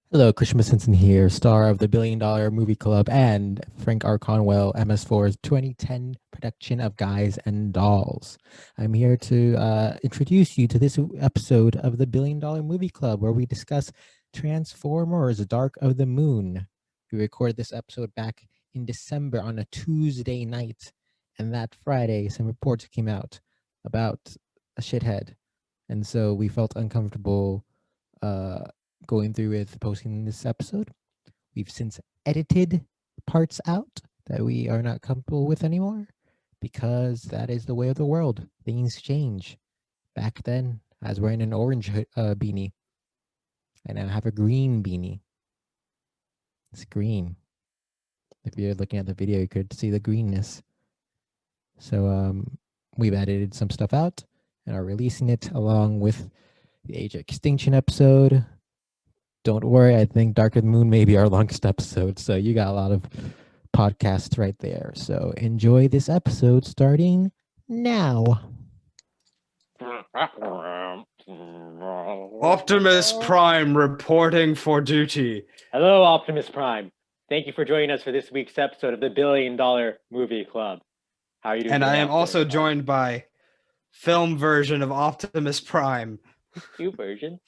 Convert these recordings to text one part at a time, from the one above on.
Hello, Christian Simpson here, star of the Billion Dollar Movie Club and Frank R. Conwell MS4's 2010 production of Guys and Dolls. I'm here to introduce you to this episode of the Billion Dollar Movie Club where we discuss Transformers Dark of the Moon. We recorded this episode back in December on a Tuesday night, and that Friday, some reports came out about a shithead. And so we felt uncomfortable uh, going through with posting this episode. We've since edited parts out that we are not comfortable with anymore because that is the way of the world. Things change. Back then, I was wearing an orange beanie. I now have a green beanie. It's green. If you're looking at the video, you could see the greenness. So we've edited some stuff out and are releasing it along with the Age of Extinction episode. Don't worry, I think Dark of the Moon may be our longest episode, so you got a lot of podcasts right there. So enjoy this episode starting now. Optimus Prime reporting for duty. Hello, Optimus Prime. Thank you for joining us for this week's episode of the Billion Dollar Movie Club. How are you doing? And today, I am Optimus also Prime? joined by film version of Optimus Prime. Two versions.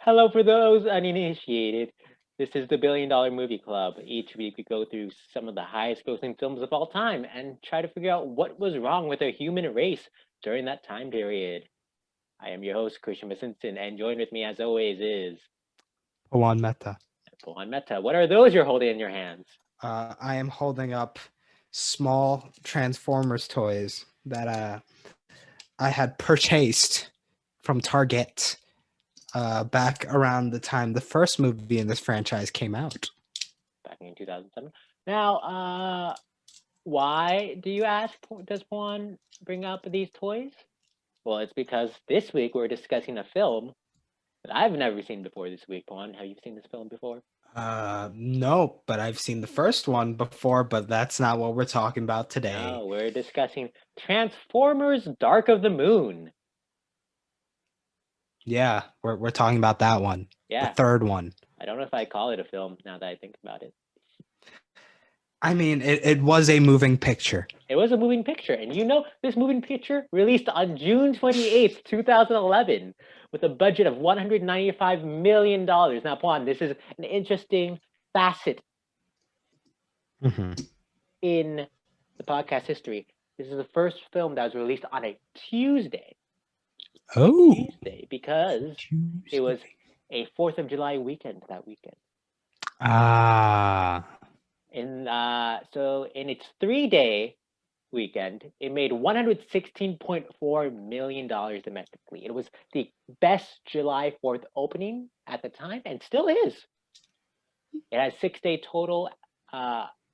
Hello, for those uninitiated. This is the Billion Dollar Movie Club. Each week we go through some of the highest grossing films of all time and try to figure out what was wrong with the human race during that time period. I am your host, Christian Simpson, and joined with me as always is Pawan Mehta. Pawan Mehta. What are those you're holding in your hands? I am holding up small Transformers toys that I had purchased from Target back around the time the first movie in this franchise came out. Back in 2007. Now, why do you ask? Does Pawan bring up these toys? Well, it's because this week we're discussing a film that I've never seen before. This week, Pawan, have you seen this film before? No, but I've seen the first one before, but that's not what we're talking about today. No, we're discussing Transformers: Dark of the Moon. Yeah, we're talking about that one. Yeah, the third one. I don't know if I call it a film now that I think about it. I mean, it was a moving picture. It was a moving picture, and you know this moving picture released on June 28th, 2011, with a budget of $195 million. Now, Pawan, this is an interesting facet in the podcast history. This is the first film that was released on a Tuesday. Oh, Tuesday, because it was a 4th of July weekend that weekend. So in its 3-day weekend, it made $116.4 million domestically. It was the best July 4th opening at the time, and still is. It had 6-day total,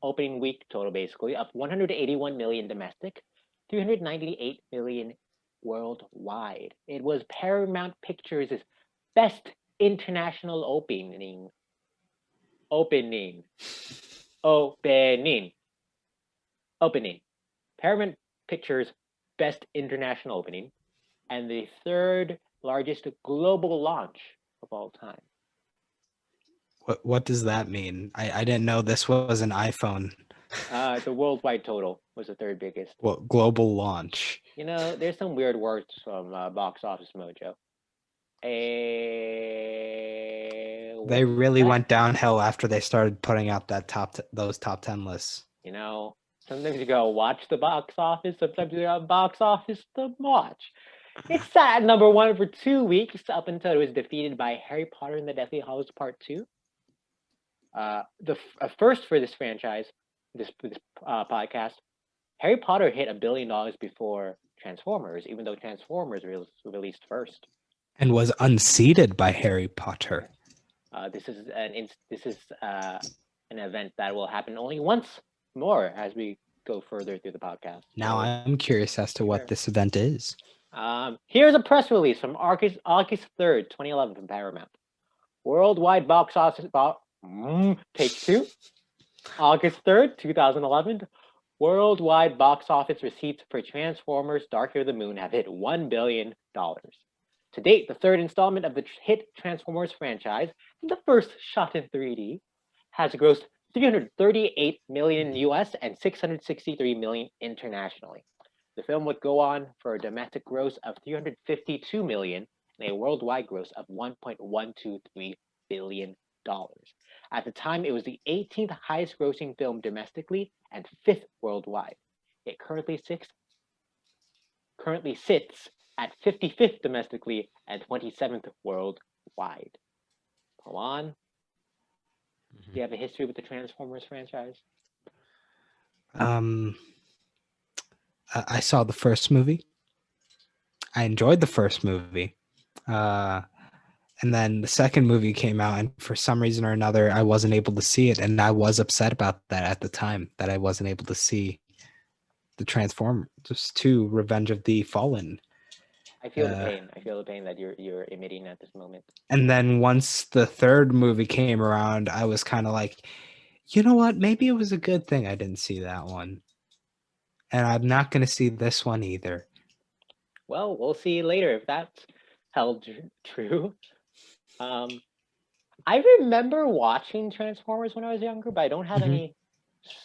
opening week total, basically, of 181 million domestic, 398 million worldwide. It was Paramount Pictures' best international opening. Paramount Pictures' best international opening, and the third largest global launch of all time. what does that mean? I didn't know this was an iPhone. The worldwide total was the third biggest. Well, global launch. You know, there's some weird words from Box Office Mojo. They really went downhill after they started putting out that those top 10 lists. You know, sometimes you go watch the box office, sometimes you got box office to watch. It sat at number 1 for 2 weeks up until it was defeated by Harry Potter and the Deathly Hallows Part 2. The first for this franchise, this podcast, Harry Potter hit $1 billion before Transformers, even though Transformers was released first. And was unseated by Harry Potter. This is an event that will happen only once more as we go further through the podcast. Now I'm curious as to what this event is. Here's a press release from August 3rd, 2011 from Paramount. Worldwide box office take 2. August 3rd, 2011. Worldwide box office receipts for Transformers: Dark of the Moon have hit $1 billion. To date, the third installment of the hit Transformers franchise, the first shot in 3D, has grossed 338 million US and 663 million internationally. The film would go on for a domestic gross of 352 million and a worldwide gross of $1.123 billion. At the time, it was the 18th highest grossing film domestically and 5th worldwide. It currently sits at 55th domestically and 27th worldwide. Pawan, do you have a history with the Transformers franchise? I saw the first movie. I enjoyed the first movie. And then the second movie came out, and for some reason or another, I wasn't able to see it. And I was upset about that at the time, that I wasn't able to see the Transformers 2 Revenge of the Fallen. I feel the pain. I feel the pain that you're emitting at this moment. And then once the third movie came around, I was kind of like, you know what? Maybe it was a good thing I didn't see that one. And I'm not going to see this one either. Well, we'll see later if that's held true. I remember watching Transformers when I was younger, but I don't have any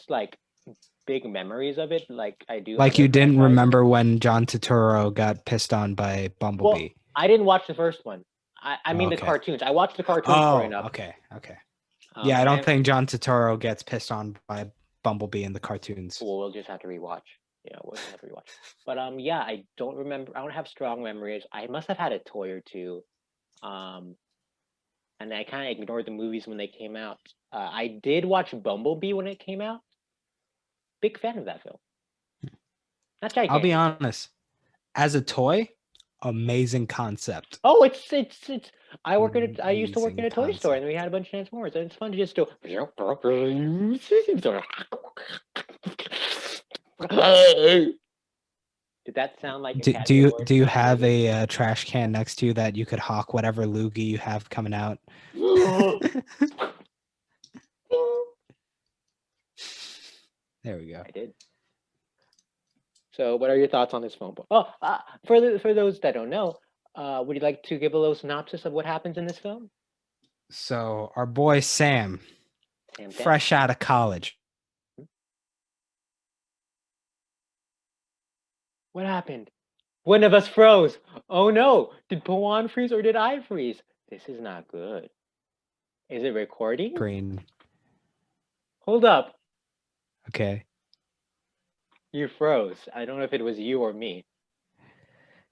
like big memories of it like I do. Like you didn't remember when John Turturro got pissed on by Bumblebee. Well, I didn't watch the first one. I mean the cartoons. I watched the cartoons growing up. Okay. Yeah, I don't think John Turturro gets pissed on by Bumblebee in the cartoons. Well, we'll just have to rewatch. Yeah, we'll just have to rewatch. But yeah, I don't remember. I don't have strong memories. I must have had a toy or two. And I kind of ignored the movies when they came out. I did watch Bumblebee when it came out. Big fan of that film. Not gigantic. I'll be honest. As a toy, amazing concept. Oh, it's. I used to work in a toy store, and we had a bunch of Transformers, and it's fun to just do. Did that sound like? Do you have a trash can next to you that you could hawk whatever loogie you have coming out? There we go. I did. So, what are your thoughts on this film? Oh, for those that don't know, would you like to give a little synopsis of what happens in this film? So, our boy Sam fresh out of college. What happened? One of us froze. Oh no! Did Pawan freeze or did I freeze? This is not good. Is it recording? Green. Hold up. Okay. You froze. I don't know if it was you or me.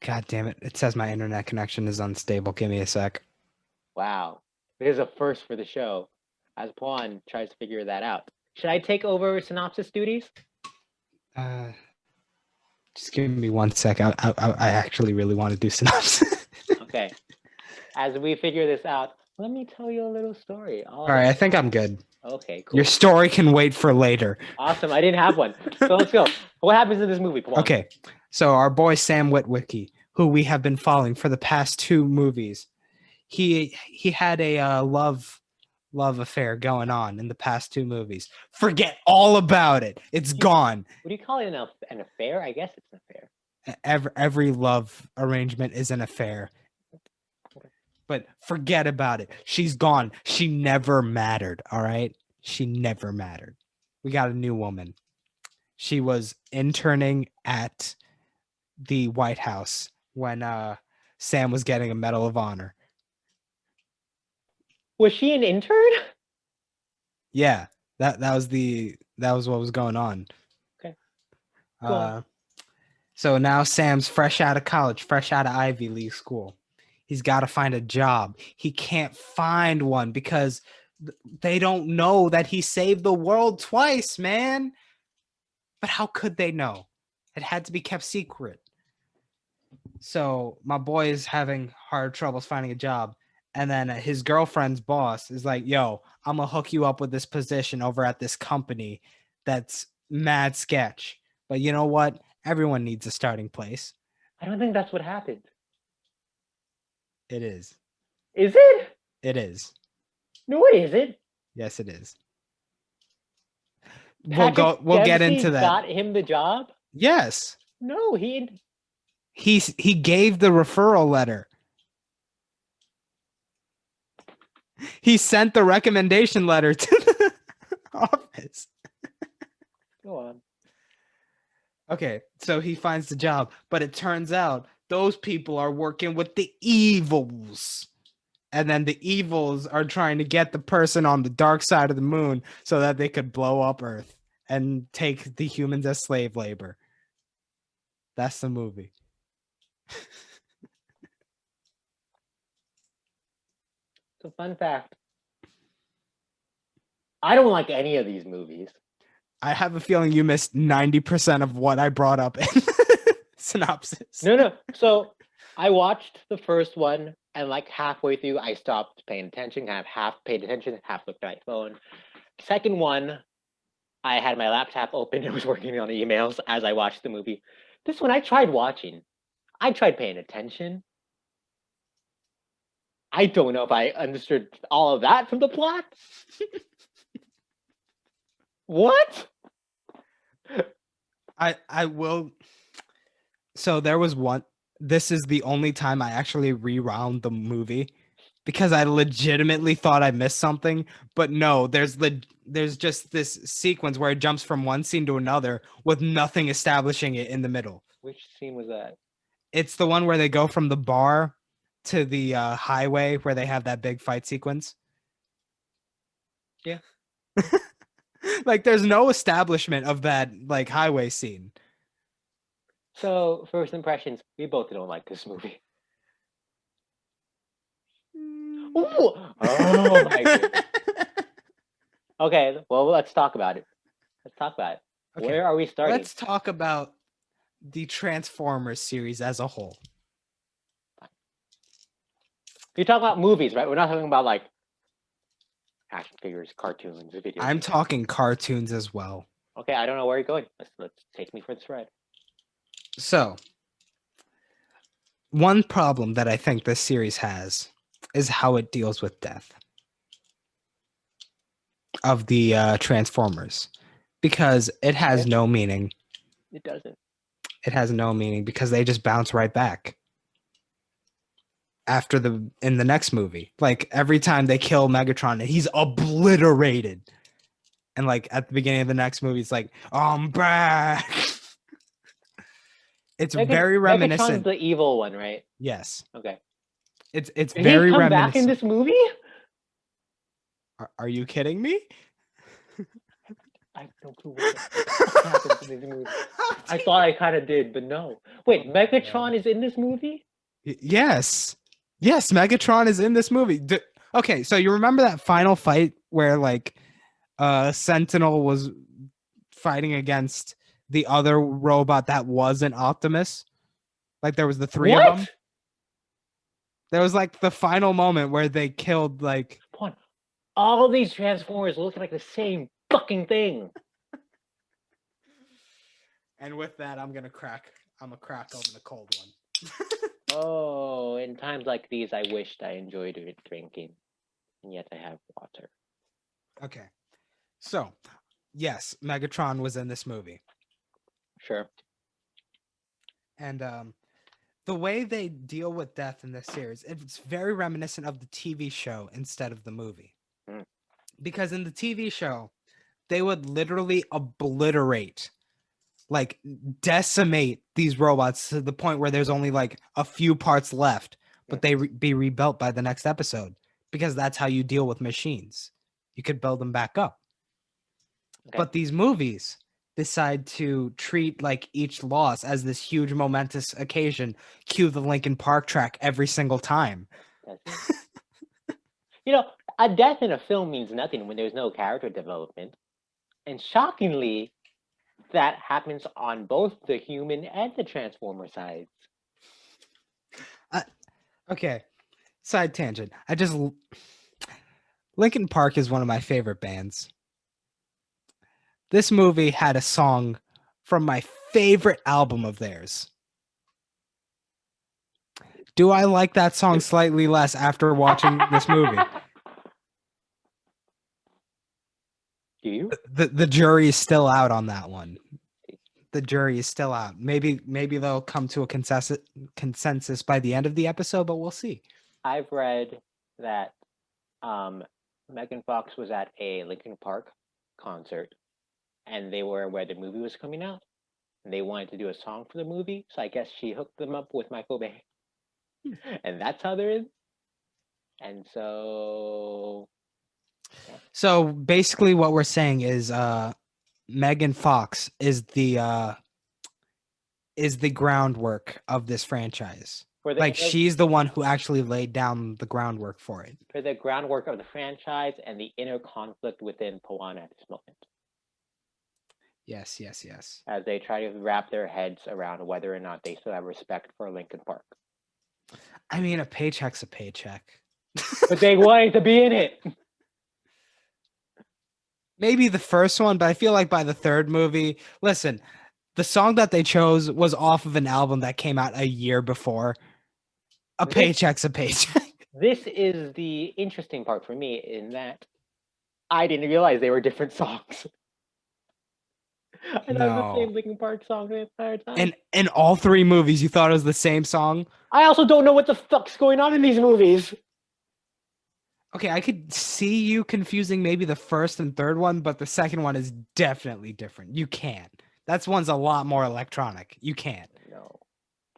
God damn it. It says my internet connection is unstable. Give me a sec. Wow. It is a first for the show, as Pawan tries to figure that out. Should I take over synopsis duties? Just give me 1 sec. I actually really want to do synopsis. Okay. As we figure this out, let me tell you a little story. All right, I think I'm good. Okay, cool. Your story can wait for later. Awesome. I didn't have one. So let's go. What happens in this movie, Pawan? Okay. So our boy Sam Witwicky, who we have been following for the past 2 movies, he had a love affair going on in the past 2 movies. Forget all about it. It's gone. What do you call it? An affair? I guess it's an affair. Every love arrangement is an affair. But forget about it. She's gone. She never mattered. All right. She never mattered. We got a new woman. She was interning at the White House when Sam was getting a Medal of Honor. Was she an intern? Yeah, that was what was going on. Okay. Cool. So now Sam's fresh out of college, fresh out of Ivy League school. He's got to find a job. He can't find one because they don't know that he saved the world twice, man. But how could they know? It had to be kept secret. So my boy is having hard troubles finding a job. And then his girlfriend's boss is like, yo, I'm going to hook you up with this position over at this company that's mad sketch. But you know what? Everyone needs a starting place. I don't think that's what happened. It is. Is it? It is. No, it isn't. Yes, it is. We'll get into that. Got him the job? Yes. No, he gave the referral letter. He sent the recommendation letter to the office. Go on. Okay, so he finds the job, but it turns out those people are working with the evils. And then the evils are trying to get the person on the dark side of the moon so that they could blow up Earth and take the humans as slave labor. That's the movie. So fun fact. I don't like any of these movies. I have a feeling you missed 90% of what I brought up in synopsis. No. So I watched the first one, and like halfway through, I stopped paying attention. Kind of half paid attention, half looked at my phone. Second one, I had my laptop open and was working on emails as I watched the movie. This one, I tried watching. I tried paying attention. I don't know if I understood all of that from the plot. What? I will. So there was one. This is the only time I actually rewound the movie because I legitimately thought I missed something. But no, there's just this sequence where it jumps from one scene to another with nothing establishing it in the middle. Which scene was that? It's the one where they go from the bar to the highway where they have that big fight sequence. Yeah. Like there's no establishment of that like highway scene. So first impressions, we both don't like this movie. Ooh. Oh my goodness. Okay, well let's talk about it. Okay. Where are we starting? Let's talk about the Transformers series as a whole. You're talking about movies, right? We're not talking about like action figures, cartoons, videos. I'm talking cartoons as well. Okay, I don't know where you're going. Let's take me for this ride. So, one problem that I think this series has is how it deals with death of the Transformers, because it has no meaning. It doesn't. It has no meaning because they just bounce right back after in the next movie. Like every time they kill Megatron, he's obliterated. And like at the beginning of the next movie, it's like, I'm back. It's very reminiscent. Megatron's the evil one, right? Yes. Okay. It's Did very he come reminiscent. back in this movie? Are you kidding me? I have no clue what happens in this movie. I thought I kind of did, but no. Wait, Megatron is in this movie? Yes. Yes, Megatron is in this movie. Okay, so you remember that final fight where like Sentinel was fighting against the other robot that wasn't Optimus? Like there was the three of them. There was like the final moment where they killed like all these Transformers look like the same fucking thing. And with that, I'm gonna crack open a cold one. Oh, in times like these, I wished I enjoyed drinking, and yet I have water. Okay, so yes, Megatron was in this movie. Sure. And the way they deal with death in this series, it's very reminiscent of the TV show instead of the movie. Because in the TV show, they would literally obliterate, like decimate these robots to the point where there's only like a few parts left, but they be rebuilt by the next episode, because that's how you deal with machines. You could build them back up. Okay. But these movies decide to treat like each loss as this huge momentous occasion. Cue the Linkin Park track every single time. You know, a death in a film means nothing when there's no character development. And shockingly, that happens on both the human and the Transformer sides. Okay, side tangent. Linkin Park is one of my favorite bands. This movie had a song from my favorite album of theirs. Do I like that song slightly less after watching this movie? Do you? The jury is still out on that one. The jury is still out. Maybe they'll come to a consensus by the end of the episode, but we'll see. I've read that Megan Fox was at a Linkin Park concert, and they were where the movie was coming out, and they wanted to do a song for the movie. So I guess she hooked them up with Michael Bay, and that's how they're in. And so, So basically, what we're saying is, Megan Fox is the groundwork of this franchise. Like she's the one who actually laid down the groundwork for it. For the groundwork of the franchise and the inner conflict within Pawan at this moment. Yes. As they try to wrap their heads around whether or not they still have respect for Linkin Park. I mean, a paycheck's a paycheck. But they wanted to be in it. Maybe the first one, but I feel like by the third movie, listen, the song that they chose was off of an album that came out a year before. A paycheck's a paycheck. This is the interesting part for me in that I didn't realize they were different songs. I thought it was the same Linkin Park song the entire time. And in all three movies, you thought it was the same song? I also don't know what the fuck's going on in these movies. Okay, I could see you confusing maybe the first and third one, but the second one is definitely different. You can't. That one's a lot more electronic. You can't. No,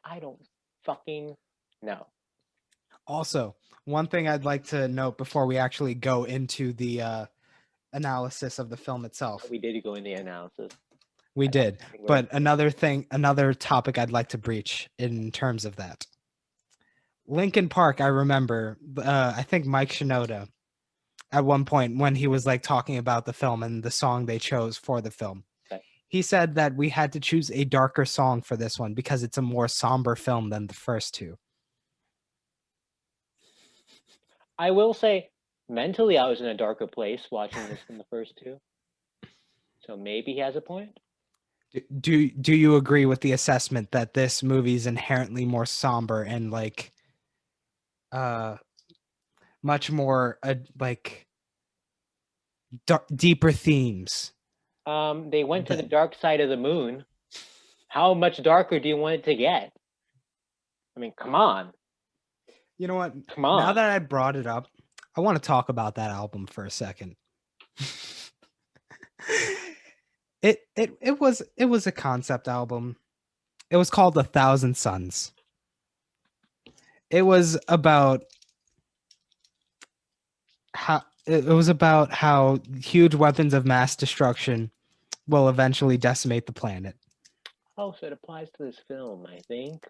I don't fucking know. Also, one thing I'd like to note before we actually go into the analysis of the film itself. We did go into the analysis. We did. But another topic I'd like to breach in terms of that. Linkin Park, I remember, I think Mike Shinoda, at one point when he was like talking about the film and the song they chose for the film, he said that we had to choose a darker song for this one because it's a more somber film than the first two. I will say, mentally, I was in a darker place watching this than the first two. So maybe he has a point. Do you agree with the assessment that this movie is inherently more somber and like much more deeper themes? They went to the dark side of the moon. How much darker do you want it to get? I mean, come on. You know what? Come on. Now that I brought it up, I want to talk about that album for a second. It was a concept album. It was called 1,000 Suns. It was about how huge weapons of mass destruction will eventually decimate the planet. Oh, so it applies to this film, I think.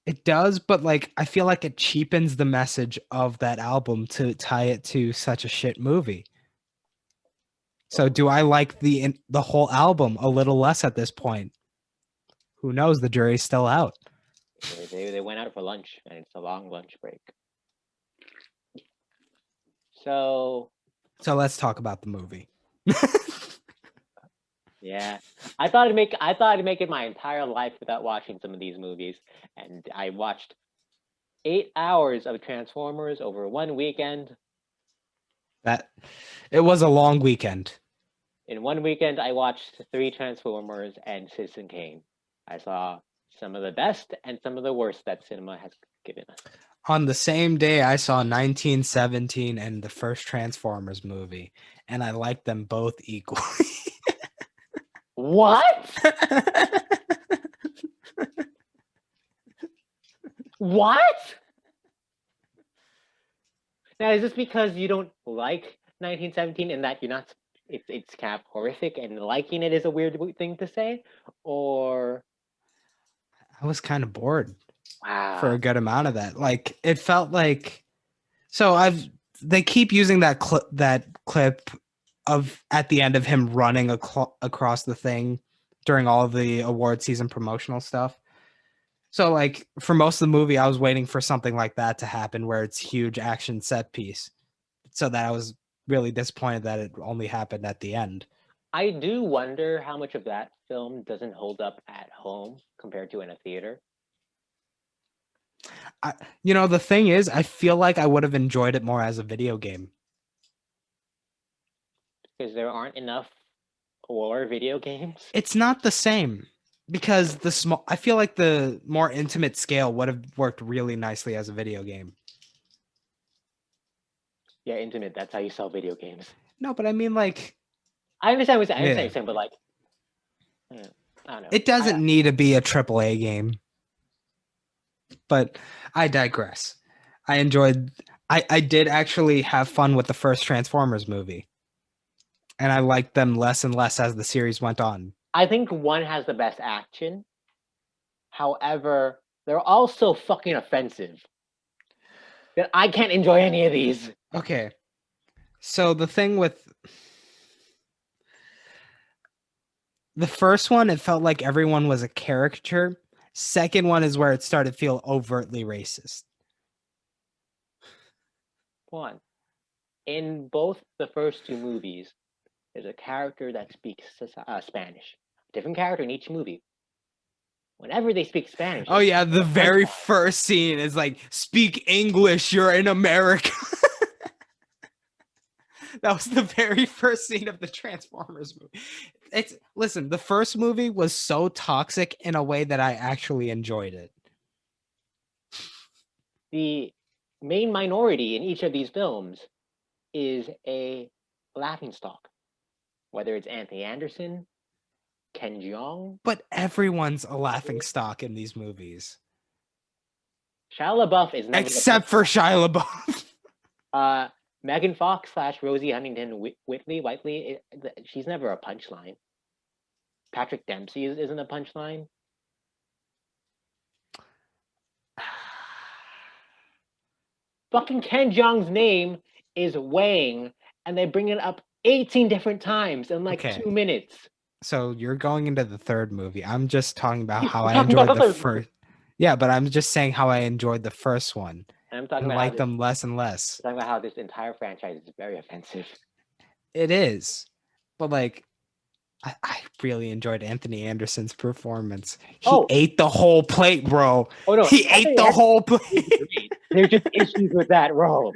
It does, but like I feel like it cheapens the message of that album to tie it to such a shit movie. So do I like the whole album a little less at this point? Who knows? The jury's still out. They went out for lunch, and it's a long lunch break. So let's talk about the movie. Yeah, I thought I'd make it my entire life without watching some of these movies, and I watched 8 hours of Transformers over one weekend. It was a long weekend. In one weekend, I watched 3 Transformers and Citizen Kane. I saw some of the best and some of the worst that cinema has given us. On the same day, I saw 1917 and the first Transformers movie, and I liked them both equally. What? What? Now, is this because you don't like 1917 and that you're not? It's kind of horrific, and liking it is a weird thing to say, or? I was kind of bored. Wow. For a good amount of that. Like it felt like they keep using that clip of at the end of him running across the thing during all of the award season promotional stuff. So like for most of the movie, I was waiting for something like that to happen where it's huge action set piece. So that I was really disappointed that it only happened at the end. I do wonder how much of that film doesn't hold up at home compared to in a theater. The thing is, I feel like I would have enjoyed it more as a video game. Because there aren't enough war video games? It's not the same. Because I feel like the more intimate scale would have worked really nicely as a video game. Yeah, intimate. That's how you sell video games. No, but I mean, like, I understand what you're Yeah. saying, but like, I don't know. it doesn't need to be a AAA game. But I digress. I did actually have fun with the first Transformers movie. And I liked them less and less as the series went on. I think one has the best action. However, they're all so fucking offensive that I can't enjoy any of these. Okay. So the thing with the first one, it felt like everyone was a caricature. Second one is where it started to feel overtly racist. One. In both the first two movies, there's a character that speaks Spanish. Different character in each movie. Whenever they speak Spanish. Oh yeah, the very first scene is like, speak English, you're in America. That was the very first scene of the Transformers movie. Listen, the first movie was so toxic in a way that I actually enjoyed it. The main minority in each of these films is a laughingstock. Whether it's Anthony Anderson, Ken Jeong. But everyone's a laughingstock in these movies. Shia LaBeouf is never except for Shia LaBeouf. Megan Fox / Rosie Huntington Whiteley, she's never a punchline. Patrick Dempsey isn't a punchline. Fucking Ken Jeong's name is Wang, and they bring it up 18 different times in like 2 minutes. So you're going into the third movie. I'm just talking about how I enjoyed the first. Yeah, but I'm just saying how I enjoyed the first one. And I'm talking and about like them less and less. I'm talking about how this entire franchise is very offensive. It is, but like, I really enjoyed Anthony Anderson's performance. He ate the whole plate, bro. Oh no, he ate the whole plate. There's just issues with that role.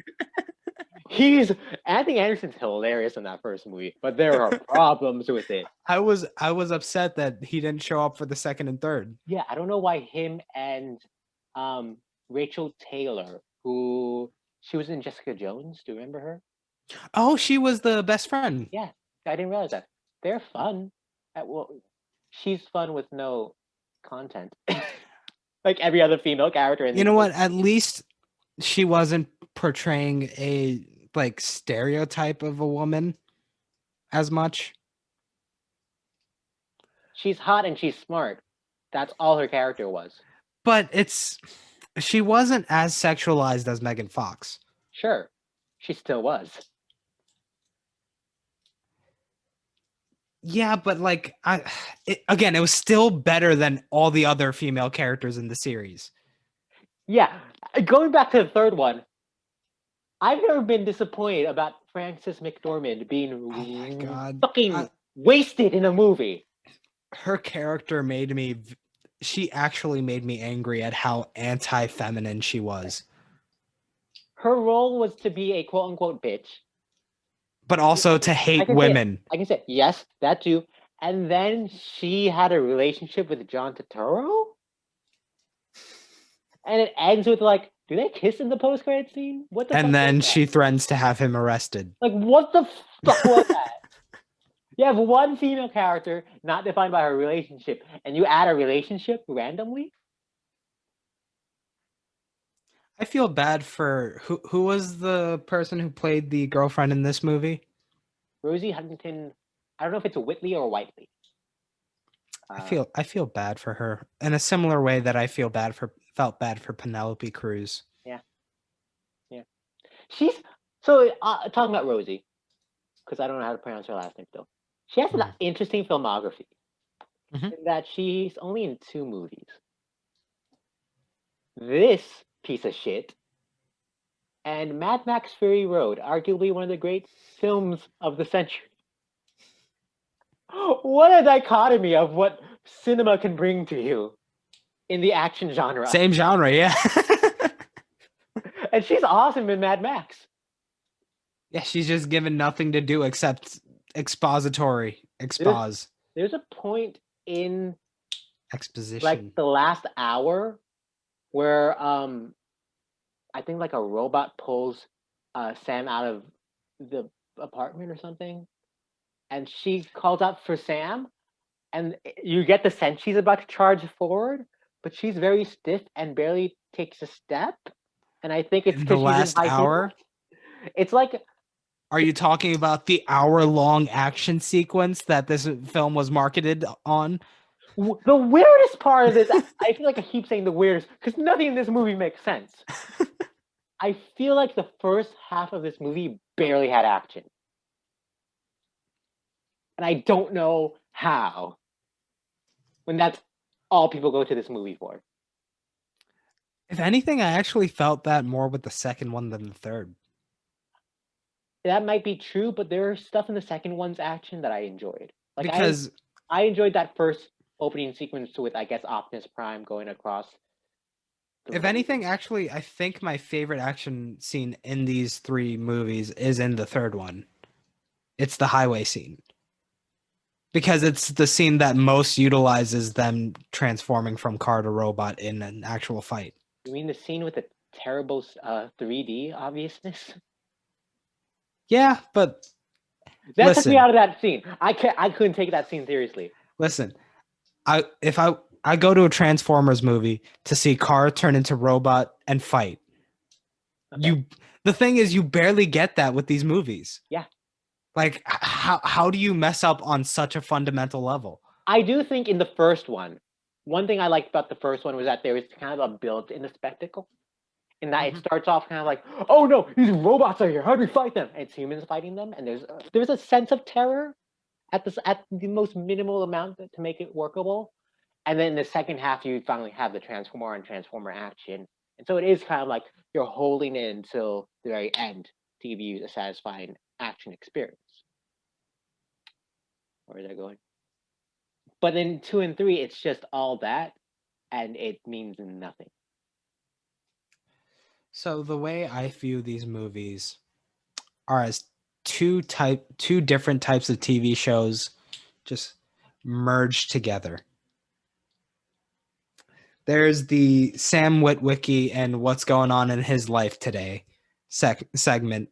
Anthony Anderson's hilarious in that first movie, but there are problems with it. I was upset that he didn't show up for the second and third. Yeah, I don't know why him and Rachel Taylor, who she was in Jessica Jones. Do you remember her? Oh, she was the best friend. Yeah, I didn't realize that. They're fun. Well, she's fun with no content, like every other female character. You know what? At least she wasn't portraying a like stereotype of a woman as much. She's hot and she's smart. That's all her character was. But she wasn't as sexualized as Megan Fox. Sure, she still was. Yeah, but like it was still better than all the other female characters in the series. Yeah, going back to the third one, I've never been disappointed about Frances McDormand being fucking wasted in a movie. Her character she actually made me angry at how anti-feminine she was. Her role was to be a quote-unquote bitch. But also to hate women. I can say, yes, that too. And then she had a relationship with John Turturro? And it ends with like, do they kiss in the post-credit scene? What the And then she threatens to have him arrested. Like, what the fuck was that? You have one female character not defined by her relationship, and you add a relationship randomly? I feel bad for who was the person who played the girlfriend in this movie? Rosie Huntington. I don't know if it's a Whitley or Whiteley. I feel bad for her in a similar way that I felt bad for Penelope Cruz. Yeah. She's talking about Rosie, because I don't know how to pronounce her last name still. She has an interesting filmography in that she's only in 2 movies. This piece of shit and Mad Max Fury Road, arguably one of the great films of the century. What a dichotomy of what cinema can bring to you in the action genre. Same genre, yeah. And she's awesome in Mad Max. Yeah, she's just given nothing to do except expository. There's a point in exposition, like the last hour, where I think like a robot pulls Sam out of the apartment or something, and she calls out for Sam, and you get the sense she's about to charge forward, but she's very stiff and barely takes a step. And I think it's In the because she's in last high hour? heels. It's like Are you talking about the hour-long action sequence that this film was marketed on? the weirdest part of this. I feel like I keep saying the weirdest because nothing in this movie makes sense. I feel like the first half of this movie barely had action. And I don't know how. When that's all people go to this movie for. If anything, I actually felt that more with the second one than the third. That might be true, but there's stuff in the second one's action that I enjoyed. Like Because I enjoyed that first opening sequence with, I guess, Optimus Prime going across. if anything, actually, I think my favorite action scene in these three movies is in the third one. It's the highway scene. Because it's the scene that most utilizes them transforming from car to robot in an actual fight. You mean the scene with the terrible 3D obviousness? Yeah, but that took listen. me out of that scene. I couldn't take that scene seriously. Listen, if I go to a Transformers movie to see car turn into robot and fight. Okay. The thing is, you barely get that with these movies. Yeah. Like, how do you mess up on such a fundamental level? I do think in the first one thing I liked about the first one was that there was kind of a build in the spectacle. In that it starts off kind of like, oh no, these robots are here. How do we fight them? And it's humans fighting them, and there's a sense of terror at the most minimal amount to make it workable. And then in the second half, you finally have the Transformer and Transformer action, and so it is kind of like you're holding it until the very end to give you a satisfying action experience. Where is that going? But in 2 and 3, it's just all that, and it means nothing. So the way I view these movies are as two different types of TV shows just merged together. There's the Sam Witwicky and what's going on in his life today segment,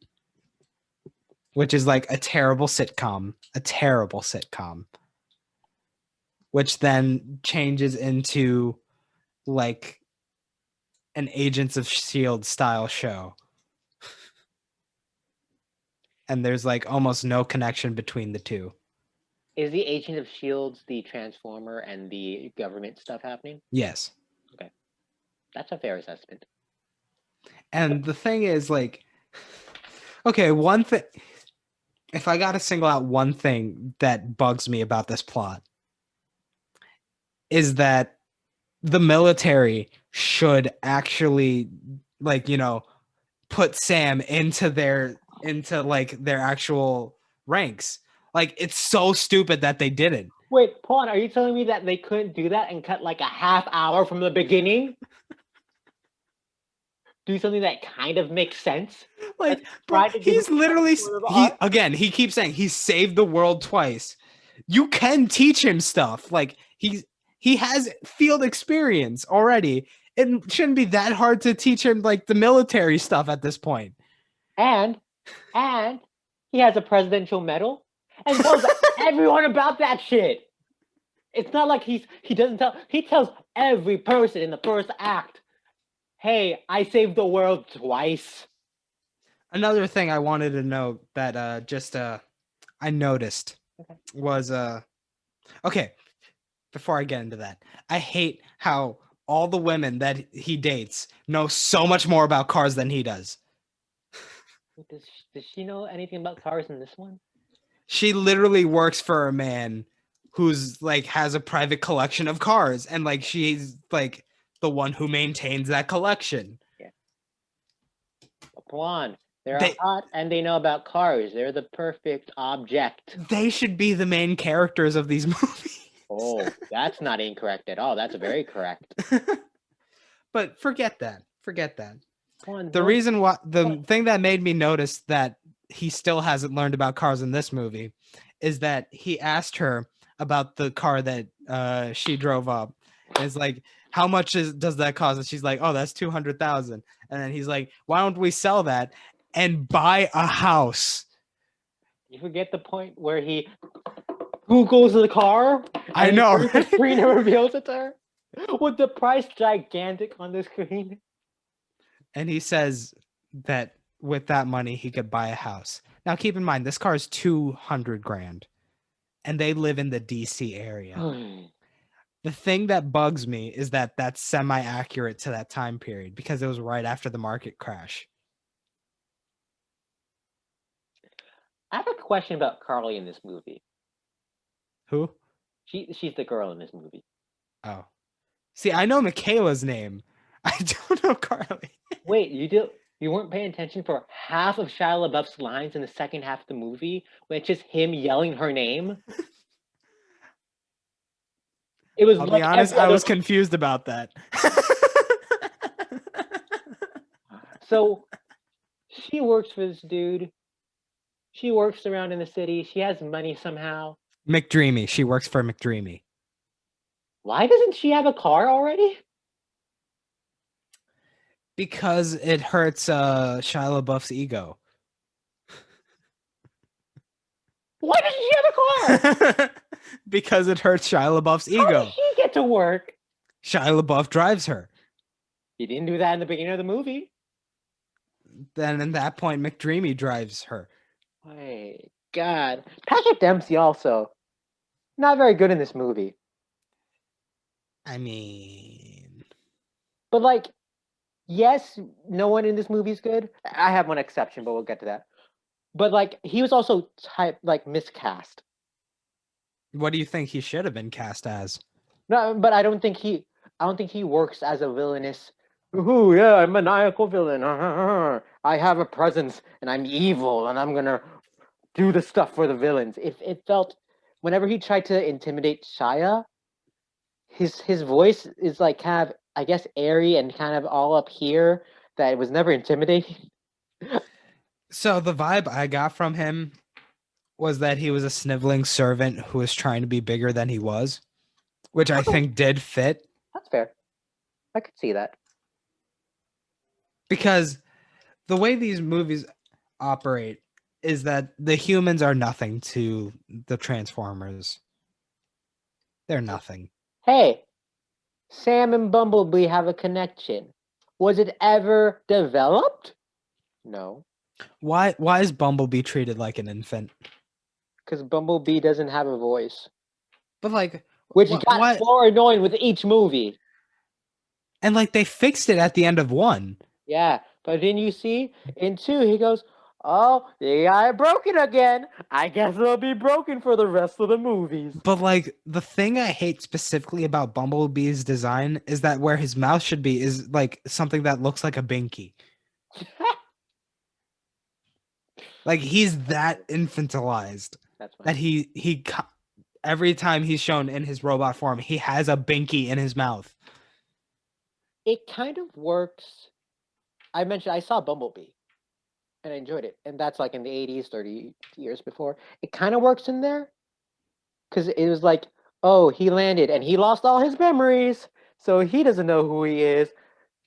which is like a terrible sitcom, which then changes into like an Agents of S.H.I.E.L.D. style show. And there's like almost no connection between the two. Is the Agent of S.H.I.E.L.D. the Transformer and the government stuff happening? Yes. Okay. That's a fair assessment. And the thing is, like, okay, one thing, if I got to single out one thing that bugs me about this plot, is that the military should actually, like, you know, put Sam into their actual ranks. Like, it's so stupid that they didn't. Wait, Pawan, are you telling me that they couldn't do that and cut like a half hour from the beginning? Do something that kind of makes sense? Like, bro, he's literally, he keeps saying he saved the world twice. You can teach him stuff. Like, he has field experience already. It shouldn't be that hard to teach him like the military stuff at this point. And he has a presidential medal and tells everyone about that shit. It's not like he tells every person in the first act, hey, I saved the world twice. Another thing I wanted to note that I noticed was okay, before I get into that, I hate how all the women that he dates know so much more about cars than he does. Does she know anything about cars in this one? She literally works for a man who's like has a private collection of cars, and like she's like the one who maintains that collection. Yeah. Pawan, they're hot and they know about cars. They're the perfect object. They should be the main characters of these movies. Oh, that's not incorrect at all. That's very correct. But forget that. The reason why, the thing that made me notice that he still hasn't learned about cars in this movie is that he asked her about the car that she drove up. And it's like, how much does that cost? And she's like, oh, that's $200,000. And then he's like, why don't we sell that? and buy a house. You forget the point where he Googles the car. I and know, turns the right? screen and reveals it to her. With the price gigantic on the screen. And he says that with that money, he could buy a house. Now, keep in mind, this car is 200 grand. And they live in the DC area. The thing that bugs me is that that's semi-accurate to that time period because it was right after the market crash. I have a question about Carly in this movie. Who? She's the girl in this movie. Oh. See, I know Michaela's name. I don't know Carly. Wait, you weren't paying attention for half of Shia LaBeouf's lines in the second half of the movie when it's just him yelling her name? It was I'll like be honest, every I other was confused about that. So she works for this dude. She works around in the city. She has money somehow. McDreamy. She works for McDreamy. Why doesn't she have a car already? Because it hurts Shia LaBeouf's ego. Why doesn't she have a car? Because it hurts Shia LaBeouf's How ego. does she get to work? Shia LaBeouf drives her. He didn't do that in the beginning of the movie. Then at that point, McDreamy drives her. My God. Patrick Dempsey also. Not very good in this movie. I mean... But like, yes, no one in this movie is good. I have one exception, but we'll get to that. But like, he was also miscast. What do you think he should have been cast as? No, but I don't think he works as a villainous. Ooh, yeah, I'm a maniacal villain. I have a presence, and I'm evil, and I'm gonna do the stuff for the villains. It felt, whenever he tried to intimidate Shia, his voice is like kind of, I guess, airy and kind of all up here. That it was never intimidating. So the vibe I got from him was that he was a sniveling servant who was trying to be bigger than he was, which I think did fit. That's fair. I could see that. Because the way these movies operate is that the humans are nothing to the Transformers. They're nothing. Hey, Sam and Bumblebee have a connection. Was it ever developed? No. Why is Bumblebee treated like an infant? Because Bumblebee doesn't have a voice. But like, Which got more annoying with each movie. And like they fixed it at the end of 1. Yeah, but didn't you see? In 2, he goes, "Oh, they got it broken again. I guess it'll be broken for the rest of the movies." But like the thing I hate specifically about Bumblebee's design is that where his mouth should be is like something that looks like a binky. Like he's that infantilized. That's fine. That he every time he's shown in his robot form, he has a binky in his mouth. It kind of works. I saw Bumblebee and I enjoyed it. And that's like in the 80s, 30 years before. It kind of works in there. Because it was like, oh, he landed and he lost all his memories. So he doesn't know who he is.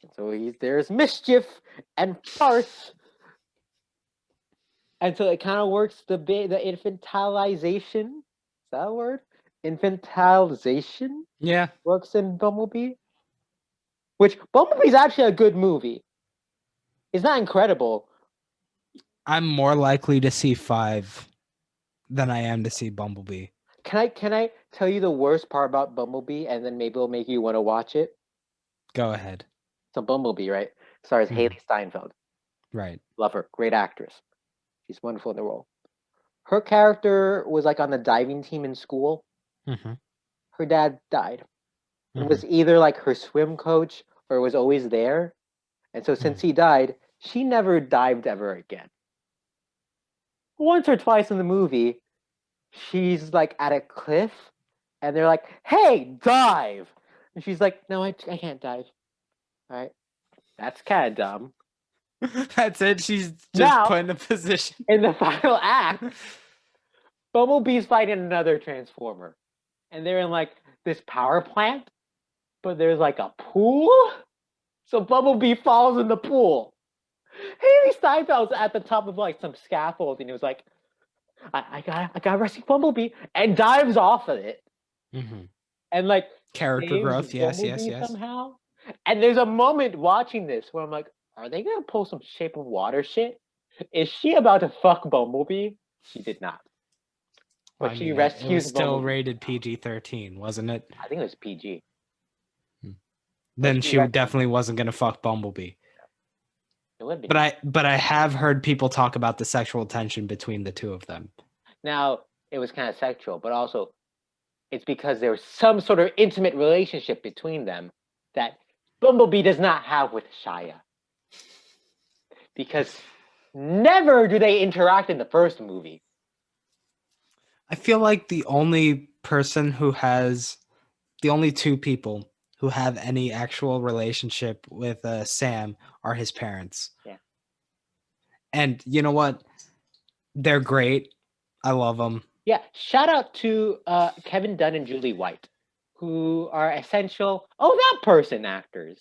And so there's mischief and farce. And so it kind of works the infantilization. Is that a word? Infantilization? Yeah. Works in Bumblebee. Which, Bumblebee's actually a good movie. It's not incredible. I'm more likely to see 5 than I am to see Bumblebee. Can I tell you the worst part about Bumblebee, and then maybe it'll make you want to watch it? Go ahead. So Bumblebee, right? Stars Haley Steinfeld. Right. Love her. Great actress. She's wonderful in the role. Her character was like on the diving team in school. Mm-hmm. Her dad died. It was either like her swim coach or was always there. And so since he died, she never dived ever again. Once or twice in the movie, she's like at a cliff and they're like, "Hey, dive!" And she's like, "No, I can't dive." All right. That's kind of dumb. That's it. She's just Now, put in a position. In the final act, Bumblebee's fighting another Transformer. And they're in like this power plant, but there's like a pool. So Bumblebee falls in the pool. Haley Steinfeld's at the top of like some scaffold, and he was like, I got rescue Bumblebee, and dives off of it, and like Character saves growth, yes. Bumblebee somehow. And there's a moment watching this where I'm like, are they gonna pull some Shape of Water shit? Is she about to fuck Bumblebee? She did not. But she rescues it was still Bumblebee. rated PG-13, wasn't it? I think it was PG. Then she she rescues- definitely wasn't gonna fuck Bumblebee. It would be. But I have heard people talk about the sexual tension between the two of them. Now, it was kind of sexual, but also it's because there was some sort of intimate relationship between them that Bumblebee does not have with Shia. Because never do they interact in the first movie. I feel like the only two people who have any actual relationship with Sam are his parents. Yeah. And you know what? They're great. I love them. Yeah, shout out to Kevin Dunn and Julie White, who are essential that person actors.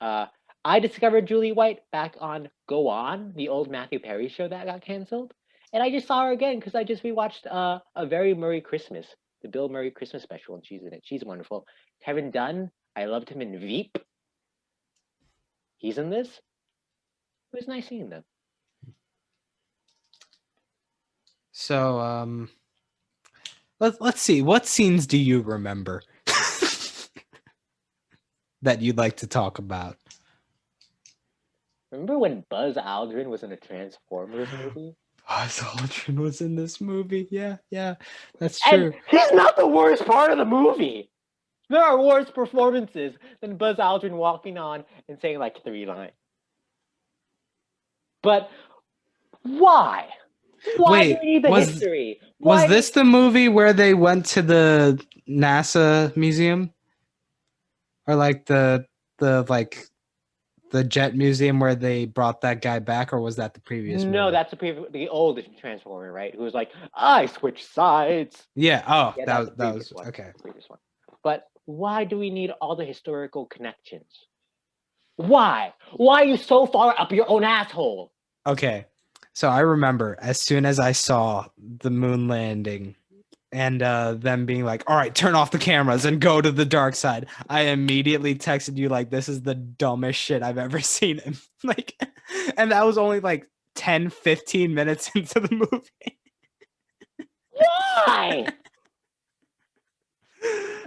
I discovered Julie White back on Go On, the old Matthew Perry show that got canceled. And I just saw her again because I just rewatched A Very Murray Christmas, the Bill Murray Christmas special, and she's in it. She's wonderful. Kevin Dunn, I loved him in Veep. He's in this. It was nice seeing them. So let's see. What scenes do you remember that you'd like to talk about? Remember when Buzz Aldrin was in a Transformers movie? Buzz Aldrin was in this movie. Yeah, that's true. And he's not the worst part of the movie. There are worse performances than Buzz Aldrin walking on and saying like 3 lines. But why? Why do we need the history? Was this the movie where they went to the NASA museum? Or like the jet museum where they brought that guy back, or was that the previous movie? No, that's the old Transformer, right? Who was like, I switch sides. Yeah, that was one, okay. Previous one. But why do we need all the historical connections? Why? Why are you so far up your own asshole? Okay. So I remember as soon as I saw the moon landing and them being like, all right, turn off the cameras and go to the dark side, I immediately texted you like, this is the dumbest shit I've ever seen. Like, and that was only like 10, 15 minutes into the movie. Why?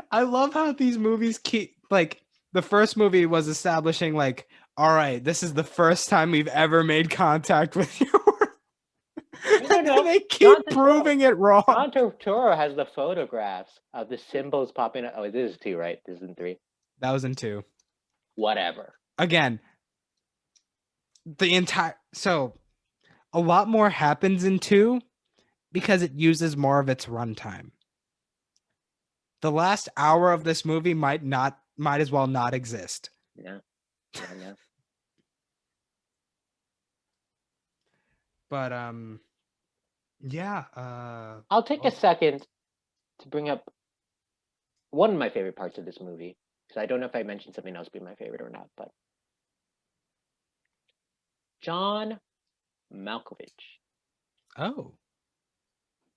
I love how these movies keep, like, the first movie was establishing like, all right, this is the first time we've ever made contact with you. No. They keep proving it wrong. John Turturro has the photographs of the symbols popping up. Oh, this is 2, right? This is in 3. That was in 2. Whatever. Again, so a lot more happens in 2 because it uses more of its runtime. The last hour of this movie might as well not exist. Yeah. But yeah. I'll take a second to bring up one of my favorite parts of this movie, because I don't know if I mentioned something else being my favorite or not, but John Malkovich. Oh.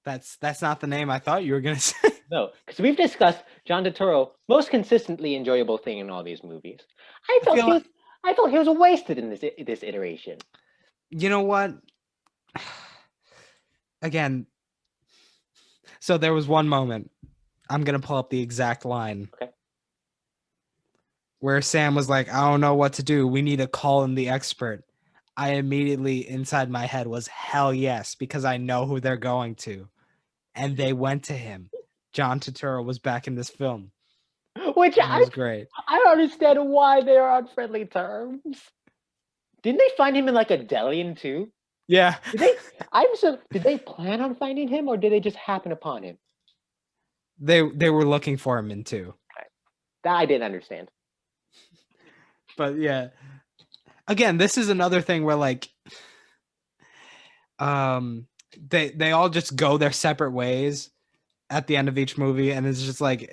That's not the name I thought you were gonna say. No, because we've discussed John Turturro, most consistently enjoyable thing in all these movies. I felt he was wasted in this iteration. You know what? Again, so there was one moment. I'm gonna pull up the exact line. Okay. Where Sam was like, I don't know what to do. We need to call in the expert. I immediately inside my head was hell yes, because I know who they're going to. And they went to him. John Turturro was back in this film. Which was great. I don't understand why they are on friendly terms. Didn't they find him in like a deli too? Yeah. Did they plan on finding him, or did they just happen upon him? They were looking for him in 2. That I didn't understand. But yeah. Again, this is another thing where like they all just go their separate ways at the end of each movie, and it's just like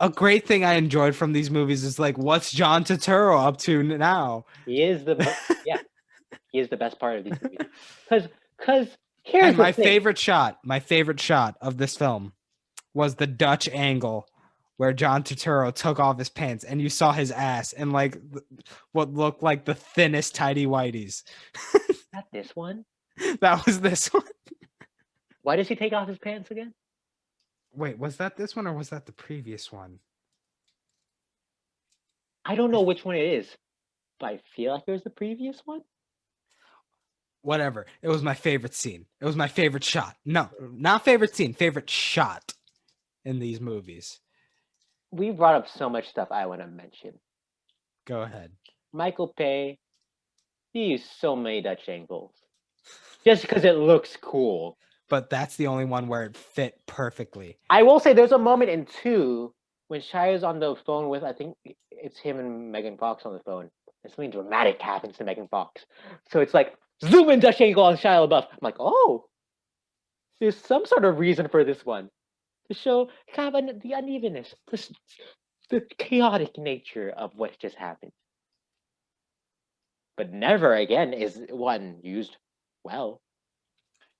a great thing I enjoyed from these movies is like, what's John Turturro up to now? He is yeah, he is the best part of these movies. Because here's And the thing. my favorite shot of this film was the Dutch angle where John Turturro took off his pants and you saw his ass and like what looked like the thinnest tidy whities. Is that this one? That was this one. Why does he take off his pants again? Wait, was that this one or was that the previous one? I don't know which one it is, but I feel like it was the previous one. Whatever. It was my favorite scene. It was my favorite shot. No, not favorite scene, favorite shot in these movies. We brought up so much stuff I want to mention. Go ahead. Michael Bay, he used so many Dutch angles just because it looks cool. But that's the only one where it fit perfectly. I will say there's a moment in 2 when Shia's on the phone with, I think it's him and Megan Fox on the phone. And something dramatic happens to Megan Fox. So it's like, zoom in Dutch angle on Shia LaBeouf. I'm like, oh, there's some sort of reason for this one. To show kind of the unevenness, the chaotic nature of what just happened. But never again is one used well.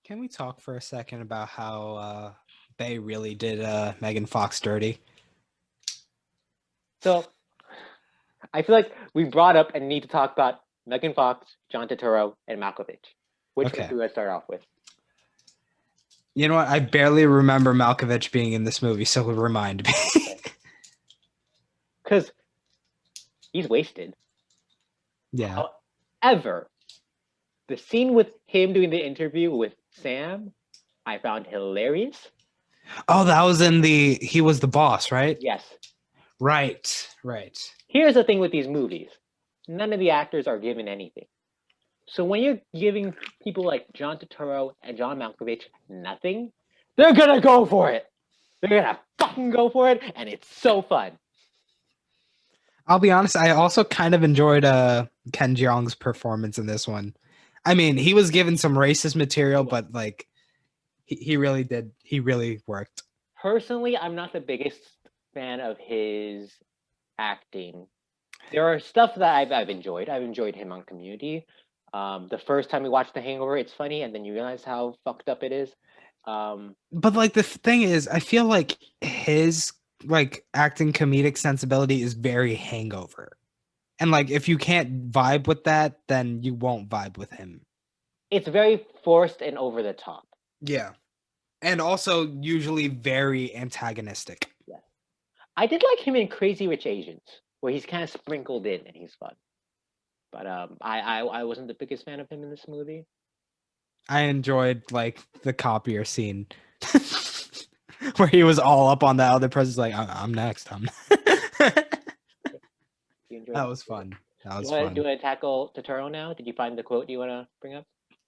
Can we talk for a second about how Bay really did Megan Fox dirty? So I feel like we brought up and need to talk about Megan Fox, John Turturro, and Malkovich. Which one do I start off with? You know what? I barely remember Malkovich being in this movie, so remind me. Because he's wasted. Yeah. However, the scene with him doing the interview with Sam, I found hilarious. Oh, that was in he was the boss, right? Yes. Right. Here's the thing with these movies. None of the actors are given anything. So when you're giving people like John Turturro and John Malkovich nothing, they're gonna go for it. They're gonna fucking go for it, and it's so fun. I'll be honest, I also kind of enjoyed Ken Jeong's performance in this one. I mean, he was given some racist material, but like he really did. He really worked. Personally, I'm not the biggest fan of his acting. There are stuff that I've enjoyed. I've enjoyed him on Community. The first time we watched The Hangover, it's funny, and then you realize how fucked up it is. But like the thing is, I feel like his like acting comedic sensibility is very Hangover, and like if you can't vibe with that, then you won't vibe with him. It's very forced and over the top. Yeah, and also usually very antagonistic. Yeah, I did like him in Crazy Rich Asians, where he's kind of sprinkled in and he's fun. But I wasn't the biggest fan of him in this movie. I enjoyed like the copier scene where he was all up on that other person's like, I'm next. That was fun. That was fun. Do you want to tackle Turturro now? Did you find the quote you want to bring up?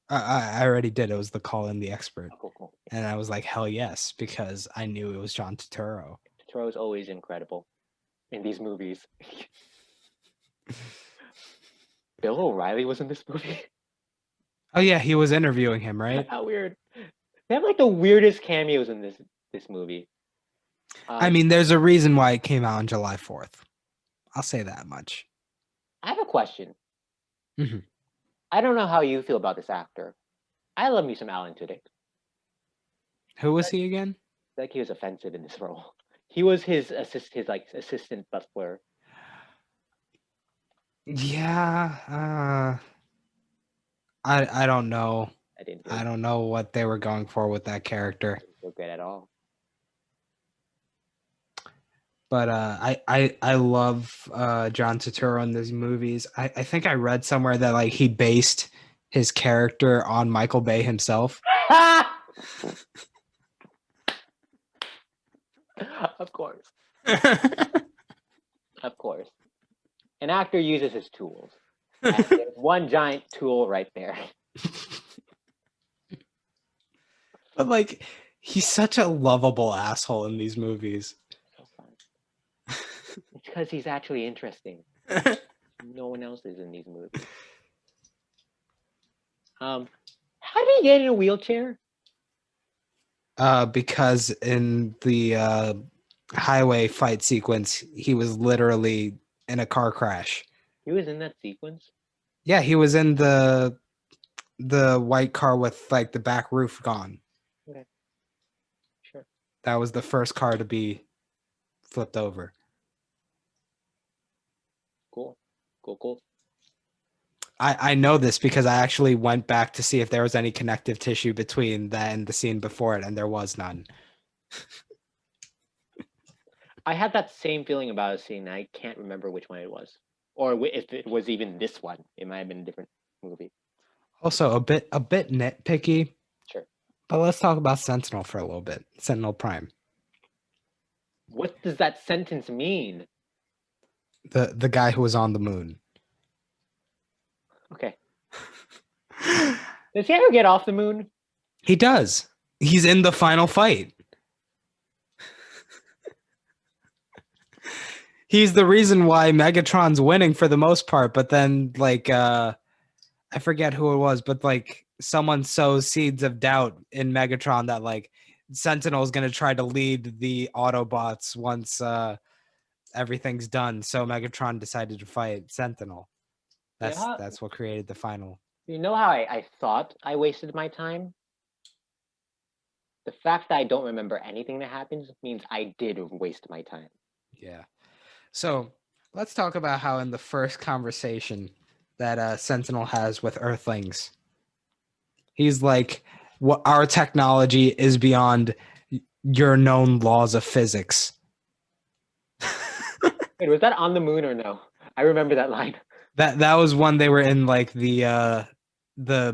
I already did. It was the call in the expert. Oh, cool. And I was like, hell yes, because I knew it was John Turturro. Turturro's always incredible in these movies. Bill O'Reilly was in this movie. Oh yeah, he was interviewing him, right? How weird. They have like the weirdest cameos in this movie. I mean, there's a reason why it came out on July 4th. I'll say that much. I have a question. Mm-hmm. I don't know how you feel about this actor. I love me some Alan Tudyk. Who was he again? Like he was offensive in this role. He was his assistant butler. Yeah, I don't know. I don't know what they were going for with that character. I didn't feel good at all. But I love John Turturro in these movies. I think I read somewhere that like he based his character on Michael Bay himself. Of course. Of course. An actor uses his tools. And there's one giant tool right there. But like, he's such a lovable asshole in these movies. So fun. It's because he's actually interesting. No one else is in these movies. How did he get in a wheelchair? Because in the highway fight sequence, he was literally in a car crash. He was in that sequence. Yeah, he was in the white car with like the back roof gone. Okay. Sure. That was the first car to be flipped over. Cool. Cool. I know this because I actually went back to see if there was any connective tissue between that and the scene before it, and there was none. I had that same feeling about a scene. I can't remember which one it was, or if it was even this one. It might have been a different movie. Also, a bit nitpicky. Sure. But let's talk about Sentinel for a little bit. Sentinel Prime. What does that sentence mean? The guy who was on the moon. Okay. Does he ever get off the moon? He does. He's in the final fight. He's the reason why Megatron's winning for the most part, but then like I forget who it was, but like someone sows seeds of doubt in Megatron that like Sentinel is going to try to lead the Autobots once everything's done. So Megatron decided to fight Sentinel. That's what created the final. You know how I thought I wasted my time? The fact that I don't remember anything that happens means I did waste my time. Yeah. So let's talk about how in the first conversation that Sentinel has with Earthlings, he's like, "What our technology is beyond your known laws of physics." Wait, was that on the moon or no? I remember that line. That was when they were in like the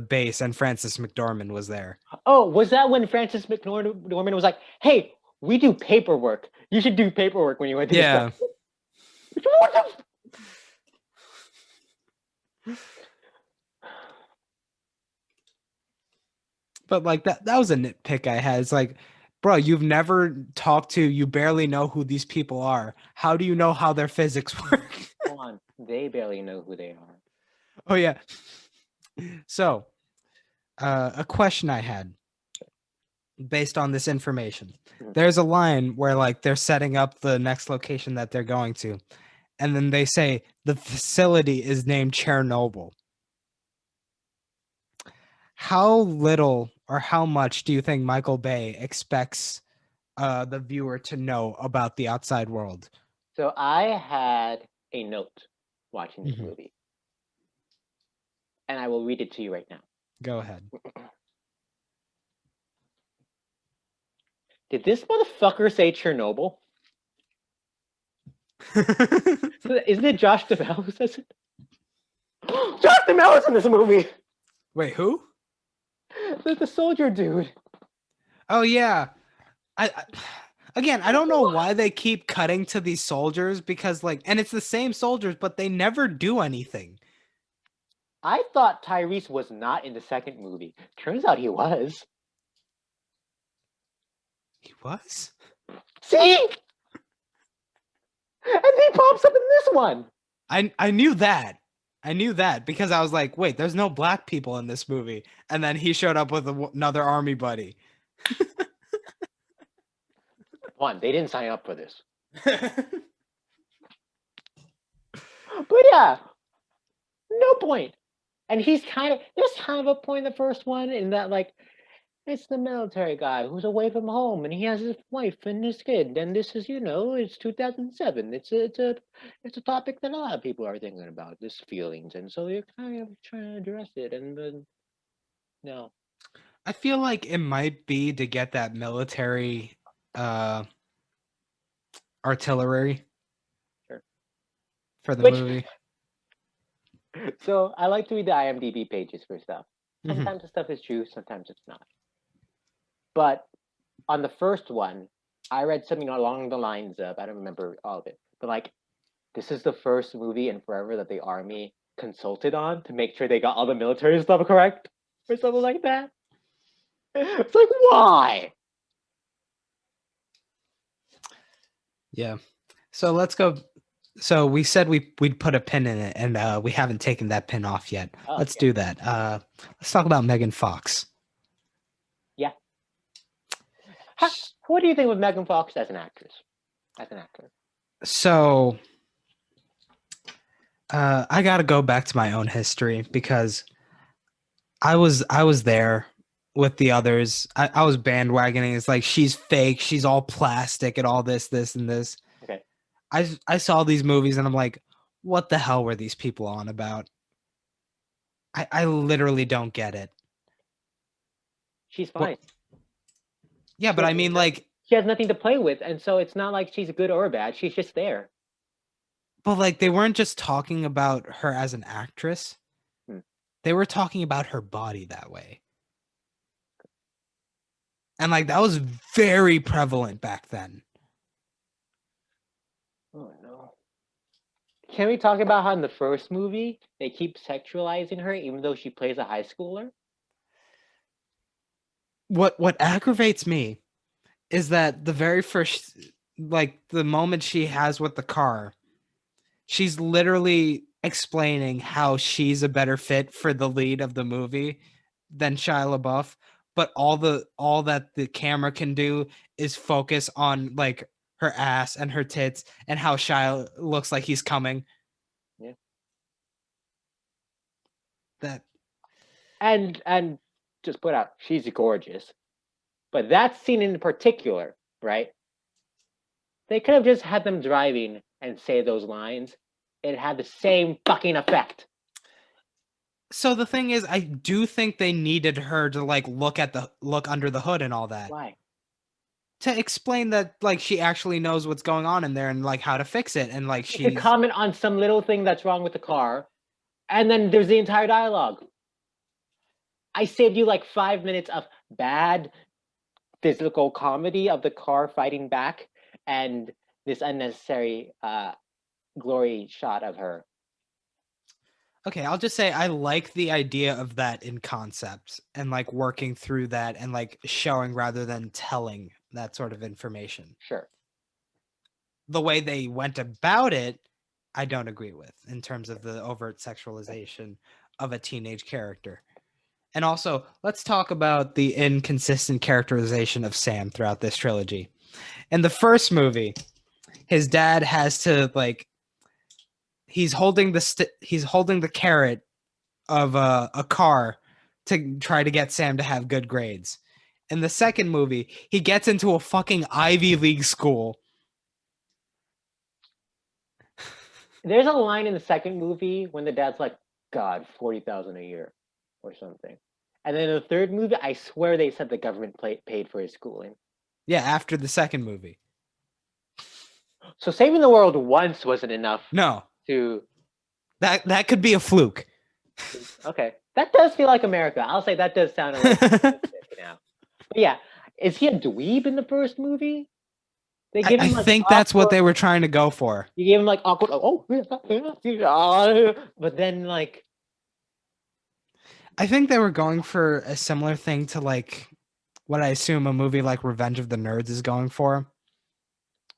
base and Francis McDormand was there. Oh, was that when Francis McDormand was like, "Hey, we do paperwork. You should do paperwork when you went to Yeah. But like that was a nitpick I had. It's like, bro, you've never talked to, you barely know who these people are. How do you know how their physics work? Come on, they barely know who they are. Oh yeah. So, a question I had based on this information. There's a line where like they're setting up the next location that they're going to, and then they say the facility is named Chernobyl. How little or how much do you think Michael Bay expects the viewer to know about the outside world? So I had a note watching this movie, and I will read it to you right now. Go ahead. Did this motherfucker say Chernobyl? Isn't it Josh Duhamel who says it? Josh Duhamel is in this movie. Wait, who? The soldier dude. Oh yeah. Again, I don't know why they keep cutting to these soldiers because like, and it's the same soldiers, but they never do anything. I thought Tyrese was not in the second movie. Turns out he was. He was? See? And he pops up in this one. I knew that. I knew that because I was like, wait, there's no black people in this movie. And then he showed up with another army buddy. One, they didn't sign up for this. But yeah, no point. And there's kind of a point in the first one in that like, it's the military guy who's away from home and he has his wife and his kid. And this is, it's 2007. It's a topic that a lot of people are thinking about, this feelings. And so you're kind of trying to address it. And then, no. I feel like it might be to get that military artillery for the movie. So I like to read the IMDb pages for stuff. Sometimes the stuff is true, sometimes it's not. But on the first one, I read something along the lines of, I don't remember all of it, but like, this is the first movie in forever that the army consulted on to make sure they got all the military stuff correct, or something like that. It's like, why? Yeah. So let's go. So we said we'd put a pin in it, and we haven't taken that pin off yet. Let's do that. Let's talk about Megan Fox. Yeah. What do you think of Megan Fox as an actress? as an actor? So I got to go back to my own history because I was there with the others. I was bandwagoning. It's like she's fake. She's all plastic and all this, and this. Okay. I saw these movies and I'm like, what the hell were these people on about? I literally don't get it. She's fine. Yeah, but I mean, like, she has nothing to play with, and so it's not like she's good or bad. She's just there. but like they weren't just talking about her as an actress. They were talking about her body that way. And like that was very prevalent back then. Oh no. Can we talk about how in the first movie they keep sexualizing her even though she plays a high schooler? What aggravates me is that the very first, like the moment she has with the car, she's literally explaining how she's a better fit for the lead of the movie than Shia LaBeouf, but all that the camera can do is focus on like her ass and her tits and how Shia looks like he's coming. Yeah. That and just put out, she's gorgeous. But that scene in particular, right? They could have just had them driving and say those lines. It had the same fucking effect. So the thing is, I do think they needed her to like look under the hood and all that. Why? To explain that like she actually knows what's going on in there and like how to fix it and like she could comment on some little thing that's wrong with the car, and then there's the entire dialogue. I saved you like 5 minutes of bad physical comedy of the car fighting back and this unnecessary glory shot of her. Okay, I'll just say I like the idea of that in concept and like working through that and like showing rather than telling that sort of information. Sure. The way they went about it, I don't agree with in terms of the overt sexualization of a teenage character. And also, let's talk about the inconsistent characterization of Sam throughout this trilogy. In the first movie, his dad has to like he's holding the carrot of a car to try to get Sam to have good grades. In the second movie, he gets into a fucking Ivy League school. There's a line in the second movie when the dad's like, God, 40,000 a year or something. And then in the third movie, I swear they said the government paid for his schooling. Yeah, after the second movie. So saving the world once wasn't enough. No. To that could be a fluke. Okay. That does feel like America. I'll say that does sound a little now. But yeah, is he a dweeb in the first movie? They give him, like, I think awkward, that's what they were trying to go for. You gave him like awkward, but then like I think they were going for a similar thing to like what I assume a movie like Revenge of the Nerds is going for,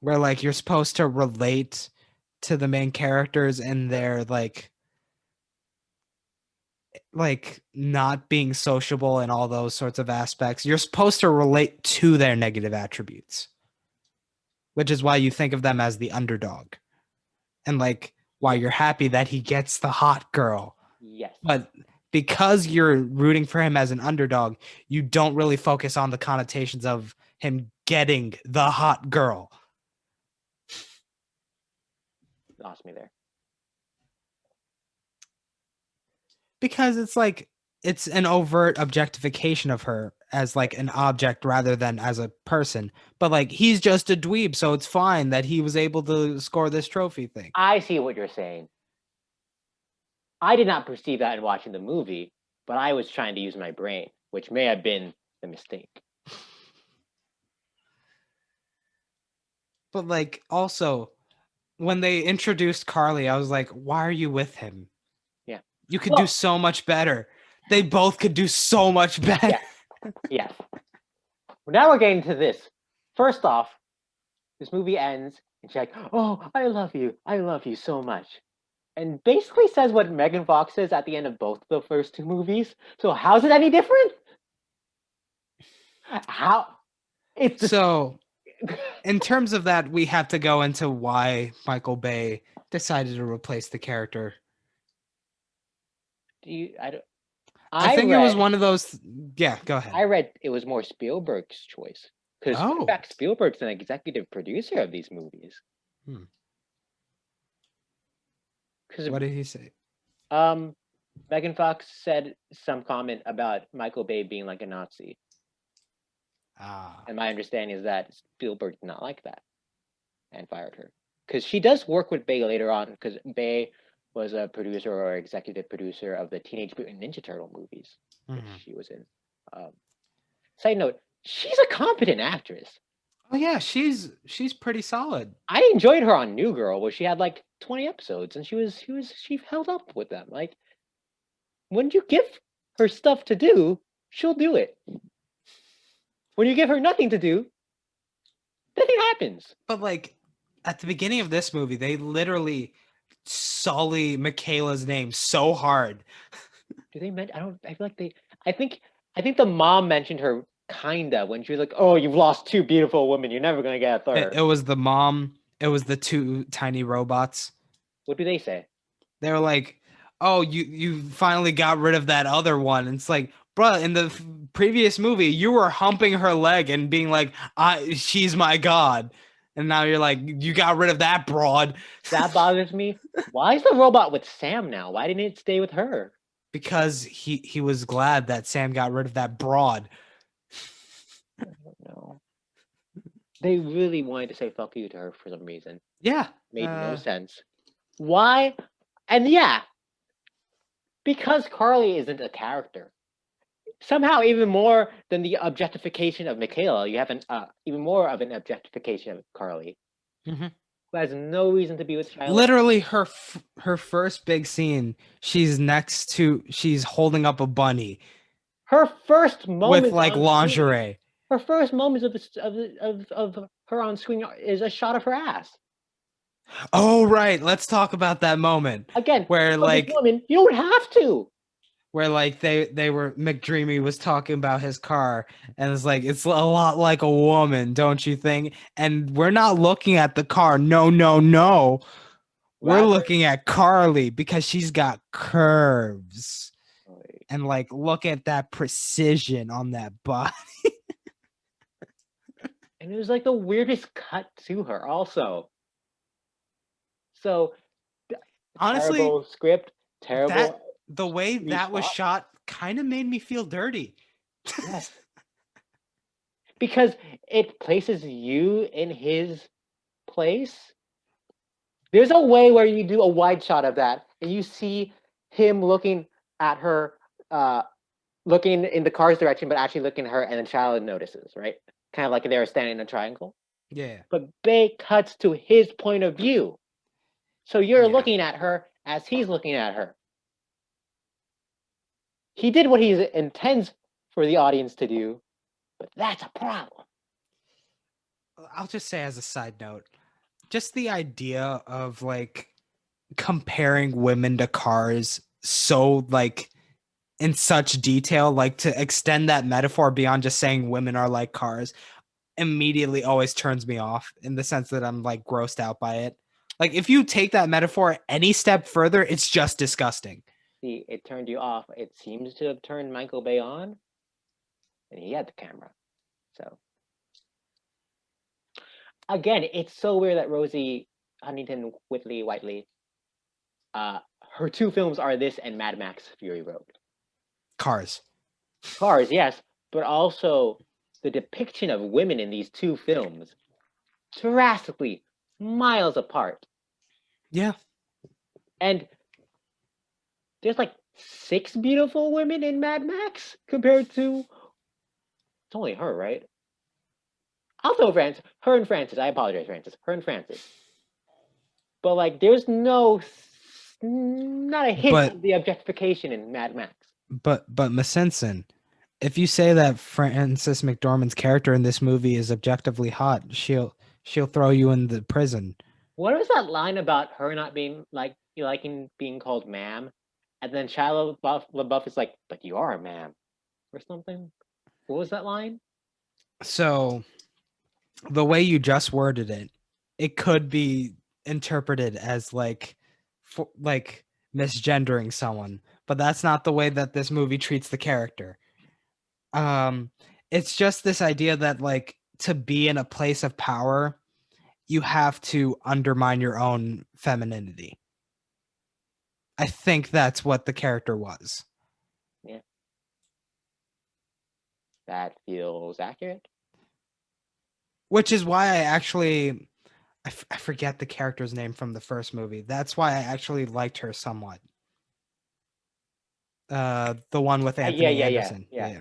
where like you're supposed to relate to the main characters and their like not being sociable and all those sorts of aspects. You're supposed to relate to their negative attributes, which is why you think of them as the underdog and like why you're happy that he gets the hot girl. Yes. But because you're rooting for him as an underdog, you don't really focus on the connotations of him getting the hot girl. Lost me there. Because it's like it's an overt objectification of her as like an object rather than as a person. But like he's just a dweeb, so it's fine that he was able to score this trophy thing. I see what you're saying. I did not perceive that in watching the movie, but I was trying to use my brain, which may have been the mistake. But like also when they introduced Carly, I was like, why are you with him? Yeah. You could do so much better. They both could do so much better. Yes. Yes. Now we're getting to this. First off, this movie ends and she's like, oh, I love you so much. And basically says what Megan Fox says at the end of both the first two movies. So how's it any different? How? It's so in terms of that, we have to go into why Michael Bay decided to replace the character. I think it was one of those. Yeah, go ahead. I read it was more Spielberg's choice because in Oh. fact Spielberg's an executive producer of these movies. Because What did he say? Megan Fox said some comment about Michael Bay being like a Nazi. And my understanding is that Spielberg did not like that and fired her. Because she does work with Bay later on, because Bay was a producer or executive producer of the Teenage Mutant Ninja Turtle movies, which she was in. Side note, she's a competent actress. Oh yeah, she's pretty solid. I enjoyed her on New Girl, where she had like 20 episodes, and she held up with them. Like, when you give her stuff to do, she'll do it. When you give her nothing to do, nothing happens. But like at the beginning of this movie, they literally sully Michaela's name so hard. Do they mention? I feel like they. I think the mom mentioned her kinda when she was like, "Oh, you've lost two beautiful women. You're never gonna get a third." It was the mom. It was the two tiny robots. What do they say? They were like, "Oh, you finally got rid of that other one." And it's like, bruh, in the previous movie, you were humping her leg and being like, she's my god. And now you're like, you got rid of that broad. That bothers me. Why is the robot with Sam now? Why didn't it stay with her? Because he was glad that Sam got rid of that broad. I don't know. They really wanted to say fuck you to her for some reason. Yeah. Made no sense. Why? And yeah, because Carly isn't a character. Somehow, even more than the objectification of Michaela, you have even more of an objectification of Carly, who has no reason to be with Shiloh. Literally, her first big scene, she's holding up a bunny. Her first moment with like lingerie. Her first moments of her on screen is a shot of her ass. Oh right, let's talk about that moment again. Where like woman, you don't have to. Where like they were McDreamy was talking about his car and it's like it's a lot like a woman, don't you think? And we're not looking at the car. No. We're looking at Carly because she's got curves. And like look at that precision on that body. And it was like the weirdest cut to her also. So honestly, terrible script, terrible. The way that was shot kind of made me feel dirty. Yes. Because it places you in his place. There's a way where you do a wide shot of that and you see him looking at her, looking in the car's direction, but actually looking at her, and then Shiloh notices, right? Kind of like they were standing in a triangle. Yeah. But Bay cuts to his point of view. So you're looking at her as he's looking at her. He did what he intends for the audience to do, but that's a problem. I'll just say as a side note, just the idea of like comparing women to cars so like in such detail, like to extend that metaphor beyond just saying women are like cars, immediately always turns me off in the sense that I'm like grossed out by it. Like if you take that metaphor any step further, it's just disgusting. See, it turned you off. It seems to have turned Michael Bay on, and he had the camera. So again, it's so weird that Rosie Huntington Whiteley, her two films are this and Mad Max Fury Road. Cars, yes, but also the depiction of women in these two films drastically miles apart. Yeah. And there's like 6 beautiful women in Mad Max compared to it's only her, right? I'll throw her and Francis. I apologize, Francis. Her and Francis. But like there's not a hint of the objectification in Mad Max. But Miss Simpson, if you say that Frances McDormand's character in this movie is objectively hot, she'll throw you in the prison. What was that line about her not being like you liking being called ma'am? And then Shia LaBeouf is like, but you are a ma'am. Or something. What was that line? So the way you just worded it, it could be interpreted as like misgendering someone, but that's not the way that this movie treats the character. It's just this idea that like to be in a place of power, you have to undermine your own femininity. I think that's what the character was. Yeah. That feels accurate. Which is why I actually I forget the character's name from the first movie. That's why I actually liked her somewhat. The one with Anthony Anderson. Yeah.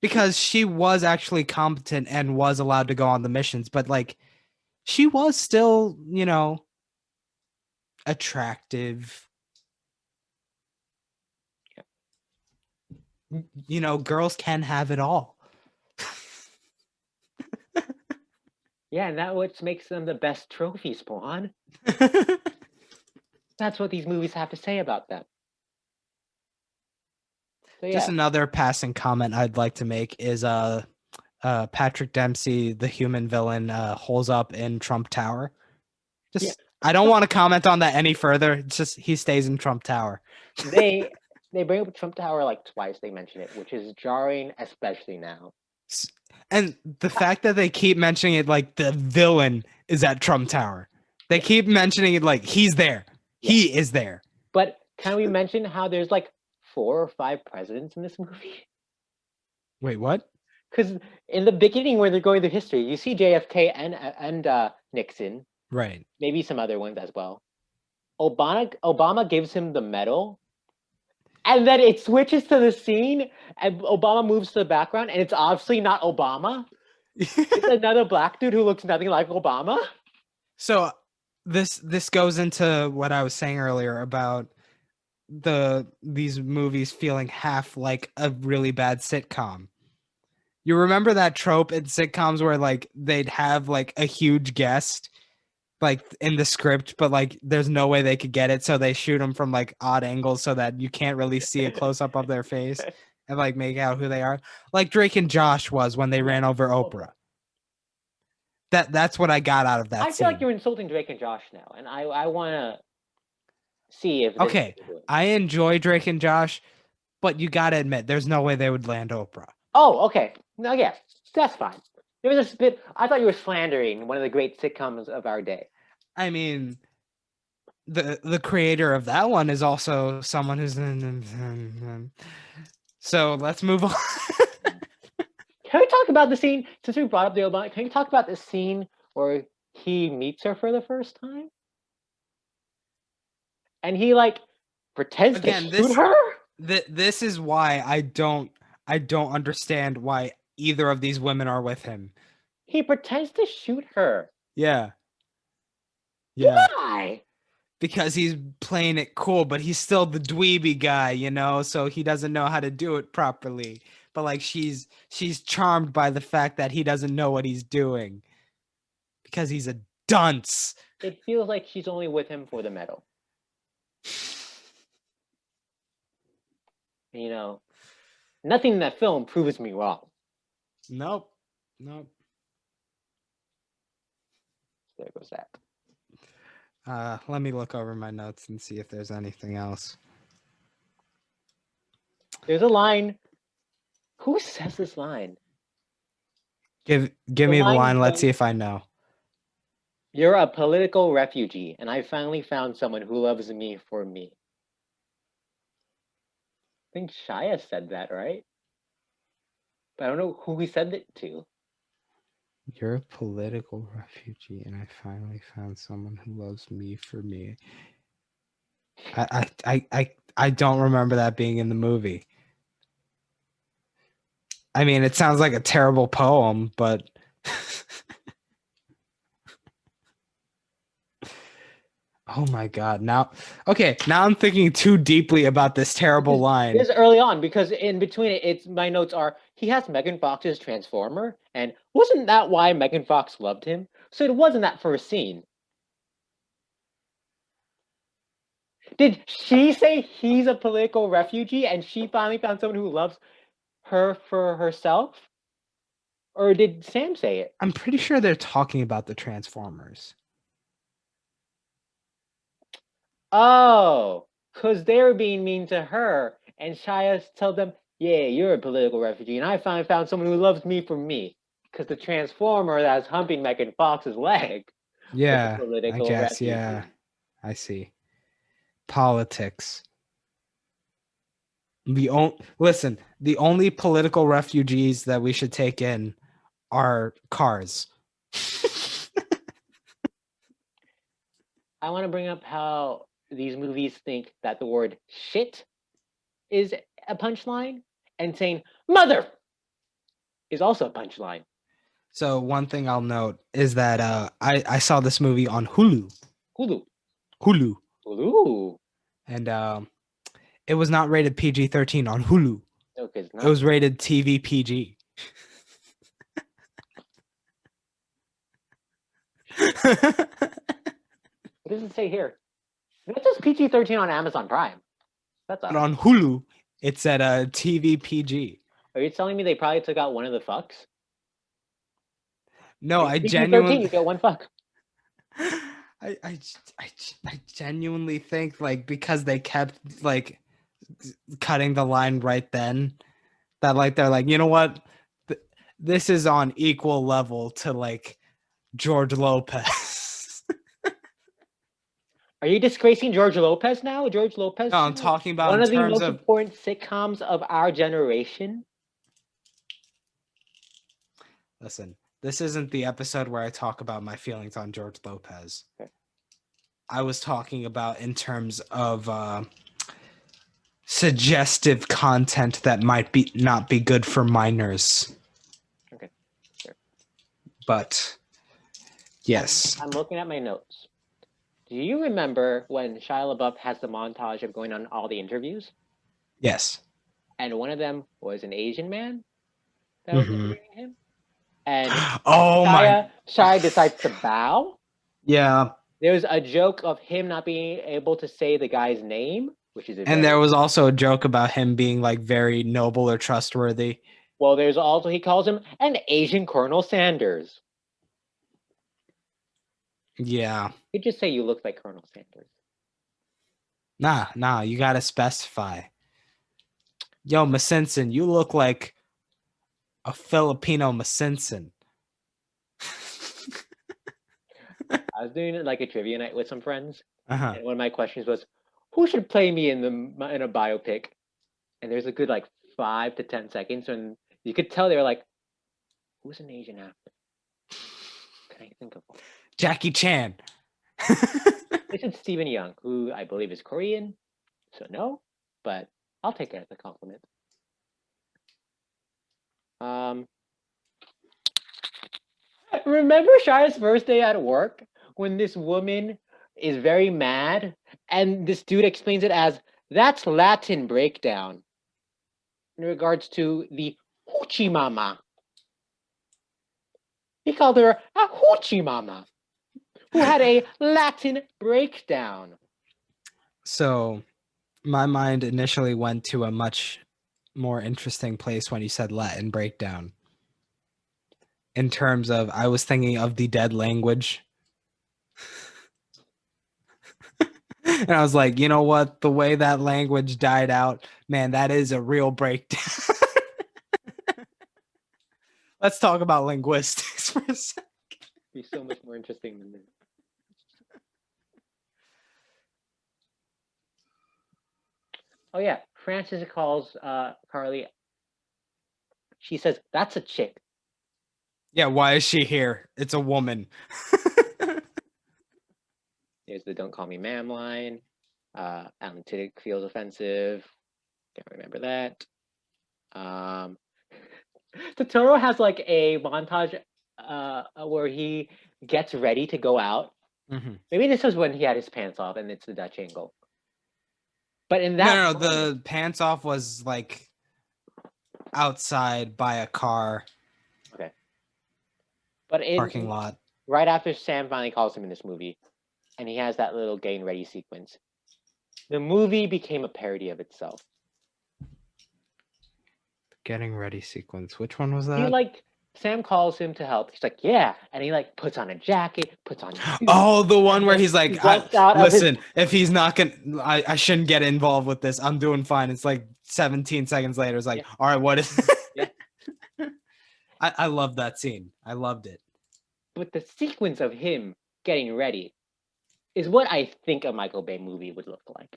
Because she was actually competent and was allowed to go on the missions, but like she was still, you know, attractive. You know, girls can have it all. Yeah, and that what makes them the best trophies, Pawan. That's what these movies have to say about them. So, yeah. Just another passing comment I'd like to make is Patrick Dempsey, the human villain, holes up in Trump Tower. I don't want to comment on that any further. It's just he stays in Trump Tower. They bring up Trump Tower like twice. They mention it, which is jarring, especially now. And the fact that they keep mentioning it like the villain is at Trump Tower. They keep mentioning it like he's there. Yeah. He is there. But can we mention how there's like 4 or 5 presidents in this movie? Wait, what? Because in the beginning, when they're going through history, you see JFK and Nixon. Right. Maybe some other ones as well. Obama gives him the medal. And then it switches to the scene, and Obama moves to the background, and it's obviously not Obama. It's another black dude who looks nothing like Obama. So this goes into what I was saying earlier about these movies feeling half like a really bad sitcom. You remember that trope in sitcoms where like they'd have like a huge guest like in the script, but like there's no way they could get it, so they shoot them from like odd angles so that you can't really see a close up of their face and like make out who they are, like Drake and Josh was when they ran over Oprah. That's what I got out of that. I feel like you're insulting Drake and Josh now, and I want to see if okay, I enjoy Drake and Josh, but you gotta admit there's no way they would land Oprah. Oh, okay. No, yeah, that's fine. There was this bit. I thought you were slandering one of the great sitcoms of our day. I mean, the creator of that one is also someone who's. So let's move on. Can we talk about the scene since we brought up the Obama? Can we talk about the scene where he meets her for the first time, and he like pretends to shoot her? This is why I don't understand why either of these women are with him. He pretends to shoot her. Yeah. Why? Because he's playing it cool, but he's still the dweeby guy, you know, so he doesn't know how to do it properly. But like she's charmed by the fact that he doesn't know what he's doing because he's a dunce. It feels like she's only with him for the medal. You know, nothing in that film proves me wrong. Nope. There goes that. Let me look over my notes and see if there's anything else. There's a line. Who says this line? Give me the line. Let's see if I know. You're a political refugee, and I finally found someone who loves me for me. I think Shia said that, right? But I don't know who he said it to. You're a political refugee, and I finally found someone who loves me for me. I don't remember that being in the movie. I mean, it sounds like a terrible poem, but oh my God. Now I'm thinking too deeply about this terrible line. This is early on, because in between it's my notes are, he has Megan Fox's Transformer, and wasn't that why Megan Fox loved him? So it wasn't that first scene. Did she say he's a political refugee and she finally found someone who loves her for herself? Or did Sam say it? I'm pretty sure they're talking about the Transformers. Oh, because they were being mean to her, and Shia told them, "Yeah, you're a political refugee, and I finally found someone who loves me for me." Because the Transformer that was humping Megan Fox's leg was a Yeah, I political guess. refugee. Yeah, I see. Politics. Listen, the only political refugees that we should take in are cars. I want to bring up how these movies think that the word shit is a punchline, and saying mother is also a punchline. So one thing I'll note is that I saw this movie on Hulu. Hulu. Hulu. Hulu. And it was not rated PG-13 on Hulu. No, it's not. It was rated TV PG. What does it say here? It says PG-13 on Amazon Prime. That's But on Hulu, it said TV PG. Are you telling me they probably took out one of the fucks? No, I PG-13, genuinely, you get one fuck. I genuinely think like because they kept like cutting the line right then, that like they're like, you know what, this is on equal level to like George Lopez. Are you disgracing George Lopez now? George Lopez? No, I'm talking about one in of the terms most of important sitcoms of our generation. Listen, this isn't the episode where I talk about my feelings on George Lopez. Okay. I was talking about in terms of suggestive content that might be not be good for minors. Okay, sure. But yes, I'm looking at my notes. Do you remember when Shia LaBeouf has the montage of going on all the interviews? yes. And one of them was an Asian man that was interviewing him. And Shia decides to bow. Yeah. There's a joke of him not being able to say the guy's name, which is And there was also a joke about him being like very noble or trustworthy. Well, there's also, he calls him an Asian Colonel Sanders. Yeah. You just say you look like Colonel Sanders. Nah, you gotta specify. Yo, Masinson, you look like a Filipino Masinson. I was doing like a trivia night with some friends, Uh-huh. and one of my questions was, "Who should play me in a biopic?" And there's a good like 5 to 10 seconds, and you could tell they were like, "Who's an Asian actor? Can I think of one?" Jackie Chan. They said Stephen Young, who I believe is Korean, so no, but I'll take it as a compliment. Remember Shia's first day at work when this woman is very mad and this dude explains it as that's Latin breakdown in regards to the hoochie mama. He called her a hoochie mama who had a Latin breakdown. So my mind initially went to a much more interesting place when you said Latin breakdown. In terms of, I was thinking of the dead language. And I was like, you know what? The way that language died out, man, that is a real breakdown. Let's talk about linguistics for a second. Be so much more interesting than this. Oh yeah, Frances calls Carly. She says, "That's a chick." Yeah, why is she here? It's a woman. There's the "Don't call me ma'am" line. Alan Tudyk feels offensive. Can't remember that. Turturro has like a montage where he gets ready to go out. Mm-hmm. Maybe this was when he had his pants off and it's the Dutch angle. But in that No, the pants off was like outside by a car. Okay. But in parking lot. Right after Sam finally calls him in this movie, and he has that little getting ready sequence, the movie became a parody of itself. Getting ready sequence. Which one was that? He like Sam calls him to help. He's like, yeah. And he like puts on a jacket, puts on. Oh, the one where he's like, He walks out of his- listen, if he's not gonna, I shouldn't get involved with this. I'm doing fine. It's like 17 seconds later. It's like, Yeah. all right, what is? Yeah. I love that scene. I loved it. But the sequence of him getting ready is what I think a Michael Bay movie would look like.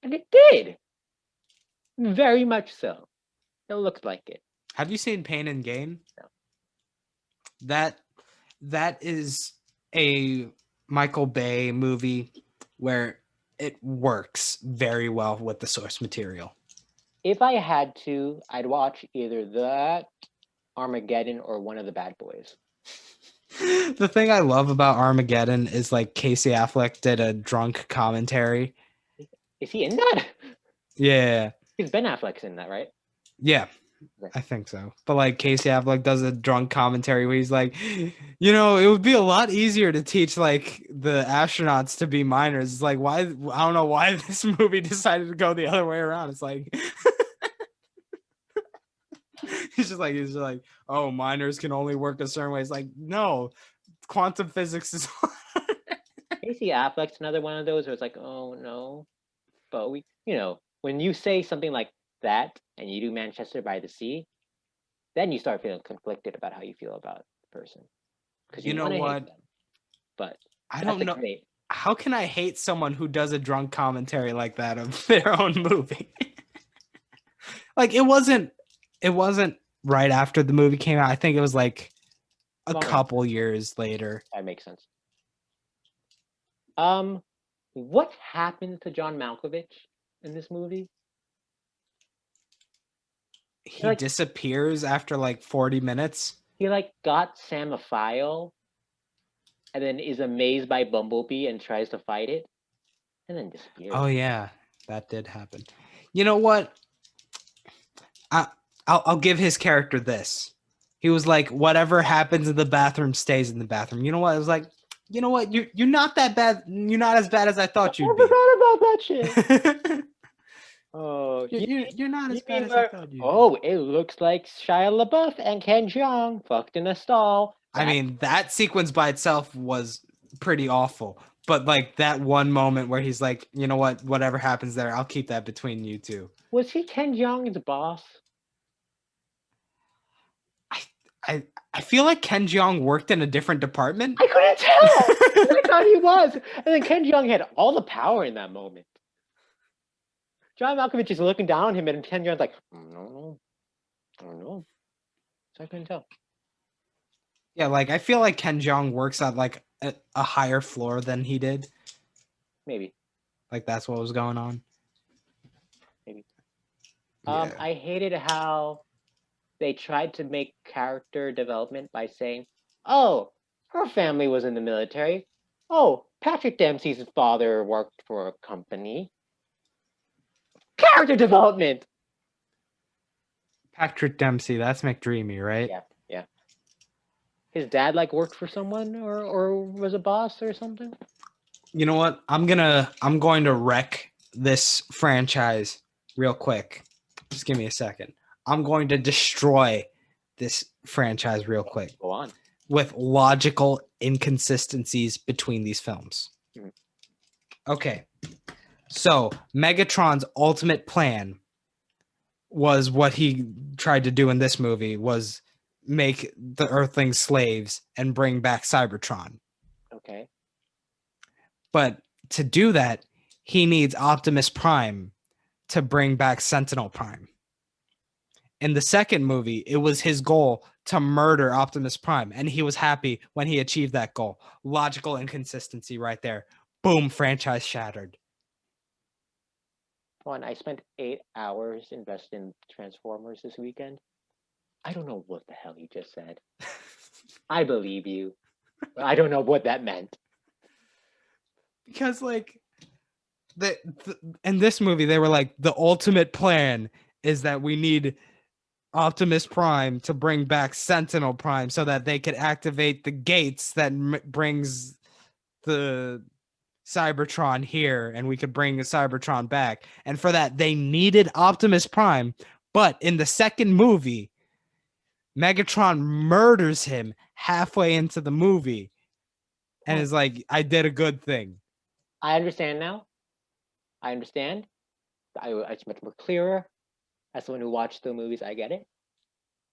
And it did. Very much so. It looked like it. Have you seen Pain and Gain? No. That is a Michael Bay movie where it works very well with the source material. If I had to, I'd watch either that, Armageddon, or One of the Bad Boys. The thing I love about Armageddon is like Casey Affleck did a drunk commentary. Is he in that? Yeah. Because Ben Affleck's in that, right? Yeah. I think so. But like Casey Affleck does a drunk commentary where he's like, you know, it would be a lot easier to teach like the astronauts to be minors. It's like, why? I don't know why this movie decided to go the other way around. It's like, he's just like, oh, minors can only work a certain way. It's like, no, quantum physics is. Casey Affleck's another one of those where it's like, oh no. But we, when you say something like that and you do Manchester by the Sea, then you start feeling conflicted about how you feel about the person. Because you know what? Them. But I don't know. How can I hate someone who does a drunk commentary like that of their own movie? Like it wasn't right after the movie came out. I think it was like a couple years later. That makes sense. What happened to John Malkovich in this movie? He disappears after like 40 minutes. He like got Sam a file and then is amazed by Bumblebee and tries to fight it and then disappears. Oh yeah, that did happen. You know what? I'll give his character this. He was like, whatever happens in the bathroom stays in the bathroom. You know what? I was like, you know what? You're not that bad. You're not as bad as I thought you'd be. I forgot about that shit. Oh, you're not as bad as I thought you'd be. Oh, it looks like Shia LaBeouf and Ken Jeong fucked in a stall. I mean, that sequence by itself was pretty awful. But like that one moment where he's like, you know what? Whatever happens there, I'll keep that between you two. Was he Ken Jeong's boss? I feel like Ken Jeong worked in a different department. I couldn't tell. I thought he was. And then Ken Jeong had all the power in that moment. John Malkovich is looking down on him, and Ken Jeong's like, I don't know. So I couldn't tell. Yeah, like I feel like Ken Jeong works at like a higher floor than he did. Maybe. Like that's what was going on. Maybe. Yeah. I hated how they tried to make character development by saying, oh, her family was in the military. Oh, Patrick Dempsey's father worked for a company. Character development! Patrick Dempsey, that's McDreamy, right? Yeah. His dad worked for someone or was a boss or something? You know what? I'm going to wreck this franchise real quick. Just give me a second. I'm going to destroy this franchise real quick. Go on. With logical inconsistencies between these films. Mm-hmm. Okay. So, Megatron's ultimate plan was what he tried to do in this movie was make the Earthlings slaves and bring back Cybertron. Okay. But to do that, he needs Optimus Prime to bring back Sentinel Prime. In the second movie, it was his goal to murder Optimus Prime, and he was happy when he achieved that goal. Logical inconsistency right there. Boom, franchise shattered. I spent 8 hours invested in Transformers this weekend. I don't know what the hell you just said. I believe you. But I don't know what that meant. Because in this movie, they were like, the ultimate plan is that we need Optimus Prime to bring back Sentinel Prime so that they could activate the gates that brings the Cybertron here and we could bring the Cybertron back. And for that, they needed Optimus Prime. But in the second movie, Megatron murders him halfway into the movie and is like, I did a good thing. I understand now. I understand. It's much more clearer. As someone who watched the movies, I get it.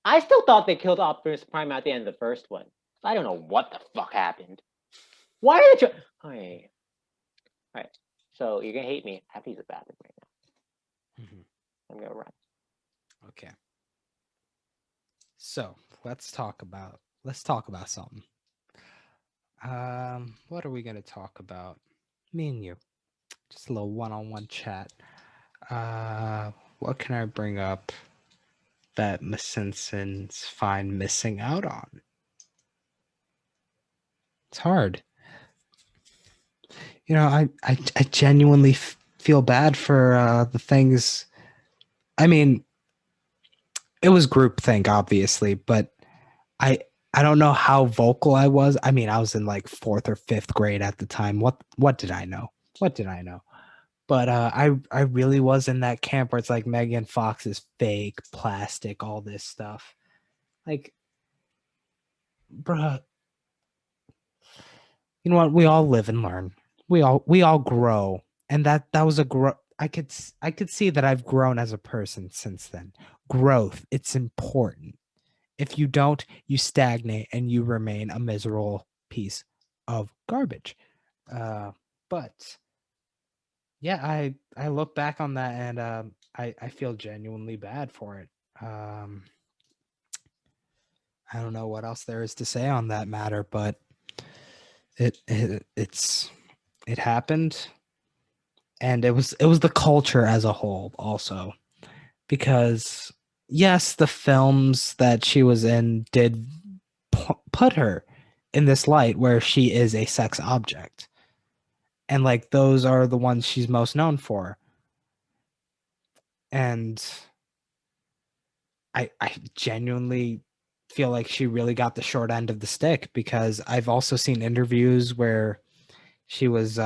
I still thought they killed Optimus Prime at the end of the first one. I don't know what the fuck happened. Why are they? Hey. All right. So you're gonna hate me. I have to use the bathroom right now. I'm gonna run. Okay. So let's talk about something. What are we gonna talk about? Me and you. Just a little one-on-one chat. What can I bring up that Miss Simpsons find missing out on? It's hard. You know, I genuinely feel bad for the things. I mean, it was groupthink, obviously, but I don't know how vocal I was. I mean, I was in like 4th or 5th grade at the time. What did I know? What did I know? But I really was in that camp where it's like Megan Fox is fake, plastic, all this stuff. Like, bruh, you know what? We all live and learn. We all grow, and that was a grow. I could see that I've grown as a person since then. Growth, it's important. If you don't, you stagnate and you remain a miserable piece of garbage. But yeah, I look back on that and I feel genuinely bad for it. I don't know what else there is to say on that matter, but it happened, and it was the culture as a whole also, because yes, the films that she was in did put her in this light where she is a sex object, and like those are the ones she's most known for. And I genuinely feel like she really got the short end of the stick, because I've also seen interviews where she was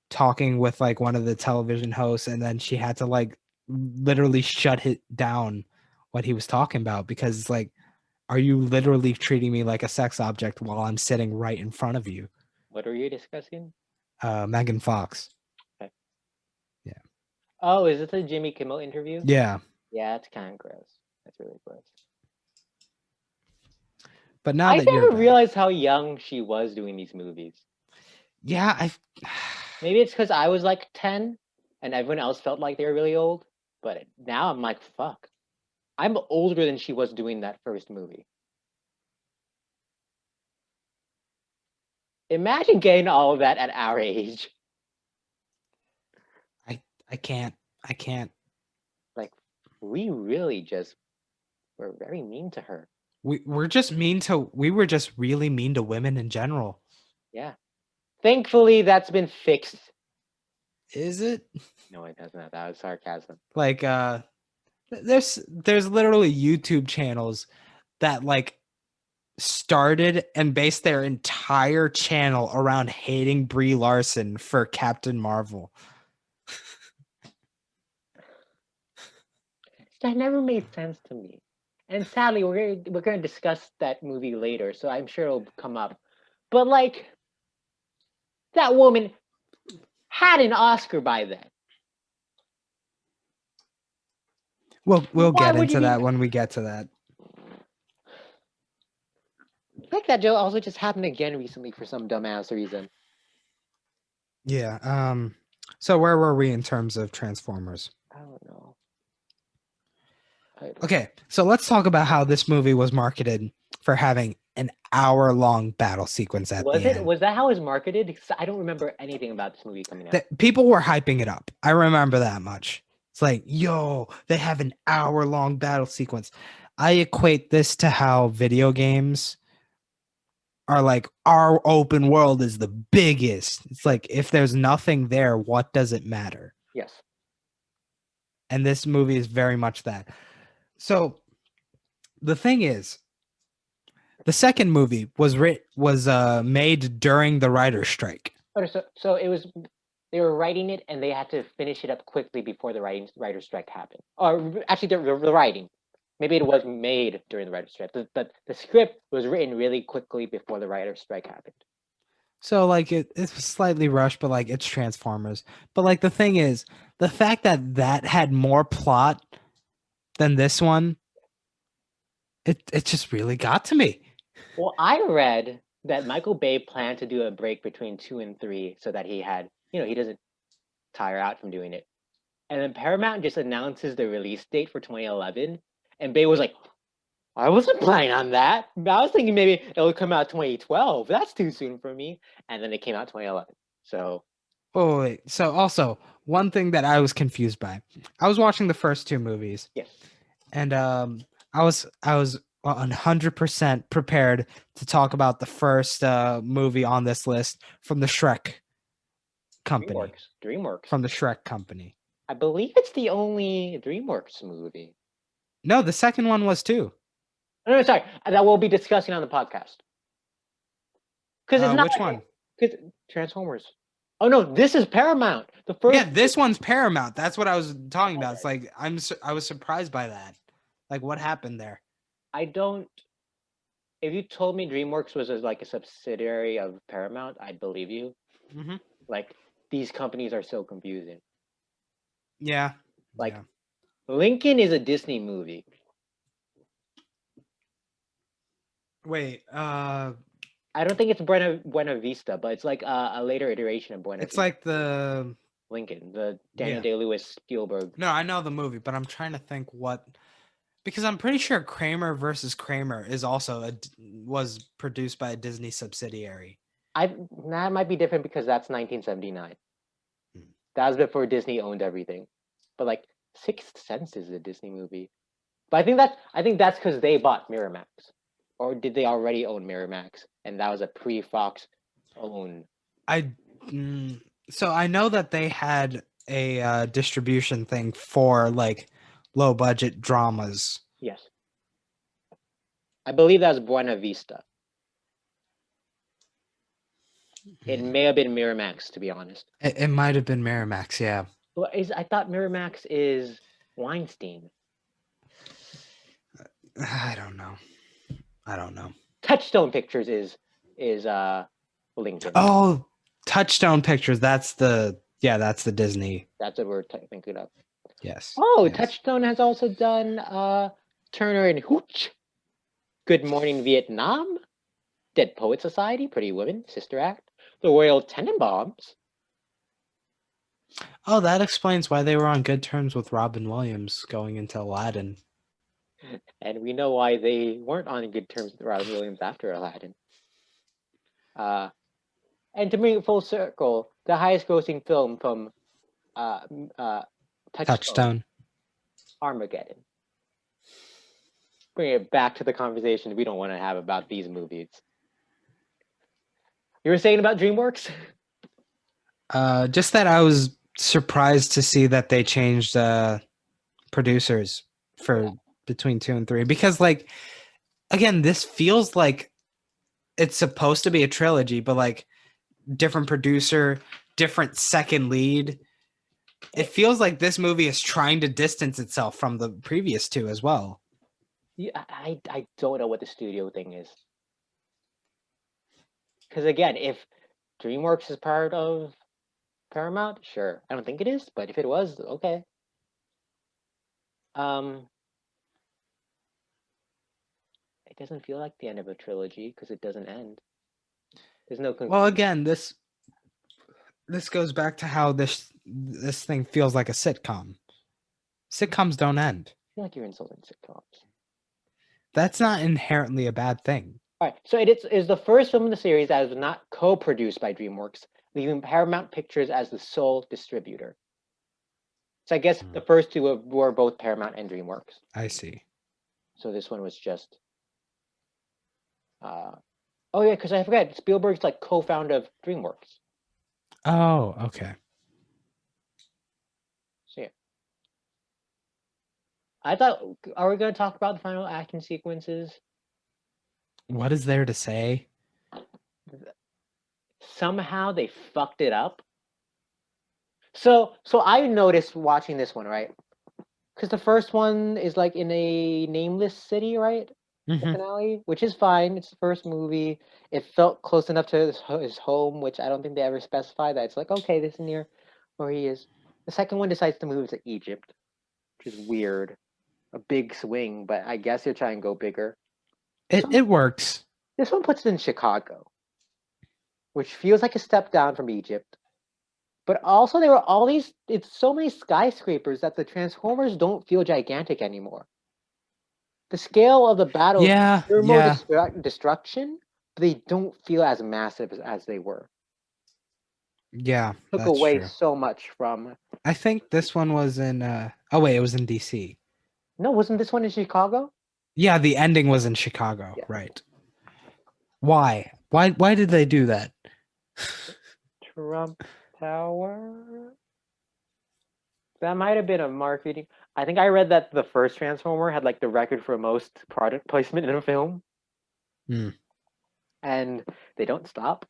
talking with like one of the television hosts, and then she had to like literally shut it down what he was talking about, because it's like, are you literally treating me like a sex object while I'm sitting right in front of you? What are you discussing? Megan Fox. Okay. Yeah. Oh, is this a Jimmy Kimmel interview? Yeah. Yeah, it's kind of gross. That's really gross. But now I that you're never back, realized how young she was doing these movies. yeah, Maybe it's because I was like 10 and everyone else felt like they were really old. But now I'm like, fuck. I'm older than she was doing that first movie. Imagine getting all of that at our age. I can't. Like, we really just were very mean to her. We were just really mean to women in general. Yeah. Thankfully, that's been fixed. Is it? No, it doesn't. That was sarcasm. Like, there's literally YouTube channels that like started and based their entire channel around hating Brie Larson for Captain Marvel. That never made sense to me. And sadly, we're gonna discuss that movie later, so I'm sure it'll come up. But like, that woman had an Oscar by then. We'll get into that when we get to that. I think that joke also just happened again recently for some dumbass reason. Yeah. So where were we in terms of Transformers? I don't know. Okay, so let's talk about how this movie was marketed for having an hour-long battle sequence at the end. Was that how it was marketed? Because I don't remember anything about this movie coming out. People were hyping it up. I remember that much. It's like, yo, they have an hour-long battle sequence. I equate this to how video games are like, our open world is the biggest. It's like, if there's nothing there, what does it matter? Yes. And this movie is very much that. So the thing is, the second movie was made during the writer's strike. So it was, they were writing it and they had to finish it up quickly before the writer's strike happened. Or actually, the writing. Maybe it was made during the writer's strike. The script was written really quickly before the writer's strike happened. So like it was slightly rushed, but like it's Transformers. But like the thing is, the fact that had more plot than this one, it just really got to me. Well, I read that Michael Bay planned to do a break between 2 and 3 so that he doesn't tire out from doing it. And then Paramount just announces the release date for 2011, and Bay was like, I wasn't planning on that. I was thinking maybe it'll come out 2012. That's too soon for me. And then it came out 2011. So Oh wait. So also one thing that I was confused by, I was watching the first two movies, yes, and I was 100% prepared to talk about the first movie on this list from the Shrek company. DreamWorks. From the Shrek company. I believe it's the only DreamWorks movie. No, the second one was too. No, sorry. That we'll be discussing on the podcast. Because it's not which one? Because Transformers. Oh no, this is Paramount. The first. Yeah, this one's Paramount. That's what I was talking about. It's like I was surprised by that. Like, what happened there? I don't. If you told me DreamWorks was like a subsidiary of Paramount, I'd believe you. Mm-hmm. Like, these companies are so confusing. Yeah. Like, Lincoln is a Disney movie. Wait. I don't think it's Buena Vista, but it's like a later iteration of Buena Vista. It's like the Lincoln, the Daniel Day-Lewis Spielberg. No, I know the movie, but I'm trying to think what, because I'm pretty sure Kramer versus Kramer is also was produced by a Disney subsidiary. That might be different because that's 1979. That was before Disney owned everything. But like Sixth Sense is a Disney movie. But I think that's because they bought Miramax. Or did they already own Miramax? And that was a pre-Fox own. So I know that they had a distribution thing for like low budget dramas. Yes. I believe that was Buena Vista. It may have been Miramax, to be honest. It might have been Miramax, yeah. Well, I thought Miramax is Weinstein. I don't know. Touchstone Pictures is Lincoln. Oh, Touchstone Pictures. That's the Disney. That's what we're thinking of. Yes. Oh, yes. Touchstone has also done Turner and Hooch, Good Morning Vietnam, Dead Poet Society, Pretty Women, Sister Act, The Royal Tenenbaums. Oh, that explains why they were on good terms with Robin Williams going into Aladdin. And we know why they weren't on good terms with Robin Williams after Aladdin. And to bring it full circle, the highest grossing film from Touchstone, Armageddon. Bring it back to the conversation we don't want to have about these movies. You were saying about DreamWorks? Just that I was surprised to see that they changed producers for between 2 and 3, because like, again, this feels like it's supposed to be a trilogy, but like different producer, different second lead. It feels like this movie is trying to distance itself from the previous two as well. Yeah, I don't know what the studio thing is. Because again, if DreamWorks is part of Paramount, sure. I don't think it is, but if it was, okay. It doesn't feel like the end of a trilogy because it doesn't end. There's no conclusion. Well, again, this goes back to how this thing feels like a sitcom. Sitcoms don't end. I feel like you're insulting sitcoms. That's not inherently a bad thing. All right, so it is the first film in the series that is not co-produced by DreamWorks, leaving Paramount Pictures as the sole distributor. So I guess the first two were both Paramount and DreamWorks. I see. So this one was just... oh yeah, because I forgot, Spielberg's like co-founder of DreamWorks. Oh, okay. So yeah. I thought, are we going to talk about the final action sequences? What is there to say? Somehow they fucked it up. So I noticed watching this one, right? because the first one is like in a nameless city, right? The Mhm. finale, which is fine. It's the first movie. It felt close enough to his home, which I don't think they ever specify that it's like, okay, this is near where he is. The second one decides to move to Egypt, which is weird. A big swing, but I guess you're trying to go bigger. It works. This one puts it in Chicago, which feels like a step down from Egypt. But also, there were all these. It's so many skyscrapers that the Transformers don't feel gigantic anymore. The scale of the battles, Yeah, there are more yeah, destruction, but they don't feel as massive as they were. yeah. Took That's away true. so much from. I think this one was in. Oh wait, it was in DC. No, wasn't this one in Chicago? Yeah, the ending was in Chicago, Yeah. right? Why? Why did they do that? Trump Tower. That might have been a marketing. I think I read that the first Transformer had like the record for most product placement in a film, and they don't stop.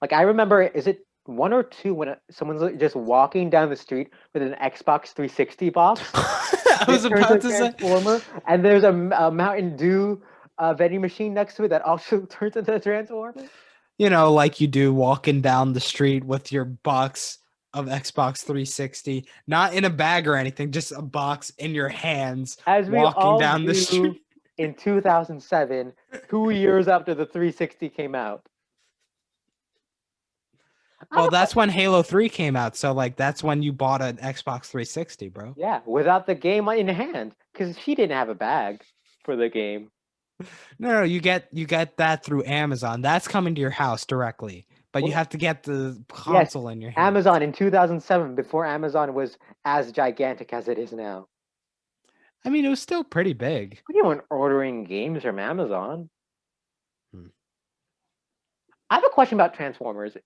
Like I remember, is it one or two when someone's just walking down the street with an Xbox 360 box? I was It turns about into to a say. Transformer, and there's a Mountain Dew vending machine next to it that also turns into a Transformer. You know, like you do walking down the street with your box of Xbox 360, not in a bag or anything, just a box in your hands, As we walking all down the do street. in 2007, 2 years after the 360 came out. Well, that's when Halo 3 came out, so like that's when you bought an Xbox 360, bro. Yeah, without the game in hand, because she didn't have a bag for the game. No, you get that through Amazon. That's coming to your house directly, but you have to get the console in your hand. Amazon in 2007, before Amazon was as gigantic as it is now. I mean, it was still pretty big. You weren't ordering games from Amazon. I have a question about Transformers.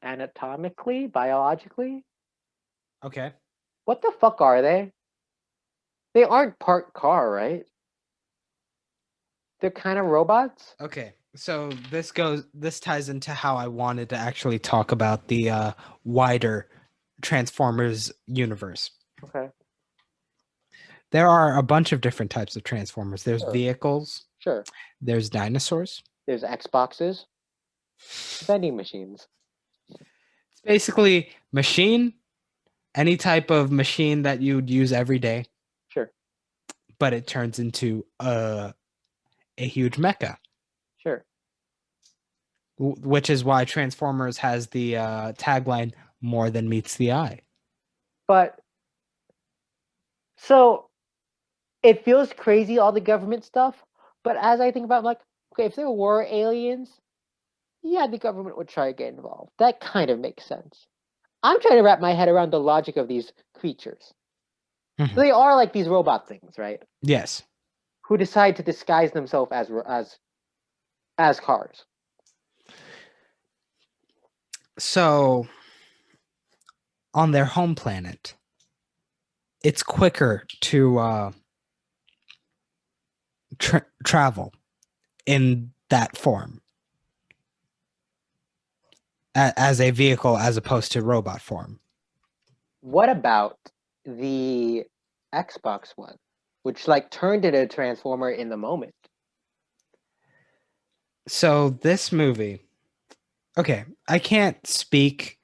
Anatomically, biologically, Okay. what the fuck are they? They aren't part car, right? They're kind of robots. Okay. So this ties into how I wanted to actually talk about the wider Transformers universe. Okay. There are a bunch of different types of Transformers. There's Sure. vehicles, Sure. there's dinosaurs. There's Xboxes, vending machines. It's basically machine, any type of machine that you'd use every day, Sure. but it turns into a huge mecha, Sure. which is why Transformers has the tagline "More than meets the eye." But so it feels crazy, all the government stuff. But as I think about, like, okay, if there were aliens, yeah, the government would try to get involved. That kind of makes sense. I'm trying to wrap my head around the logic of these creatures. Mhm. So they are like these robot things, right? Yes. Who decide to disguise themselves as cars. So on their home planet, it's quicker to travel in that form as a vehicle as opposed to robot form. What about the Xbox One, which like turned into a Transformer in the moment? So this movie, okay, I can't speak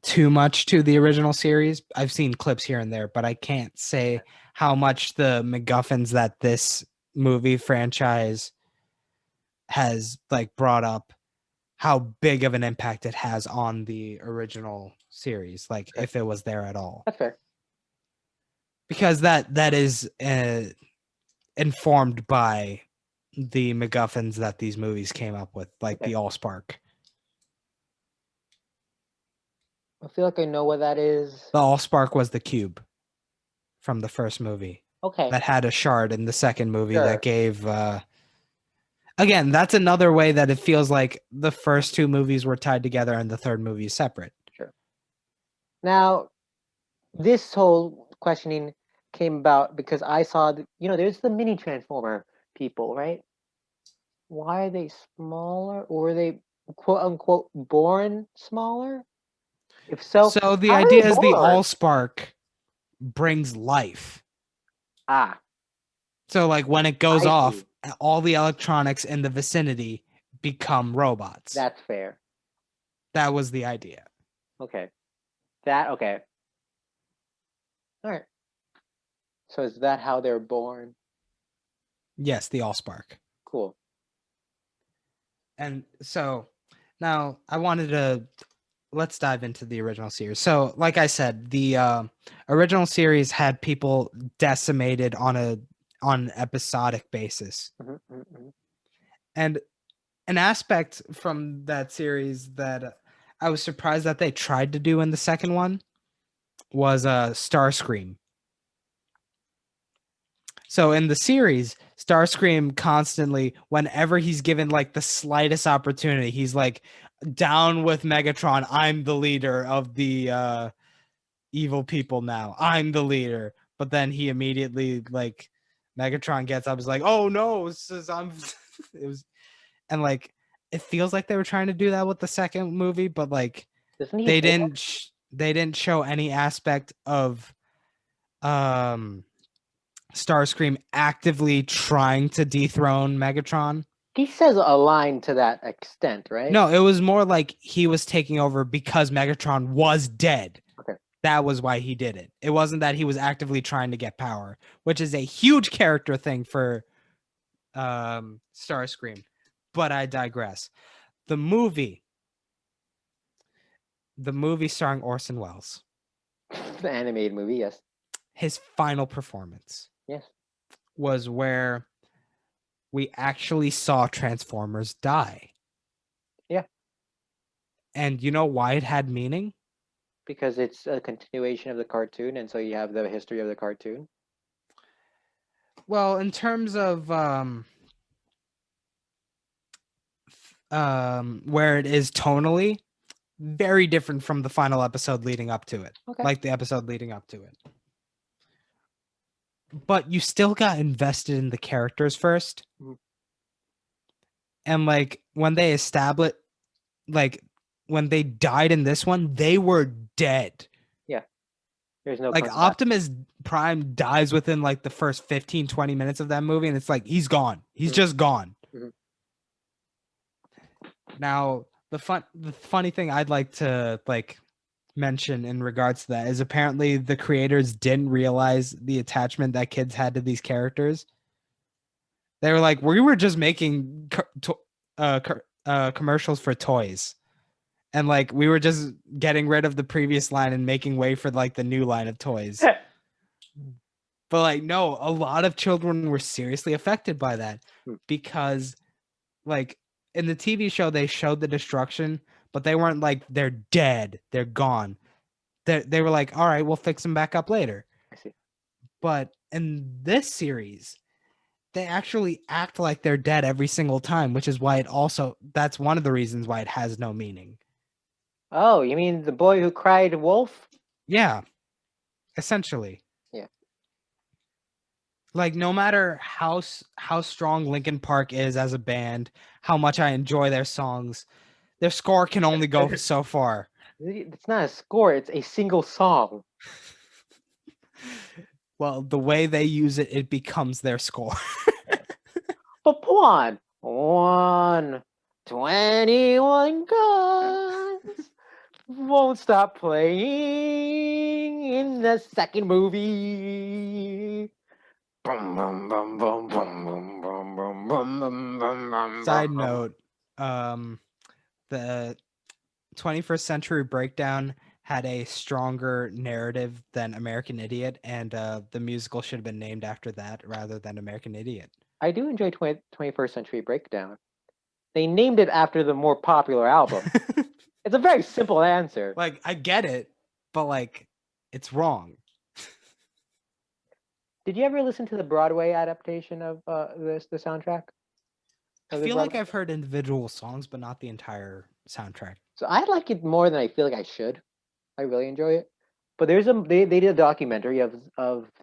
too much to the original series. I've seen clips here and there, but I can't say how much the MacGuffins that this movie franchise has like brought up, how big of an impact it has on the original series, like if it was there at all. That's fair. Because that is informed by the MacGuffins that these movies came up with, like the Allspark. I feel like I know what that is. The Allspark was the cube from the first movie. Okay. That had a shard in the second movie Sure. that gave again, that's another way that it feels like the first two movies were tied together and the third movie is separate. Sure. Now, this whole questioning came about because I saw, there's the mini Transformer people, right? Why are they smaller? Or were they, quote unquote, born smaller? If so, So the how are idea they is the born? Allspark brings life. Ah, So like when it goes I off, see. all the electronics in the vicinity become robots. That's fair. That was the idea. Okay. Okay. All right. So is that how they're born? Yes, the Allspark. Cool. And so now let's dive into the original series. So like I said, the original series had people decimated on an episodic basis. Mhm, mhm, mhm. And an aspect from that series that I was surprised that they tried to do in the second one was Starscream. So in the series, Starscream constantly, whenever he's given like the slightest opportunity, he's like, down with Megatron. I'm the leader of the evil people now. I'm the leader. But then he immediately like Megatron gets up, is like, oh no, I'm it was, and like it feels like they were trying to do that with the second movie, but like Doesn't he they hate didn't show any aspect of Starscream actively trying to dethrone Megatron. He says a line to that extent, right? No, it was more like he was taking over because Megatron was dead. Okay. That was why he did it. It wasn't that he was actively trying to get power, which is a huge character thing for Starscream. But I digress. The movie starring Orson Welles, The animated movie, yes. his final performance Yes. was where we actually saw Transformers die. Yeah. And you know why it had meaning? Because it's a continuation of the cartoon, and so you have the history of the cartoon. Well, in terms of where it is tonally, very different from the final episode leading up to it. Okay. Like the episode leading up to it. But you still got invested in the characters first. Mhm. And like when they established, like when they died in this one, they were dead. There's no Like coming back. Optimus Prime dies within like the first 15-20 minutes of that movie, and it's like he's gone. He's Mhm. just gone. Mhm. Now the funny thing I'd like to like mention in regards to that is apparently the creators didn't realize the attachment that kids had to these characters. They were like, we were just making commercials for toys, and like we were just getting rid of the previous line and making way for like the new line of toys. But like, no, a lot of children were seriously affected by that because like in the TV show, they showed the destruction, but they weren't like, they're dead, they're gone. They were like, all right, we'll fix them back up later. I see. But in this series, they actually act like they're dead every single time, which is why that's one of the reasons why it has no meaning. Oh, you mean the boy who cried wolf? Yeah, essentially. Yeah. Like no matter how strong Linkin Park is as a band, how much I enjoy their songs, their score can only go so far. It's not a score, it's a single song. Well, the way they use it, it becomes their score. But Pawan, 121 guns won't stop playing in the second movie. Bum, bum, bum, bum, bum, bum, bum, bum, bum, bum, bum, Side bum. note, the 21st Century Breakdown had a stronger narrative than American Idiot, and the musical should have been named after that rather than American Idiot. I do enjoy 21st Century Breakdown. They named it after the more popular album. It's a very simple answer. Like, I get it, but like, it's wrong. Did you ever listen to the Broadway adaptation of the soundtrack? I feel like I've heard individual songs, but not the entire soundtrack. So I like it more than I feel like I should. I really enjoy it. But they did a documentary of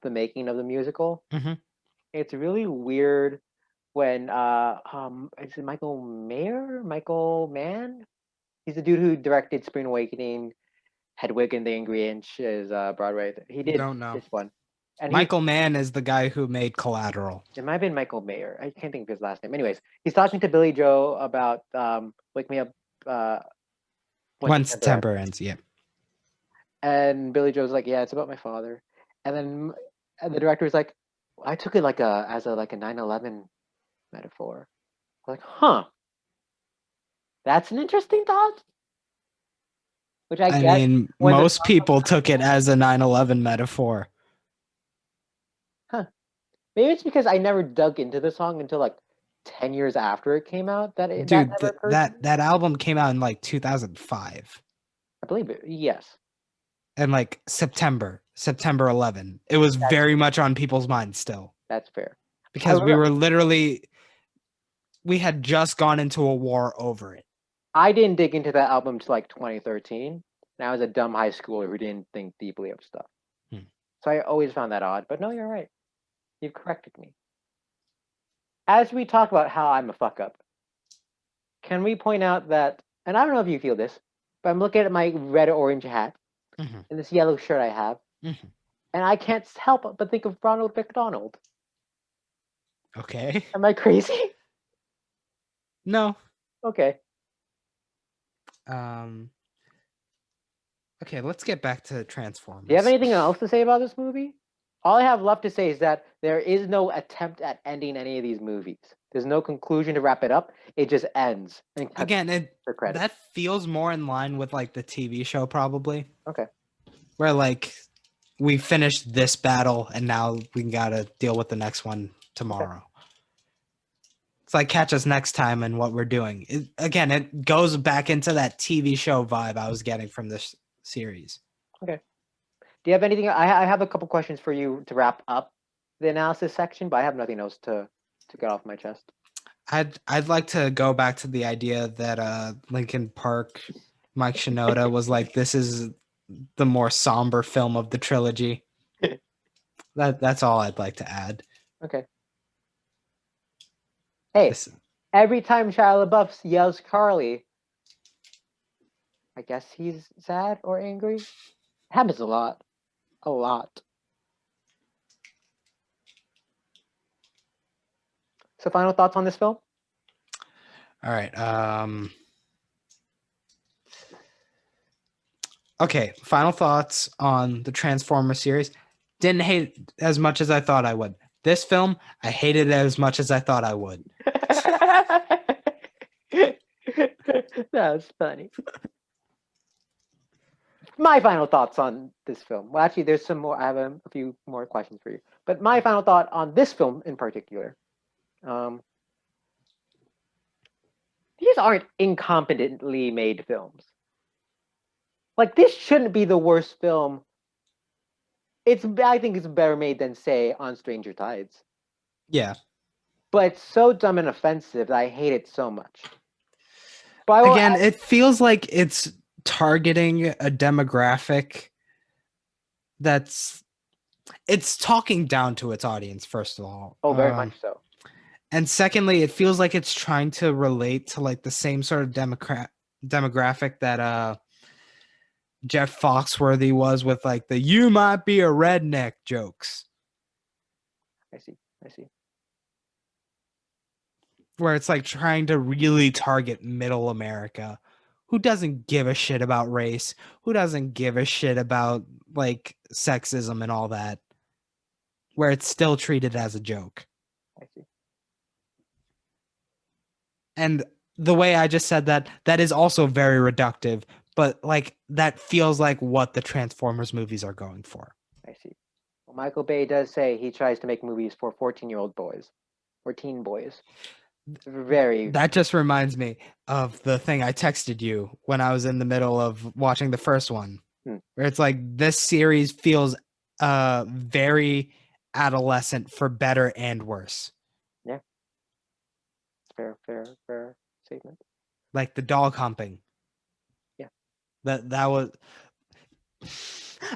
the making of the musical. Mhm. It's really weird when is it Michael Mann? He's the dude who directed Spring Awakening, Hedwig and the Angry Inch is Broadway. He did Don't know. this one. And Michael Mann is the guy who made Collateral. it might have been Michael Mayer. I can't think of his last name. Anyways, he's talking to Billy Joe about Wake Me Up When September ends, yeah. And Billy Joe's like, yeah, it's about my father. And then the director's like, I took it as a 9/11 metaphor. I'm like, huh. That's an interesting thought. Which I guess mean, when the most song people comes took it as a 9/11 metaphor. Maybe it's because I never dug into the song until like 10 years after it came out that Dude, that never occurred to me. that album came out in like 2005. I believe it. Yes. And like September 11. It was very much on people's minds still. That's fair. Because we had just gone into a war over it. I didn't dig into that album till like 2013. And I was a dumb high schooler who didn't think deeply of stuff. So I always found that odd. But no, you're right. You've corrected me. As we talk about how I'm a fuck up, can we point out that, and I don't know if you feel this, but I'm looking at my red orange hat and this yellow shirt I have, and I can't help but think of Ronald McDonald. Okay. Am I crazy? No. Okay. Okay, let's get back to Transformers. Do you have anything else to say about this movie? All I have left to say is that there is no attempt at ending any of these movies. There's no conclusion to wrap it up. It just ends. Again, that feels more in line with like the TV show probably. Okay. Where like we finished this battle and now we gotta deal with the next one tomorrow. Okay. It's like catch us next time and what we're doing. It goes back into that TV show vibe I was getting from this series. Okay. Do you have anything? I have a couple questions for you to wrap up the analysis section, but I have nothing else to get off my chest. I'd like to go back to the idea that Linkin Park, Mike Shinoda was like, this is the more somber film of the trilogy. That's all I'd like to add. Okay. Hey, every time Shia LaBeouf yells Carly, I guess he's sad or angry. It happens a lot. A lot. So final thoughts on this film? All right. Okay, final thoughts on the Transformers series. Didn't hate it as much as I thought I would. This film, I hated it as much as I thought I would. That's funny. My final thoughts on this film. Well, actually, there's some more. I have a few more questions for you. But my final thought on this film in particular. These aren't incompetently made films. Like, this shouldn't be the worst film. I think it's better made than, say, On Stranger Tides. Yeah. But it's so dumb and offensive that I hate it so much. Again, it feels like it's targeting a demographic it's talking down to its audience, first of all. Oh, very much so. And secondly, it feels like it's trying to relate to like the same sort of demographic that Jeff Foxworthy was with like the "you might be a redneck" jokes. I see. Where it's like trying to really target middle America, who doesn't give a shit about race, who doesn't give a shit about like sexism and all that, where it's still treated as a joke. I see. And the way I just said that is also very reductive, but like that feels like what the Transformers movies are going for. I see. Well, Michael Bay does say he tries to make movies for 14-year-old boys or teen boys. That just reminds me of the thing I texted you when I was in the middle of watching the first one, where it's like this series feels very adolescent for better and worse. Yeah. Fair statement. Like the dog humping. Yeah. That was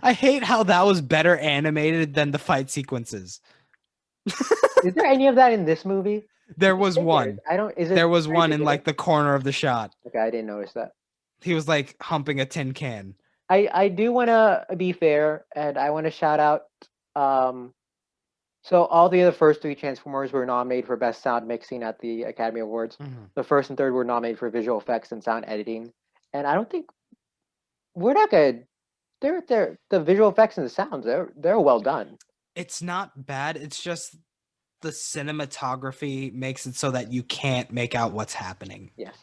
I hate how that was better animated than the fight sequences. Is there any of that in this movie? There was one. There was one in like the corner of the shot. Okay, I didn't notice that. He was like humping a tin can. I do want to be fair, and I want to shout out. So all the first three Transformers were nominated for Best Sound Mixing at the Academy Awards. Mhm. The first and third were nominated for visual effects and sound editing. And I don't think we're not good. They're the visual effects and the sounds. They're well done. It's not bad. It's just the cinematography makes it so that you can't make out what's happening. Yes,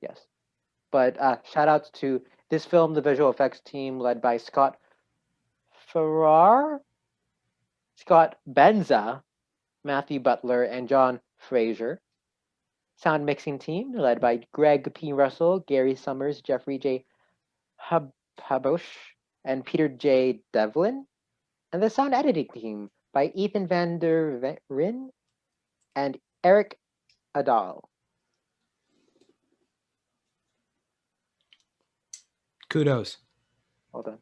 yes. But shout outs to this film, the visual effects team led by Scott Farrar, Scott Benza, Matthew Butler, and John Fraser. Sound mixing team led by Greg P. Russell, Gary Summers, Jeffrey J. Habosh, and Peter J. Devlin. And the sound editing team by Ethan van der Rin and Eric Adal. Kudos. Well done.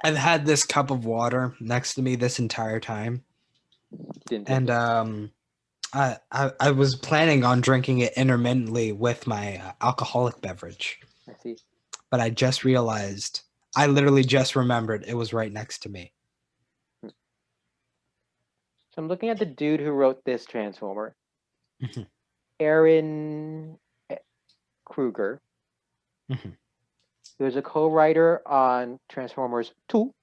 I've had this cup of water next to me this entire time. And I was planning on drinking it intermittently with my alcoholic beverage. I see. But I just realized, I literally just remembered it was right next to me. So I'm looking at the dude who wrote this Transformer. Mhm. Aaron Kruger. Mhm. He was a co-writer on Transformers 2.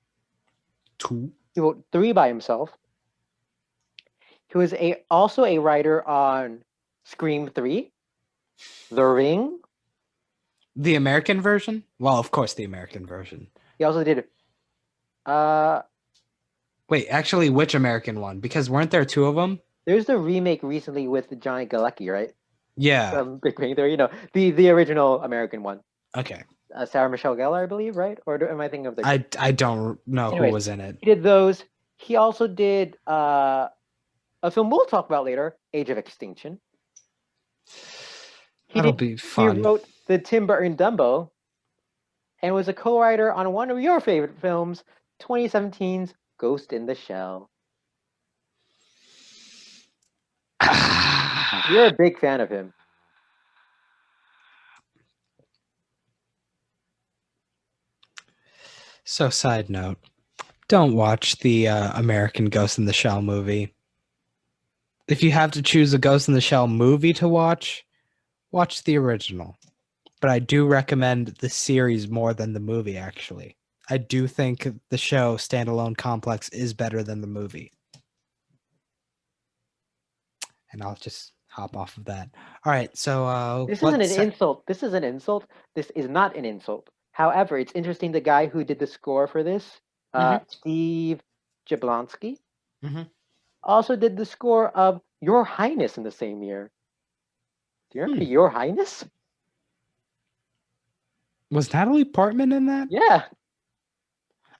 2. He wrote 3 by himself. He was also a writer on Scream 3, The Ring. The American version? Well, of course, the American version. He also did Wait, actually, which American one? Because weren't there 2 of them? there's the remake recently with Johnny Galecki, right? Yeah. Big Bang Theory, the original American one. Okay. Sarah Michelle Gellar, I believe, right? Or am I thinking of the? I don't know Anyways, who was in it. He did those. He also did a film we'll talk about later, Age of Extinction. That'll be fun. He wrote the Tim Burton Dumbo, and was a co-writer on one of your favorite films, 2017's Ghost in the Shell. You're a big fan of him. So, side note, don't watch the American Ghost in the Shell movie. If you have to choose a Ghost in the Shell movie to watch the original. But I do recommend the series more than the movie, actually. I do think the show Standalone Complex is better than the movie. And I'll just hop off of that. All right, so this isn't an insult. This is an insult. This is not an insult. However, it's interesting. The guy who did the score for this, Steve Jablonsky, also did the score of Your Highness in the same year. Do you remember Your Highness? Was Natalie Portman in that? Yeah.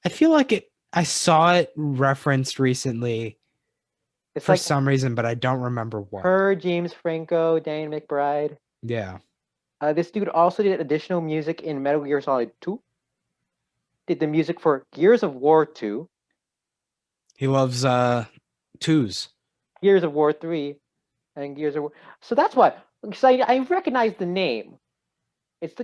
I feel like I saw it referenced recently. It's for some reason, but I don't remember what. Her, James Franco, Dan McBride. Yeah. This dude also did additional music in Metal Gear Solid 2. Did the music for Gears of War 2. He loves 2s. Gears of War 3 and Gears of War. So that's why. Because I recognize the name.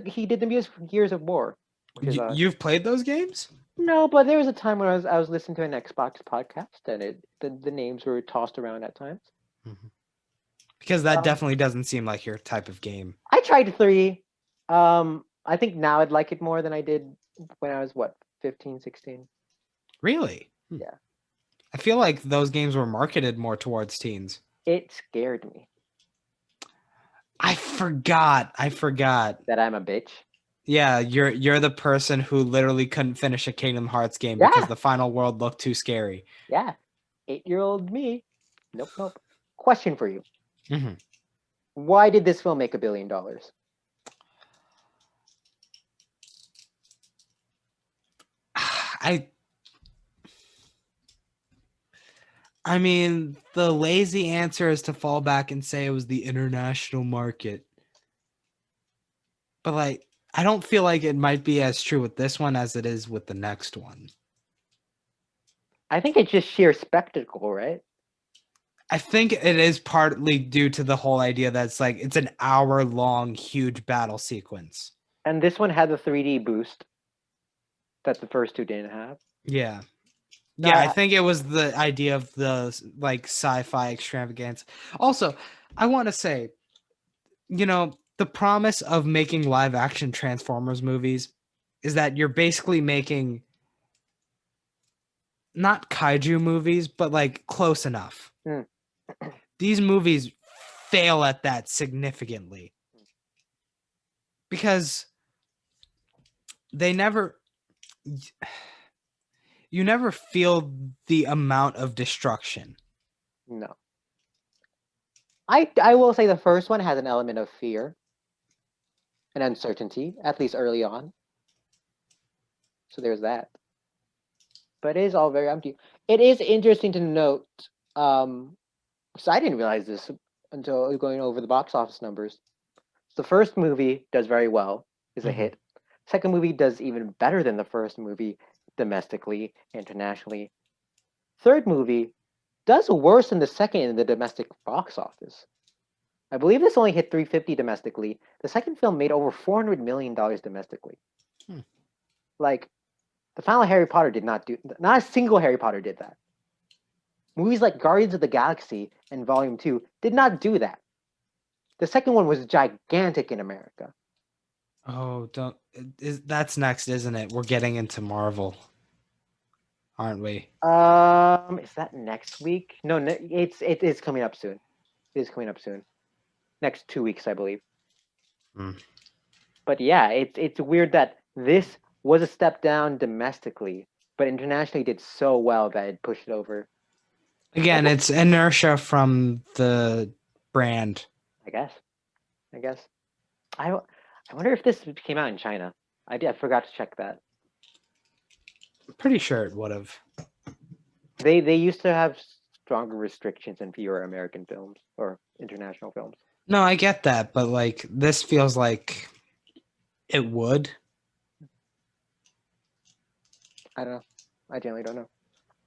He did the music for Gears of War. You've played those games? No, but there was a time when I was listening to an Xbox podcast, and the names were tossed around at times. Because that definitely doesn't seem like your type of game. I tried 3. I think now I'd like it more than I did when I was 15, 16. Really? Yeah. I feel like those games were marketed more towards teens. It scared me. I forgot that I'm a bitch. Yeah, you're the person who literally couldn't finish a Kingdom Hearts game because the final world looked too scary. Yeah. 8-year-old me. Nope. Question for you. Why did this film make $1 billion? I mean, the lazy answer is to fall back and say it was the international market. But I don't feel like it might be as true with this one as it is with the next one. I think it's just sheer spectacle, right? I think it is partly due to the whole idea that it's an hour-long huge battle sequence. And this one had the 3D boost that the first two didn't have. Yeah. No, Yeah, I think it was the idea of the like sci-fi extravaganza. Also, I want to say, the promise of making live action Transformers movies is that you're basically making not kaiju movies, but like close enough. Mm. These movies fail at that significantly because they never you never feel the amount of destruction. No. I will say the first one has an element of fear and uncertainty, at least early on. So there's that. But it is all very empty. It is interesting to note, because I didn't realize this until going over the box office numbers. The first movie does very well, is a Mhm. hit. Second movie does even better than the first movie domestically, internationally. Third movie does worse than the second in the domestic box office. I believe this only hit 350 domestically. The second film made over $400 million domestically. Hmm. Like, the final Harry Potter did not a single Harry Potter did that. Movies like Guardians of the Galaxy and Volume 2 did not do that. The second one was gigantic in America. Oh, that's next, isn't it? We're getting into Marvel, aren't we? Is that next week? No, it is coming up soon. It is coming up soon. Next 2 weeks, I believe. Hmm. But yeah, it's weird that this was a step down domestically, but internationally did so well that it pushed it over. Again, it's inertia from the brand. I guess. I wonder if this came out in China. I forgot to check that. I'm pretty sure it would have. They used to have stronger restrictions and fewer American films or international films. No, I get that, but like this feels like it would. I don't know. I generally don't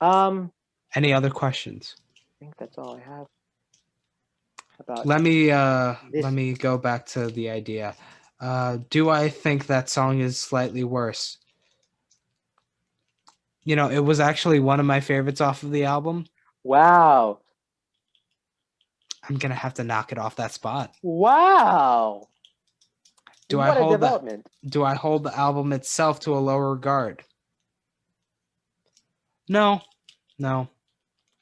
know. Any other questions? I think that's all I have about Let me this. let me go back to the idea. Do I think that song is slightly worse? It was actually one of my favorites off of the album. Wow. I'm gonna have to knock it off that spot. Wow. Do What I a hold the development. Do I hold the album itself to a lower regard? No,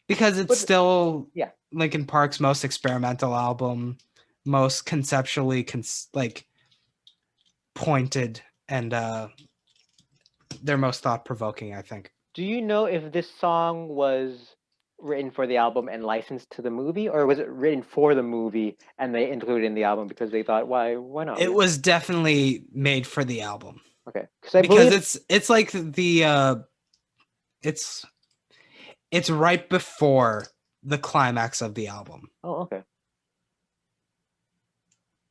because it's still Linkin Park's most experimental album, most conceptually pointed, and their most thought-provoking, I think. Do you know if this song was written for the album and licensed to the movie, or was it written for the movie and they included it in the album because they thought, why not? It was definitely made for the album. Okay, because it's like it's right before the climax of the album. Oh, okay.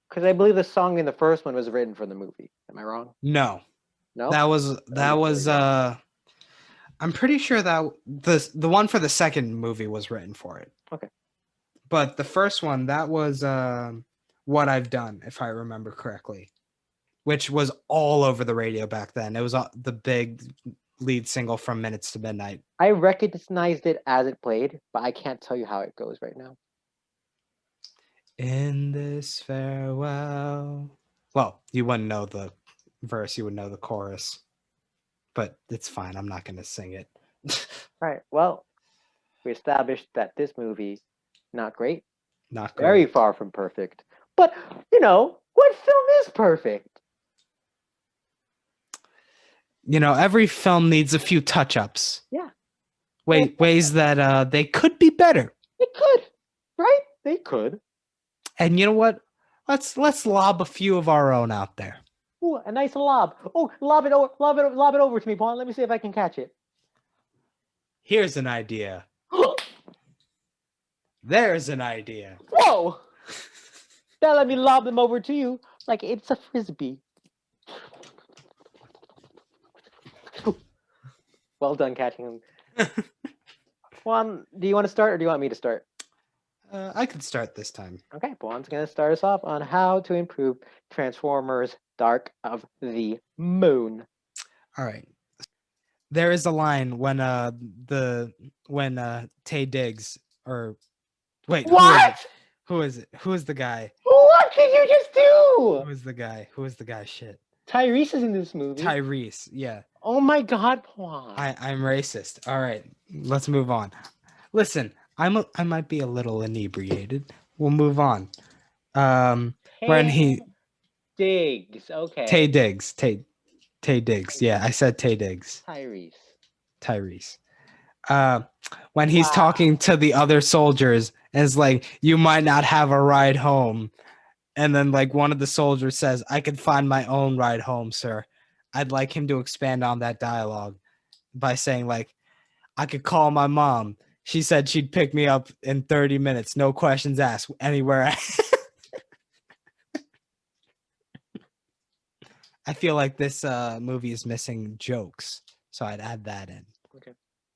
Because I believe the song in the first one was written for the movie. Am I wrong? No. That was I'm pretty sure that the one for the second movie was written for it. Okay. But the first one, that was What I've Done, if I remember correctly, which was all over the radio back then. It was the big lead single from Minutes to Midnight. I recognized it as it played, but I can't tell you how it goes right now. In this farewell. Well, you wouldn't know the verse, you would know the chorus. But it's fine. I'm not going to sing it. Right. Well, we established that this movie, not great. Not great. Very far from perfect. But, what film is perfect? Every film needs a few touch-ups. Yeah. Ways that they could be better. They could, right? They could. And you know what? Let's lob a few of our own out there. Ooh, a nice lob. Oh, lob it over to me, Pawan. Let me see if I can catch it. Here's an idea. There's an idea. Whoa! Now let me lob them over to you like it's a frisbee. Well done catching them. Juan, do you want to start or do you want me to start? I could start this time. Okay, Juan's going to start us off on how to improve Transformers Dark of the Moon. All right. There is a line when Tay Diggs or wait, What? Who is it? Who is the guy? What did you just Who do? is the guy? Who is the guy? Shit. Tyrese is in this movie. Tyrese. Yeah. Oh my God, Pawan. I'm racist. All right. Let's move on. Listen, I might be a little inebriated. We'll move on. When he Diggs. Okay. Tay Diggs. Tay Diggs. Yeah, I said Tay Diggs. Tyrese. When he's Wow. talking to the other soldiers and is like, you might not have a ride home. And then like one of the soldiers says, I could find my own ride home, sir. I'd like him to expand on that dialogue by saying like, I could call my mom. She said she'd pick me up in 30 minutes. No questions asked. Anywhere. I feel like this movie is missing jokes. So I'd add that in. Okay.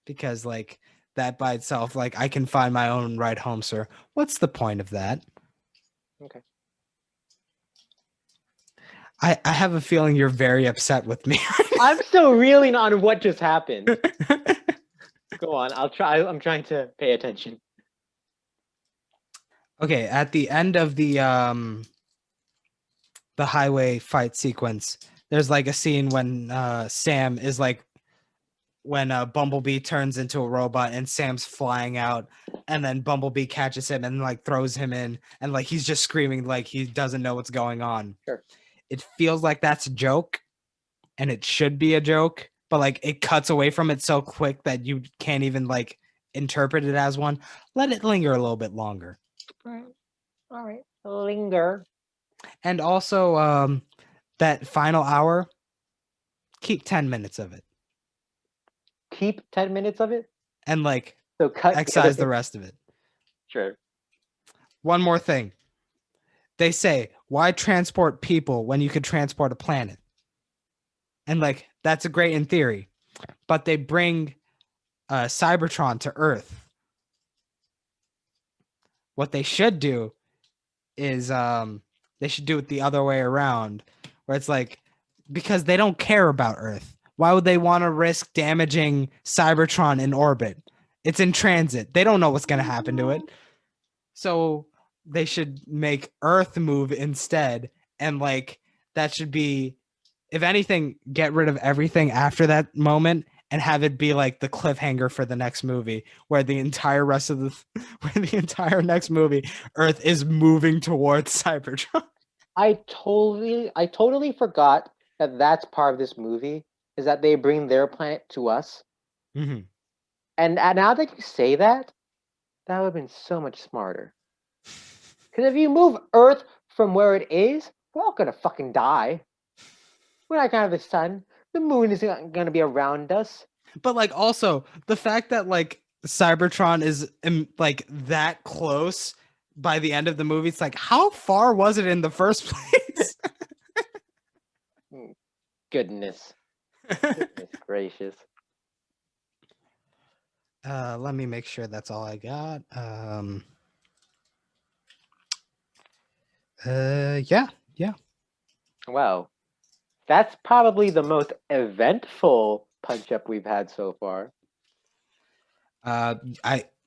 Because like that by itself, like I can find my own ride home, sir. What's the point of that? Okay. I have a feeling you're very upset with me. I'm still reeling on what just happened. Go on. I'll try. I'm trying to pay attention. Okay, at the end of the highway fight sequence, there's like a scene when Sam is like when Bumblebee turns into a robot and Sam's flying out and then Bumblebee catches him and like throws him in and like he's just screaming like he doesn't know what's going on. Sure. It feels like that's a joke and it should be a joke, but like it cuts away from it so quick that you can't even like interpret it as one. Let it linger a little bit longer. All right. Linger. And also that final hour, keep 10 minutes of it. Keep 10 minutes of it. And like So cut excise the rest of it. Sure. One more thing. They say, why transport people when you could transport a planet? And like that's a great in theory. But they bring Cybertron to Earth. What they should do is they should do it the other way around, where it's like, because they don't care about Earth. Why would they want to risk damaging Cybertron in orbit? It's in transit. They don't know what's going to happen to it. So they should make Earth move instead. And like, that should be, if anything, get rid of everything after that moment and have it be like the cliffhanger for the next movie, where the entire rest of where the entire next movie, Earth is moving towards Cybertron. I totally forgot that that's part of this movie, is that they bring their planet to us. Mm-hmm. And now that you say that, that would have been so much smarter. Because if you move Earth from where it is, we're all gonna fucking die. We're not gonna have the sun. The moon isn't gonna be around us. But like also the fact that like Cybertron is like that close by the end of the movie, it's like, how far was it in the first place? Goodness gracious. Let me make sure that's all I got. Yeah. Wow. That's probably the most eventful punch up we've had so far.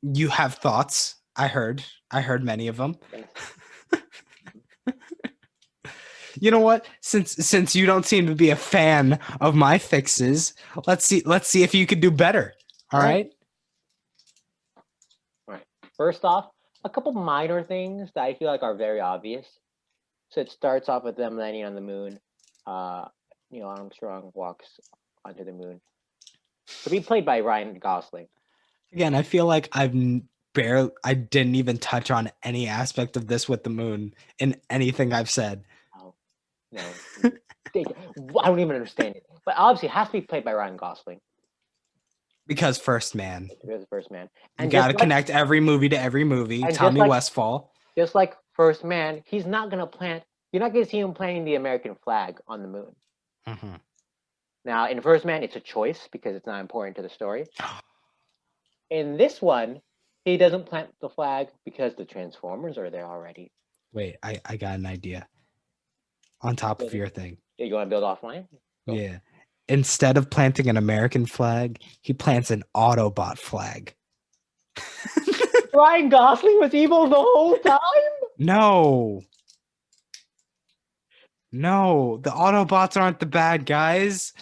You have thoughts. I heard many of them. You know what? Since you don't seem to be a fan of my fixes, let's see if you could do better. All right. First off, a couple minor things that I feel like are very obvious. So it starts off with them landing on the moon. Neil Armstrong walks onto the moon. To be played by Ryan Gosling. Again, I feel like I didn't even touch on any aspect of this with the moon in anything I've said. Oh, no. I don't even understand it. But obviously it has to be played by Ryan Gosling. Because First Man. Because First Man. And you got to connect every movie to every movie. Tommy Westfall. Just like First Man, you're not going to see him planting the American flag on the moon. Mm-hmm. Now, in First Man, it's a choice because it's not important to the story. In this one, he doesn't plant the flag because the Transformers are there already. Wait, I got an idea. On top of your thing. You want to build offline? Go. Yeah. Instead of planting an American flag, he plants an Autobot flag. Ryan Gosling was evil the whole time? No. No, the Autobots aren't the bad guys.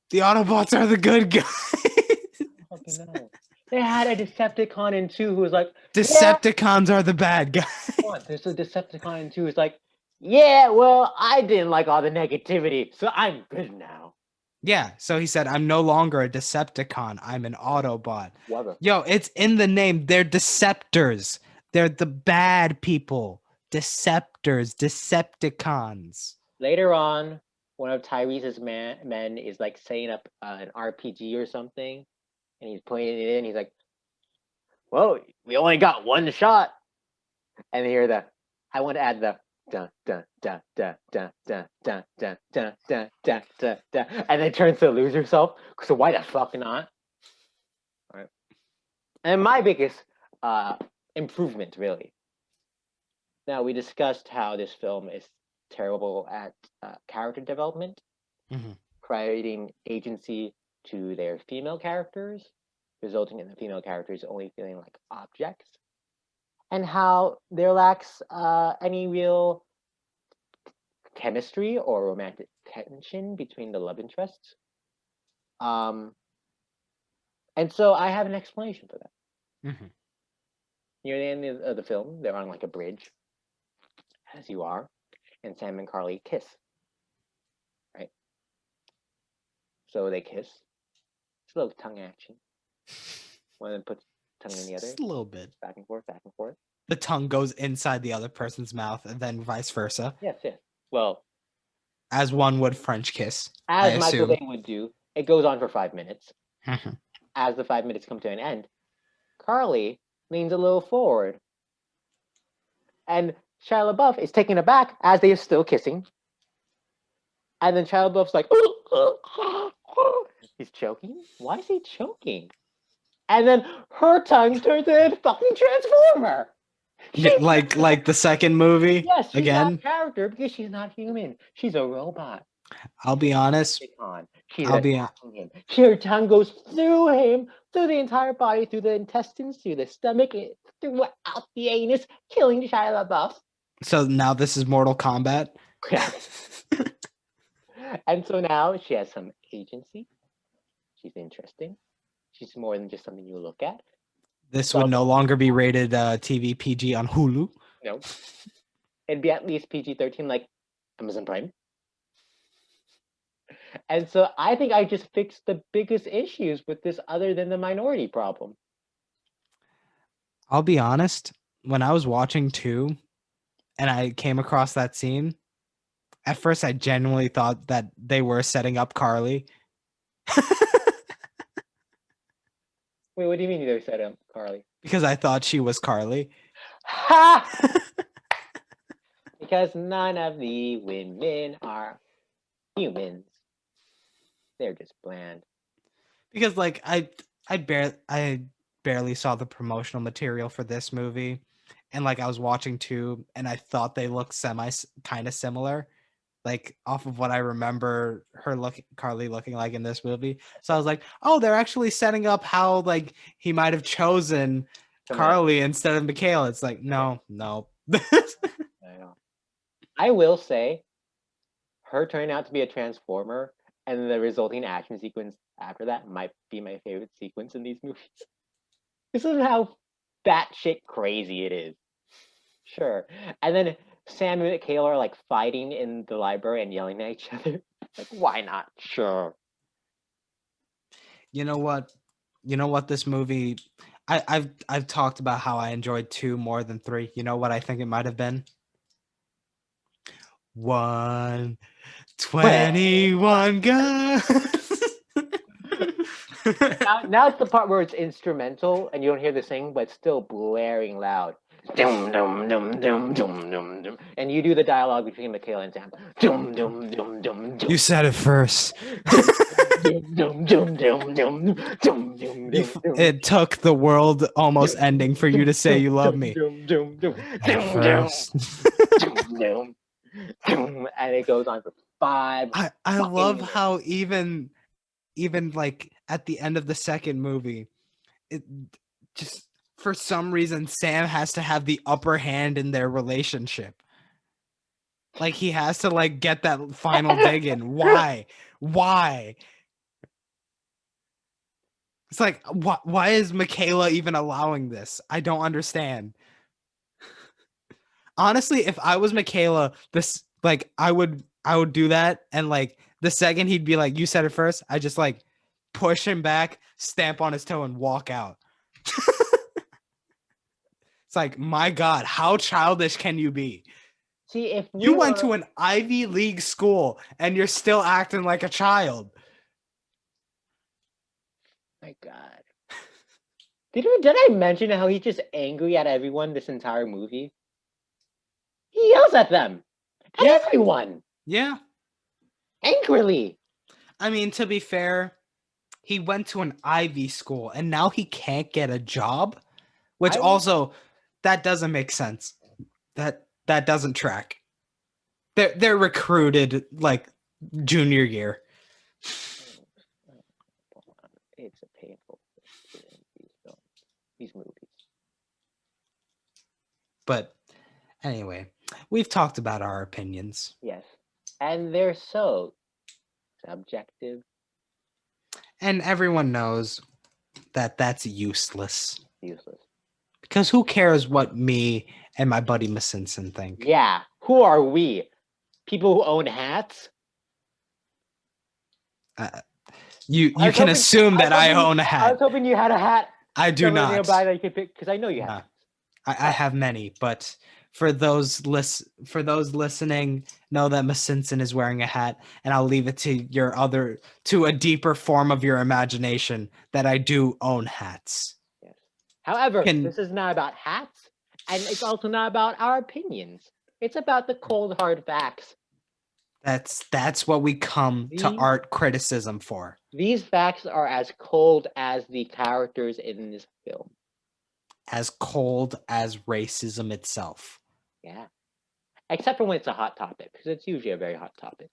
The Autobots are the good guys. Fucking no. They had a Decepticon in 2 who was like, Decepticons are the bad guys. what? There's a Decepticon in 2 who's like, yeah, well, I didn't like all the negativity, so I'm good now. Yeah, so he said, I'm no longer a Decepticon. I'm an Autobot. Whatever. Yo, it's in the name. They're Deceptors. They're the bad people. Deceptors, Decepticons. Later on, one of Tyrese's men is like setting up an RPG or something, and he's putting it in. He's like, "Well, we only got one shot," and they hear the. I want to add the dun dun dun dun dun dun dun dun dun dun dun dun dun, and then turns to lose herself. So why the fuck not? All right. And my biggest improvement, really. Now we discussed how this film is terrible at character development, providing agency to their female characters, resulting in the female characters only feeling like objects, and how there lacks any real chemistry or romantic tension between the love interests. And so I have an explanation for that. Near the end of the film, they're on like a bridge, as you are, and Sam and Carly kiss. Right? So they kiss. It's a little tongue action. One of them puts tongue in the other. Just a little bit. Back and forth, back and forth. The tongue goes inside the other person's mouth and then vice versa. Yes, yes. Well, as one would French kiss. As Michael Bay would do, it goes on for 5 minutes. As the 5 minutes come to an end, Carly leans a little forward. And Shia LaBeouf is taken aback as they are still kissing. And then Shia LaBeouf's like, he's choking? Why is he choking? And then her tongue turns into a fucking transformer. Yeah, like the second movie. Yes, she's again. not a character because she's not human. She's a robot. I'll be honest. Her tongue goes through him, through the entire body, through the intestines, through the stomach, throughout the anus, killing Shia LaBeouf. So now this is Mortal Kombat. Yeah. And so now she has some agency. She's interesting. She's more than just something you look at. This would no longer be rated TV PG on Hulu. No. It'd be at least PG-13 like Amazon Prime. And so I think I just fixed the biggest issues with this other than the minority problem. I'll be honest. When I was watching 2 and I came across that scene, at first I genuinely thought that they were setting up Carly. Wait, what do you mean they set up Carly? Because I thought she was Carly. Ha! Because none of the women are humans. They're just bland. Because like I barely saw the promotional material for this movie, and like I was watching 2 and I thought they looked kind of similar, like off of what I remember Carly looking like in this movie. So I was like, oh, they're actually setting up how like he might have chosen Carly instead of Michaela. It's like no. I will say, her turning out to be a transformer and the resulting action sequence after that might be my favorite sequence in these movies. This is how batshit crazy it is. Sure. And then Sam and Michaela are like fighting in the library and yelling at each other. Like, why not? Sure. You know what? This movie, I've talked about how I enjoyed 2 more than 3. You know what I think it might have been? 121 guns. now it's the part where it's instrumental and you don't hear the sing, but it's still blaring loud. Dum, dum, dum, dum, dum, dum, dum. And you do the dialogue between Michaela and Sam. Dum, dum, dum, dum, dum. You said it first. Dum, dum, dum, dum, dum, dum, dum. It took the world almost ending for you to say you love me. Dum, dum, dum, At dum, first. dum, dum. and it goes on for 5 I fucking love minutes. how even like at the end of the second movie, it just for some reason Sam has to have the upper hand in their relationship. Like he has to like get that final dig in. Why? Why? It's like why is Michaela even allowing this? I don't understand. Honestly, if I was Michaela, this like I would do that, and like the second he'd be like, "You said it first," I just like push him back, stamp on his toe, and walk out. It's like, my God, how childish can you be? See, if we You went were- to an Ivy League school and you're still acting like a child. my God. Did I mention how he's just angry at everyone this entire movie? He yells at them. At Yeah. everyone. Yeah. Angrily. I mean, to be fair, he went to an Ivy school and now he can't get a job, which also that doesn't make sense. That doesn't track. They're recruited like junior year. It's a painful thing in these films, these movies. But anyway, we've talked about our opinions. Yes. And they're so subjective. And everyone knows that that's useless. Useless. Because who cares what me and my buddy Masinson think? Yeah. Who are we? People who own hats? You was can hoping- assume that I hoping- own a I hat. was hoping you had a hat. I do somewhere not. nearby that you could pick, because I know you have. No. I have many, but for those listening, know that Masinson is wearing a hat, and I'll leave it to a deeper form of your imagination that I do own hats. Yes. However, Can- this is not about hats, and it's also not about our opinions. It's about the cold hard facts. That's what we come to These- art criticism for. These facts are as cold as the characters in this film. As cold as racism itself. Yeah. Except for when it's a hot topic, because it's usually a very hot topic.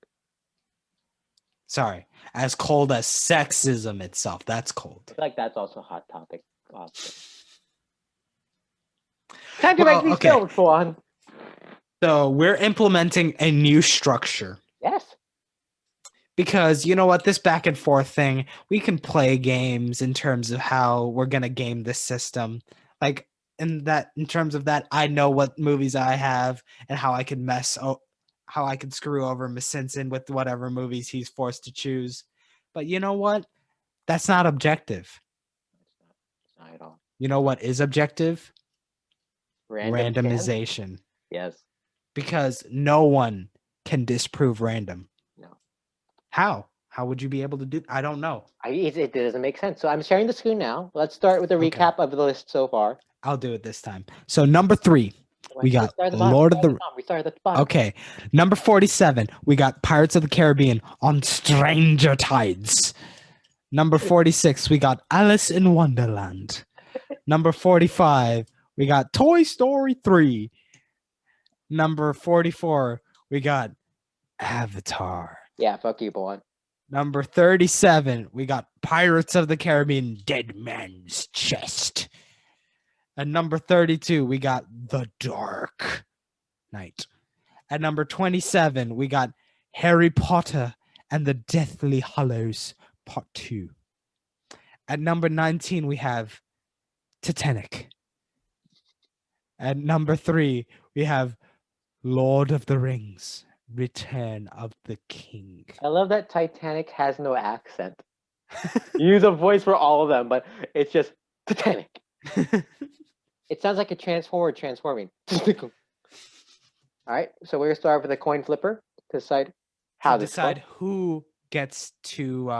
Sorry, as cold as sexism itself. That's cold. I feel like that's also a hot topic. Also. Time to Well, make these okay. films, Pawan. So we're implementing a new structure. Yes. Because you know what, this back and forth thing, we can play games in terms of how we're gonna game this system. Like in terms of that, I know what movies I have and how I can how I can screw over Miss Simpson with whatever movies he's forced to choose. But you know what? That's not objective. It's not at all. You know what is objective? Random chance? Randomization. Yes. Because no one can disprove random. No. How? How would you be able to do? I don't know. It doesn't make sense. So I'm sharing the screen now. Let's start with a Okay. recap of the list so far. I'll do it this time. So number 3, we got start at the bottom. Lord of the. We started at the bottom. Okay, number 47, we got Pirates of the Caribbean on Stranger Tides. Number 46, we got Alice in Wonderland. Number 45, we got Toy Story 3. Number 44, we got Avatar. Yeah, fuck you, Pawan. Number 37, we got Pirates of the Caribbean, Dead Man's Chest. At number 32, we got The Dark Knight. At number 27, we got Harry Potter and the Deathly Hallows Part 2. At number 19, we have Titanic. At number 3, we have Lord of the Rings, Return of the King. I love that Titanic has no accent. You use a voice for all of them, but it's just Titanic. It sounds like a transformer transforming. All right, so we're gonna start with a coin flipper to decide how to this decide goes. who gets to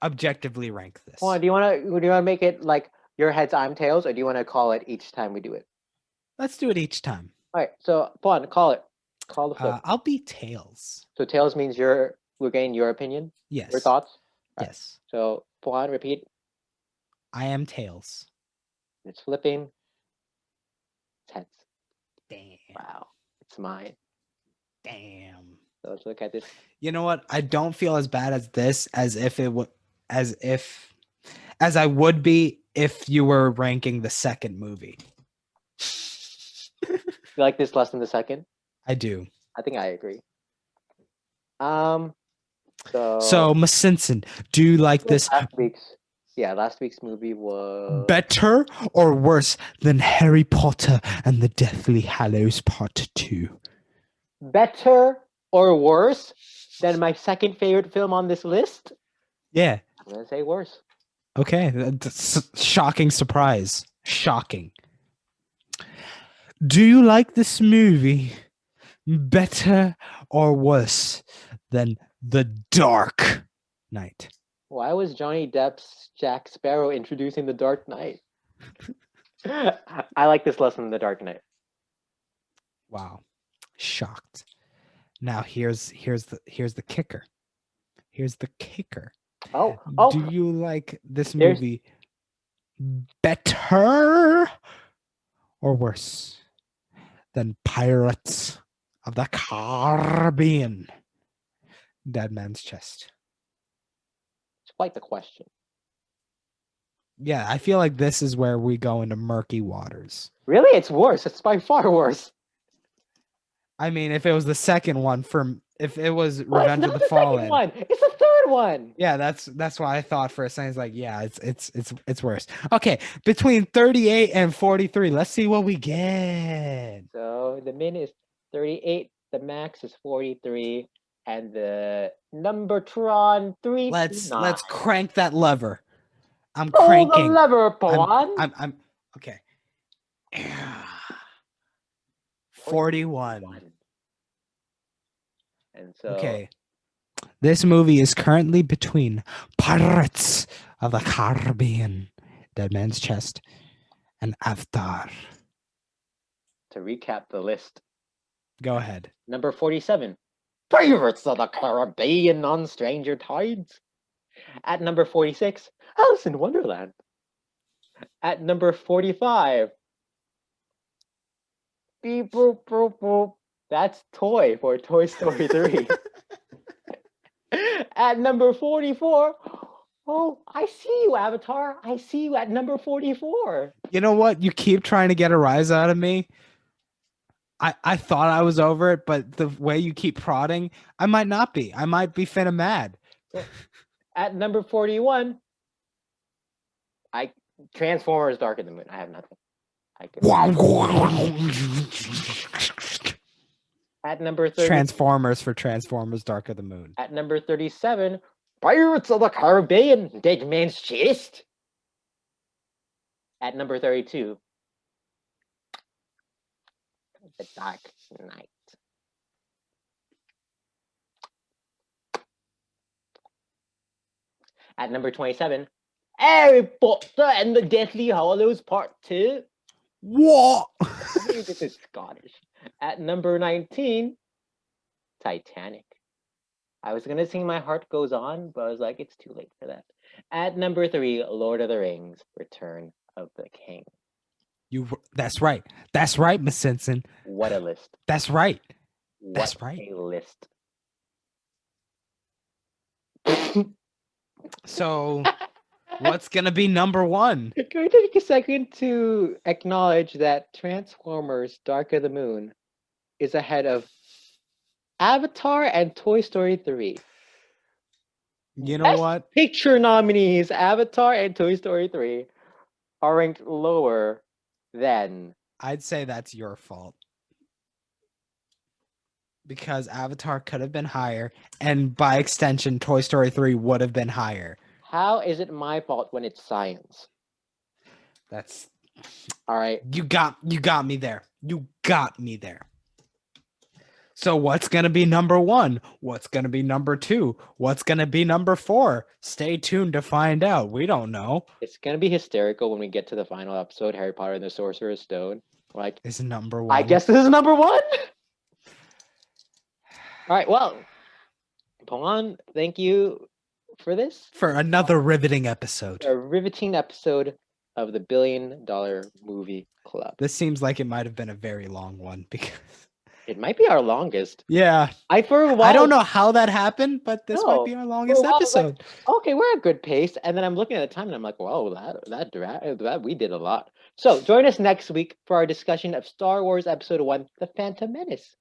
objectively rank this. Pawan, do you wanna make it like your heads, I'm tails, or do you wanna call it each time we do it? Let's do it each time. All right, so Pawan, call it. Call the flip. I'll be tails. So tails means we're getting your opinion, Yes. your thoughts. Right. Yes. So Pawan, repeat. I am tails. It's flipping. It's heads. Damn. Wow, it's mine. Damn. So let's look at this. You know what? I don't feel as bad as this as I would be if you were ranking the second movie. You like this less than the second? I do. I think I agree. So, Miss Simpson, do you like this last week's movie was better or worse than Harry Potter and the Deathly Hallows Part 2? better or worse than my second favorite film on this list? Yeah. I'm gonna say worse. Okay. That's shocking surprise. Shocking. Do you like this movie better or worse than The Dark Knight? Why was Johnny Depp's Jack Sparrow introducing the Dark Knight? I like this less than the Dark Knight. Wow. Shocked. Now here's the kicker. Here's the kicker. Oh. Do you like this movie better or worse than Pirates of the Caribbean? Dead Man's Chest. It's quite the question. Yeah, I feel like this is where we go into murky waters. Really? It's worse. It's by far worse. I mean, if it was the second one if it was Well, Revenge it's of not the Fallen. second one. It's the third one. Yeah, that's why I thought for a second. It's like, yeah, it's worse. Okay, between 38 and 43. Let's see what we get. So the min is 38, the max is 43, and the numbertron 3. Let's crank that lever. I'm Pull cranking. the lever, Pawan. I'm okay. 41. And so Okay. This movie is currently between Pirates of the Caribbean, Dead Man's Chest, and Avatar. to recap the list, Go ahead. number 47, Pirates of the Caribbean on Stranger Tides. At number 46, Alice in Wonderland. At number 45, beep boop boop boop. That's Toy for Toy Story 3. At number 44, oh, I see you, Avatar. I see you at number 44. You know what? You keep trying to get a rise out of me. I thought I was over it, but the way you keep prodding, I might not be. I might be finna mad. At number 41, Transformers Dark of the Moon. I have nothing. At number 30, Transformers for Transformers Dark of the Moon. At number 37, Pirates of the Caribbean, Dead Man's Chest. At number 32, The Dark Knight. At number 27, Harry Potter and the Deathly Hallows Part 2. What? I think this is Scottish. At number 19, Titanic. I was going to sing My Heart Goes On, but I was like, it's too late for that. At number 3, Lord of the Rings, Return of the King. That's right. That's right, Miss Simpson. What a list. That's right. What That's right. a list. So, what's going to be number one? Can we take a second to acknowledge that Transformers Dark of the Moon is ahead of Avatar and Toy Story 3? You know Best what? Picture nominees, Avatar and Toy Story 3, are ranked lower than... I'd say that's your fault. Because Avatar could have been higher, and by extension, Toy Story 3 would have been higher. How is it my fault when it's science? That's... All right. You got me there. You got me there. So what's going to be number one? What's going to be number two? What's going to be number four? Stay tuned to find out. We don't know. It's going to be hysterical when we get to the final episode, Harry Potter and the Sorcerer's Stone. Like, Is number one. I guess this is number one. All right. Well, Pawan, thank you for this. For another riveting episode. A riveting episode of the $1 Billion Movie Club. This seems like it might have been a very long one because It might be our longest. Yeah. For a while, I don't know how that happened, but this might be our longest for a while, I was like, episode. okay, we're at good pace. And then I'm looking at the time and I'm like, whoa, that we did a lot. So join us next week for our discussion of Star Wars Episode 1, The Phantom Menace.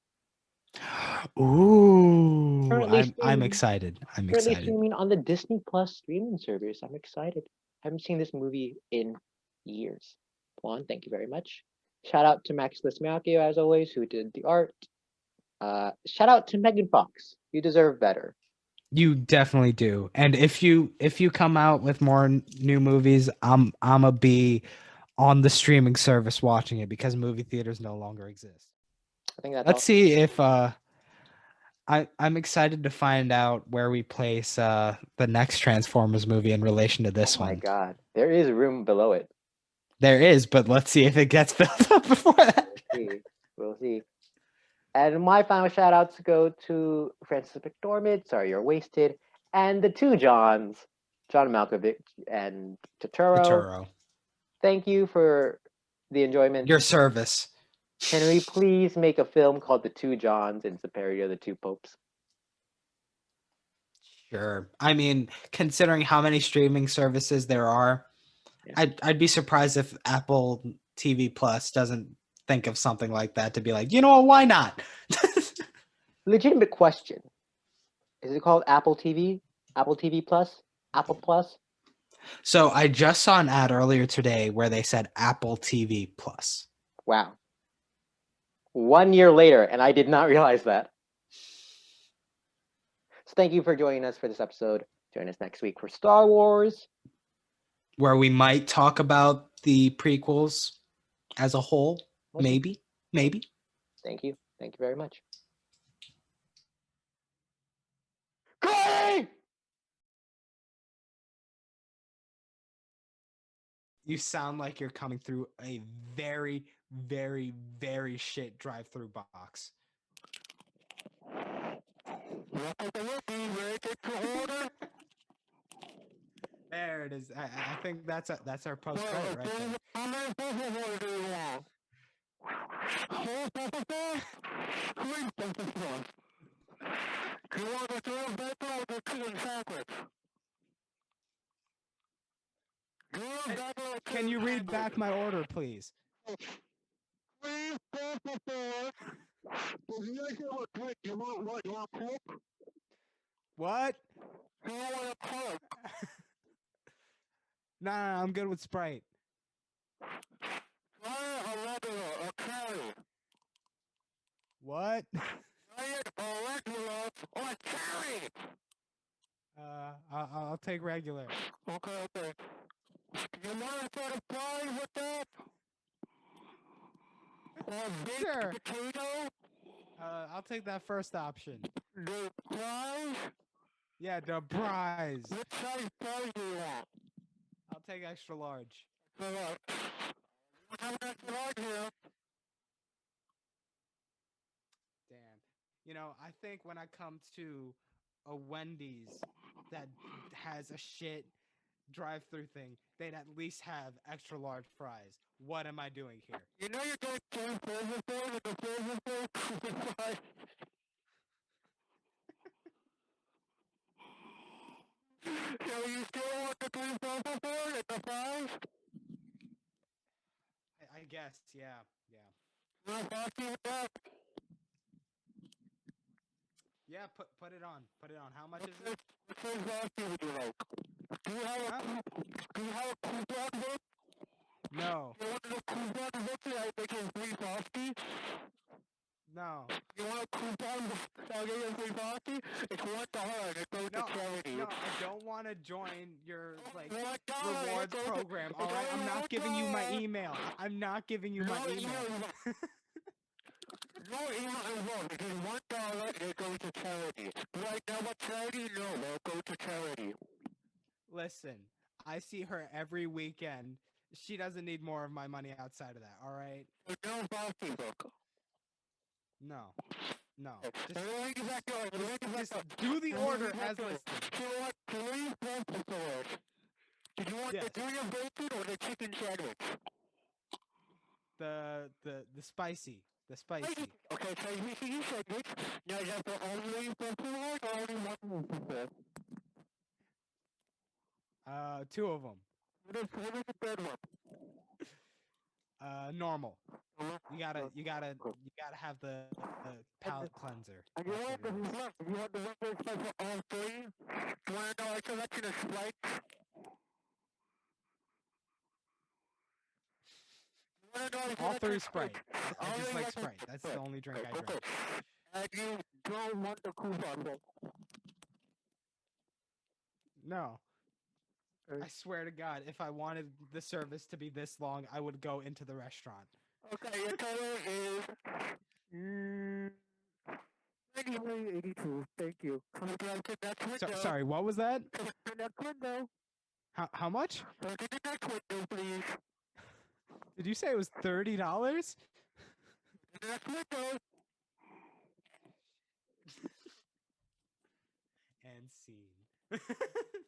Ooh, Currently I'm streaming- excited. I'm Currently excited. streaming on the Disney Plus streaming service. I'm excited. I haven't seen this movie in years. Juan, thank you very much. Shout out to Max Lismiakio, as always, who did the art. Shout out to Megan Fox. You deserve better. You definitely do. And if you come out with more new movies, I'ma be on the streaming service watching it because movie theaters no longer exist. I think that's Let's see if I'm excited to find out where we place the next Transformers movie in relation to this Oh my one. god. There is room below it. There is, but let's see if it gets built up before that. We'll see. And my final shout outs go to Francis McDormand, Sorry You're Wasted, and the two Johns, John Malkovich and Turturro. Thank you for the enjoyment. Your service. Can we please make a film called The Two Johns and it's a parody of the two popes? Sure. I mean, considering how many streaming services there are, Yeah. I'd be surprised if Apple TV Plus doesn't think of something like that to be like, you know what, why not? Legitimate question. Is it called Apple TV? Apple TV Plus? Apple Plus? So I just saw an ad earlier today where they said Apple TV Plus. Wow. 1 year later, and I did not realize that. So thank you for joining us for this episode. Join us next week for Star Wars, where we might talk about the prequels as a whole. Maybe. Thank you. Thank you very much. Corey! You sound like you're coming through a very, very, very shit drive-through box. There it is. I think that's our post credit right there. Can you read back my order, please? What? No, I'm good with Sprite. What? I'll take regular. Okay. You want to put a fries with that? Sure. Potato? I'll take that first option. The fries? Yeah, the fries. What size fries do you want? I'll take extra large. Extra large here. Damn. You know, I think when I come to a Wendy's that has a shit drive-through thing, they'd at least have extra large fries. What am I doing here? You know you're doing two flavors there with the flavors there? So you still want the three flavors there with the fries? I guess, yeah. You're happy with that? Yeah, put it on. How much is it? What size Frosty would you like? Do you have a coupon book? No. You want a coupon book that I make you free Frosty? No. You want a coupon book that I'll give you a free Frosty? It's $1 and it goes to charity. No, I don't want to join your rewards program. All right, I'm not giving you my email. I'm not giving you my email. No email involved because $1 it goes to charity. Do I know what charity? No, they'll go to charity. Listen, I see her every weekend. She doesn't need more of my money outside of that, all right? No Frosty book. No. Just do the order as listed. Do you want 3 Frosty stores? Did you want the junior bacon or the chicken sandwich? The spicy. The spicy. Okay, so you said it. Now is that the only Pokemon or only one Pokemon? Two of them. What is the third one? Normal. You gotta have the palate cleanser. And you That's want what it is. the regular size for all three? Do you want to know our selection of Sprites? You want to know our All three selection of Sprite. I just like Sprite. That's the only drink I drink. And you don't want the coupon. No. I swear to God, if I wanted the service to be this long, I would go into the restaurant. Okay, your total is 93.82. Thank you. Come to the next window. Sorry, what was that? Come to the next window. How much? Come to the next window, please. Did you say it was $30? The next window. And scene.